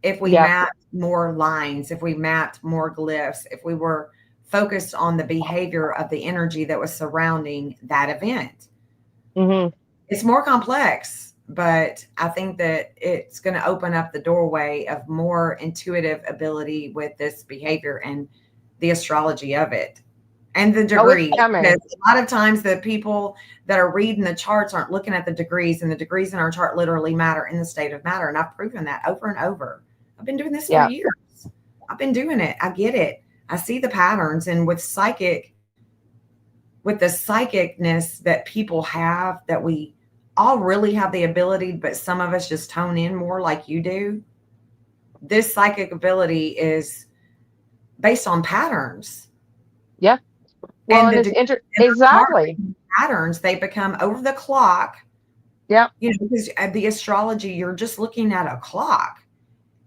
if we Yeah. mapped more lines, if we mapped more glyphs, if we were focused on the behavior of the energy that was surrounding that event. Mm-hmm. It's more complex, but I think that it's going to open up the doorway of more intuitive ability with this behavior and the astrology of it and the Oh, it's degree. coming. Because a lot of times the people that are reading the charts aren't looking at the degrees, and the degrees in our chart literally matter in the state of matter. And I've proven that over and over. I've been doing this for Yeah. years. I've been doing it. I get it. I see the patterns. And with the psychicness that people have, that we all really have the ability, but some of us just tone in more like you do. This psychic ability is based on patterns. Yeah. Well, and it's exactly patterns. They become over the clock. Yeah. Because the astrology, you're just looking at a clock.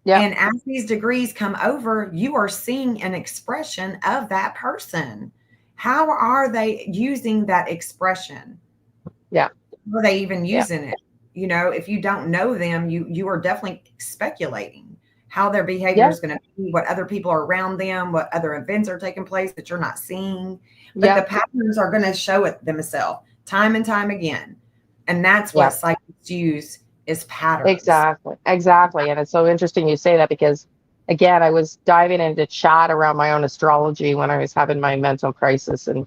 Yeah. And as these degrees come over, you are seeing an expression of that person. How are they using that expression? Yeah. How are they even using it? If you don't know them, you are definitely speculating how their behavior is going to be, what other people are around them, what other events are taking place that you're not seeing. But the patterns are going to show it themselves time and time again. And that's what psychics use, is patterns. Exactly. And it's so interesting you say that, because again, I was diving into chat around my own astrology when I was having my mental crisis, and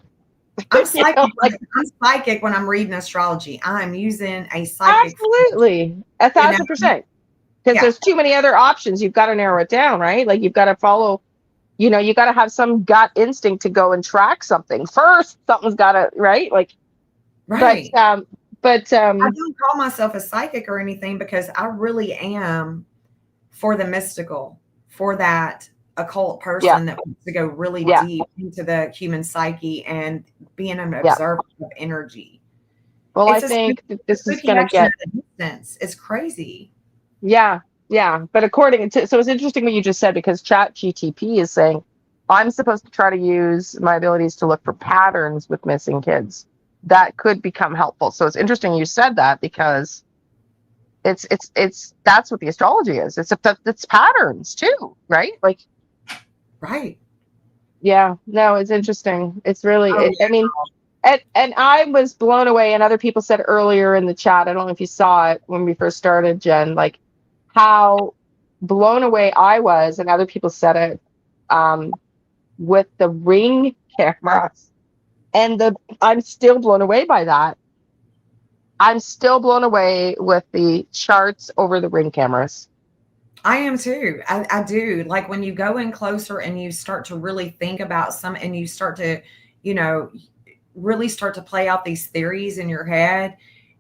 I'm psychic. I'm psychic when I'm reading astrology. I'm using a psychic. Absolutely. 1,000%. Because there's too many other options. You've got to narrow it down, right? Like, you've got to follow, you got to have some gut instinct to go and track something first. Something's got to, right? Like, right. But I don't call myself a psychic or anything, because I really am for the mystical, for that occult person that wants to go really deep into the human psyche and being an observer of energy. Well, I think this is going to get distance. It's crazy. Yeah. But according to, so it's interesting what you just said, because Chat GTP is saying I'm supposed to try to use my abilities to look for patterns with missing kids that could become helpful. So it's interesting you said that, because it's that's what the astrology is. It's patterns too, right? Like, right. Yeah. No, it's interesting. It's really, I mean, and I was blown away, and other people said earlier in the chat, I don't know if you saw it when we first started, Jen, like how blown away I was, and other people said it, with the Ring cameras. And I'm still blown away by that. I'm still blown away with the charts over the Ring cameras. I am too. I do. Like, when you go in closer and you start to really think about and you start to, really start to play out these theories in your head,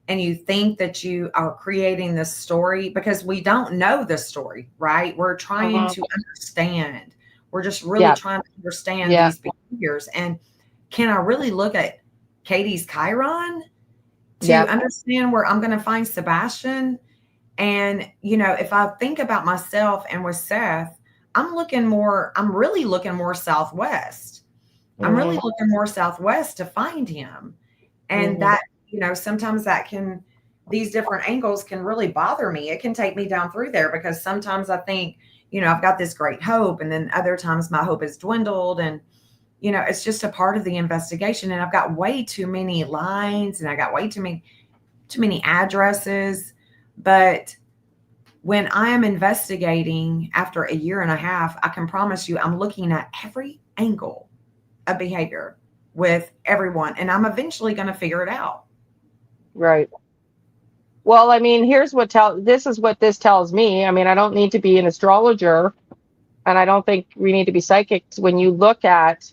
and you think that you are creating this story, because we don't know the story, right? We're trying to understand. We're just really trying to understand these behaviors. And can I really look at Katie's Chiron to understand where I'm going to find Sebastian? And, if I think about myself and with Seth, I'm really looking more southwest. I'm really looking more southwest to find him. And that, sometimes these different angles can really bother me. It can take me down through there, because sometimes I think, I've got this great hope, and then other times my hope has dwindled, and, it's just a part of the investigation. And I've got way too many lines, and I got way too many addresses. But when I am investigating after a year and a half, I can promise you I'm looking at every angle of behavior, with everyone, and I'm eventually going to figure it out. Right. Well, I mean, this is what this tells me. I mean, I don't need to be an astrologer, and I don't think we need to be psychics. When you look at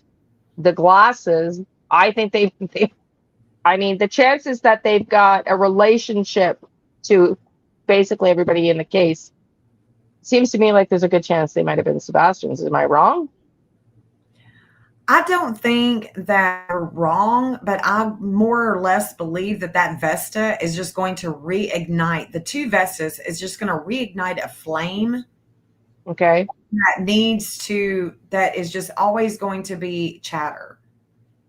the glasses, I think I mean, the chances that they've got a relationship to basically everybody in the case seems to me like there's a good chance they might have been Sebastian's. Am I wrong? I don't think that you're wrong, but I more or less believe that Vesta is just going to reignite. The two Vestas is just going to reignite a flame. Okay. That is just always going to be chatter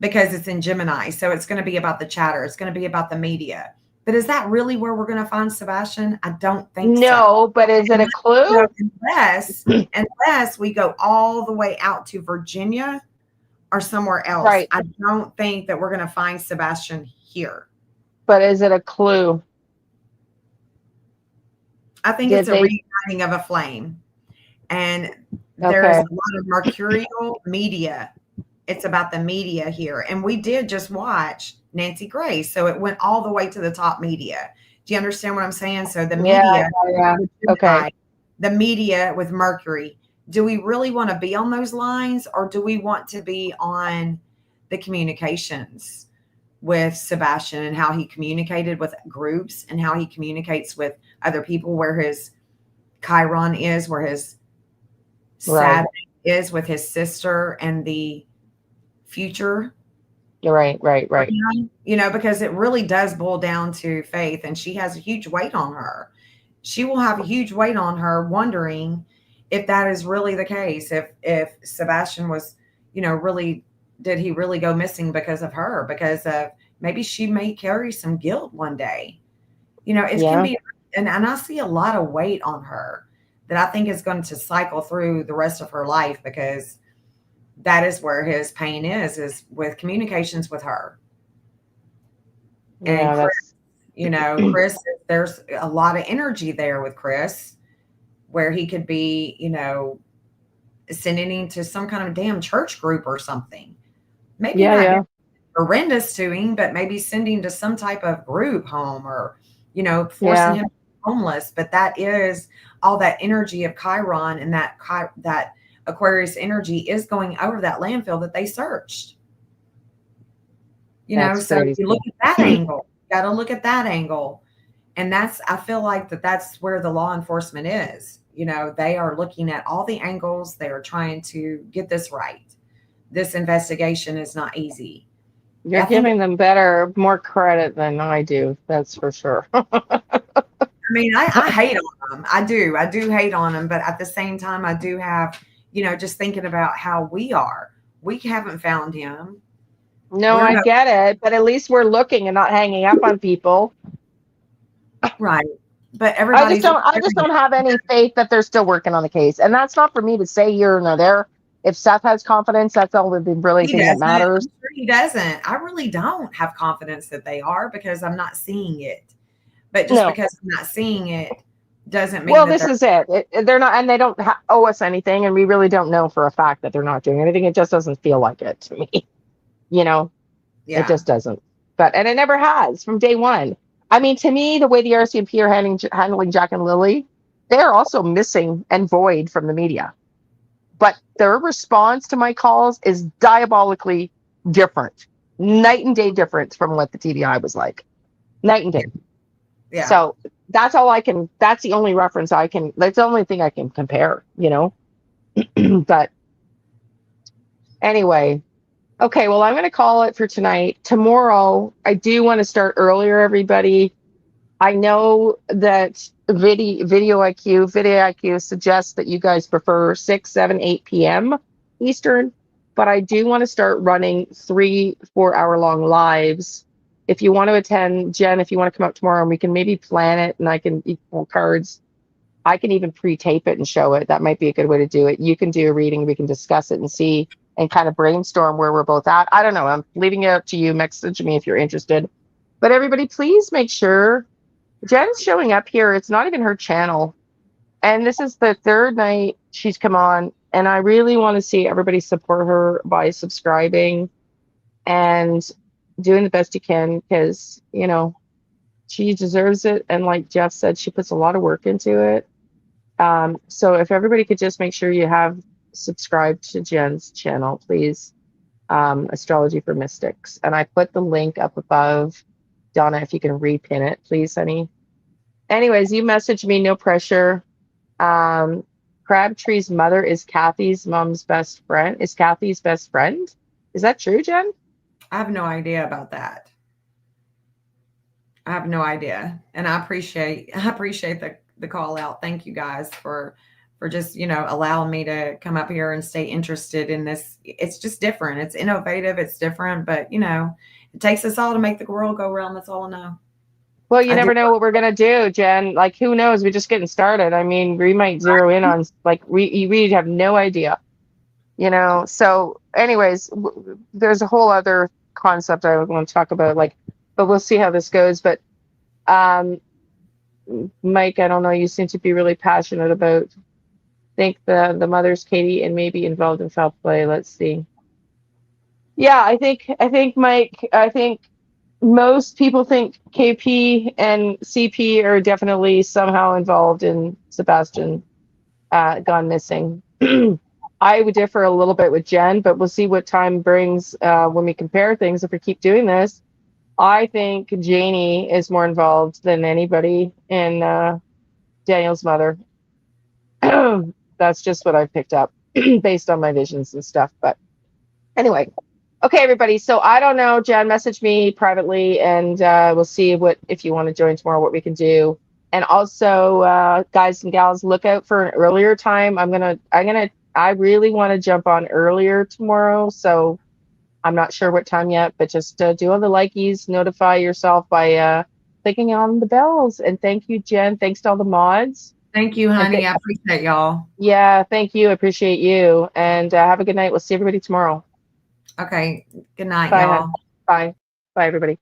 because it's in Gemini. So it's going to be about the chatter. It's going to be about the media. But is that really where we're going to find Sebastian? I don't think so. No, but is it a clue? Unless we go all the way out to Virginia or somewhere else. Right. I don't think that we're going to find Sebastian here. But is it a clue? I think it's a reigniting of a flame. And there's a lot of mercurial media. It's about the media here. And we did just watch Nancy Grace. So it went all the way to the top media. Do you understand what I'm saying? So the media, okay. The media with Mercury. Do we really want to be on those lines, or do we want to be on the communications with Sebastian and how he communicated with groups and how he communicates with other people, where his Chiron is, where his Saturn is with his sister and the future? You're right. You know, because it really does boil down to Faith, and she has a huge weight on her. She will have a huge weight on her, wondering if that is really the case, if Sebastian was, you know, did he really go missing because of her? Because of maybe she may carry some guilt one day. You know, it can be, and I see a lot of weight on her that I think is going to cycle through the rest of her life, because that is where his pain is with communications with her. And Chris, you know, Chris, there's a lot of energy there with Chris, where he could be, you know, sending him to some kind of damn church group or something. Maybe not horrendous to him, but maybe sending to some type of group home, or, you know, forcing him to be homeless. But that is all that energy of Chiron, and that Aquarius energy is going over that landfill that they searched. You know, so you look at that angle. You got to look at that angle. And I feel like that's where the law enforcement is. You know, they are looking at all the angles. They are trying to get this right. This investigation is not easy. You're giving them more credit than I do. That's for sure. I mean, I hate on them. I do hate on them. But at the same time, I do have, you know, just thinking about how we haven't found him. No, I get it. But at least we're looking and not hanging up on people. Right. But I just don't have any faith that they're still working on the case. And that's not for me to say here nor there. If Seth has confidence, that's all the really thing that matters. I'm sure he doesn't. I really don't have confidence that they are, because I'm not seeing it. But just because I'm not seeing it doesn't mean this is it. They're not, and they don't owe us anything, and we really don't know for a fact that they're not doing anything. It just doesn't feel like it to me. You know? Yeah. It just doesn't. And it never has from day one. I mean, to me, the way the RCMP are handling Jack and Lilly, they're also missing and void from the media. But their response to my calls is diabolically different. Night and day difference from what the TDI was like. Night and day. Yeah. So that's the only reference that's the only thing I can compare, you know? But anyway, okay, well, I'm going to call it for tonight. Tomorrow, I do want to start earlier, everybody. I know that Video IQ suggests that you guys prefer 6, 7, 8 p.m. Eastern, but I do want to start running 3-4 hour long lives. If you want to attend, Jen, if you want to come out tomorrow, and we can maybe plan it, and I can equal cards. I can even pre-tape it and show it. That might be a good way to do it. You can do a reading, we can discuss it and see, and kind of brainstorm where we're both at. I don't know. I'm leaving it up to you. Message me if you're interested. But everybody, please make sure Jen's showing up here. It's not even her channel. And this is the third night she's come on. And I really want to see everybody support her by subscribing and doing the best you can, because, you know, she deserves it. And like Jeff said, she puts a lot of work into it. So if everybody could just make sure you have subscribed to Jen's channel, please. Astrology for Mystics. And I put the link up above. Donna, if you can repin it, please, honey. Anyways, you messaged me, no pressure. Crabtree's mother is Kathy's mom's best friend. Is Kathy's best friend? Is that true, Jen? I have no idea about that. I have no idea. And I appreciate the call out. Thank you guys for just, you know, allowing me to come up here and stay interested in this. It's just different. It's innovative. It's different, but you know, it takes us all to make the world go round. That's all I know. Well, you never know what we're going to do, Jen. Like, who knows? We're just getting started. I mean, we might zero in on, like, we have no idea, you know? So anyways, there's a whole other concept I want to talk about, like, but we'll see how this goes. But Mike, I don't know, you seem to be really passionate about, think the mother's Katie and maybe involved in foul play. Let's see. Yeah, I think Mike, I think most people think KP and CP are definitely somehow involved in Sebastian gone missing. I would differ a little bit with Jen, but we'll see what time brings when we compare things. If we keep doing this, I think Janie is more involved than anybody in Daniel's mother. That's just what I picked up based on my visions and stuff. But anyway. Okay, everybody. So I don't know, Jen, message me privately, and we'll see what, if you want to join tomorrow, what we can do. And also, guys and gals, look out for an earlier time. I really want to jump on earlier tomorrow. So I'm not sure what time yet, but just do all the likies, notify yourself by clicking on the bells. And thank you, Jen. Thanks to all the mods. Thank you, honey. I appreciate y'all. Yeah, thank you. Appreciate you. And have a good night. We'll see everybody tomorrow. Okay. Good night, Bye, y'all. Bye. Bye, everybody.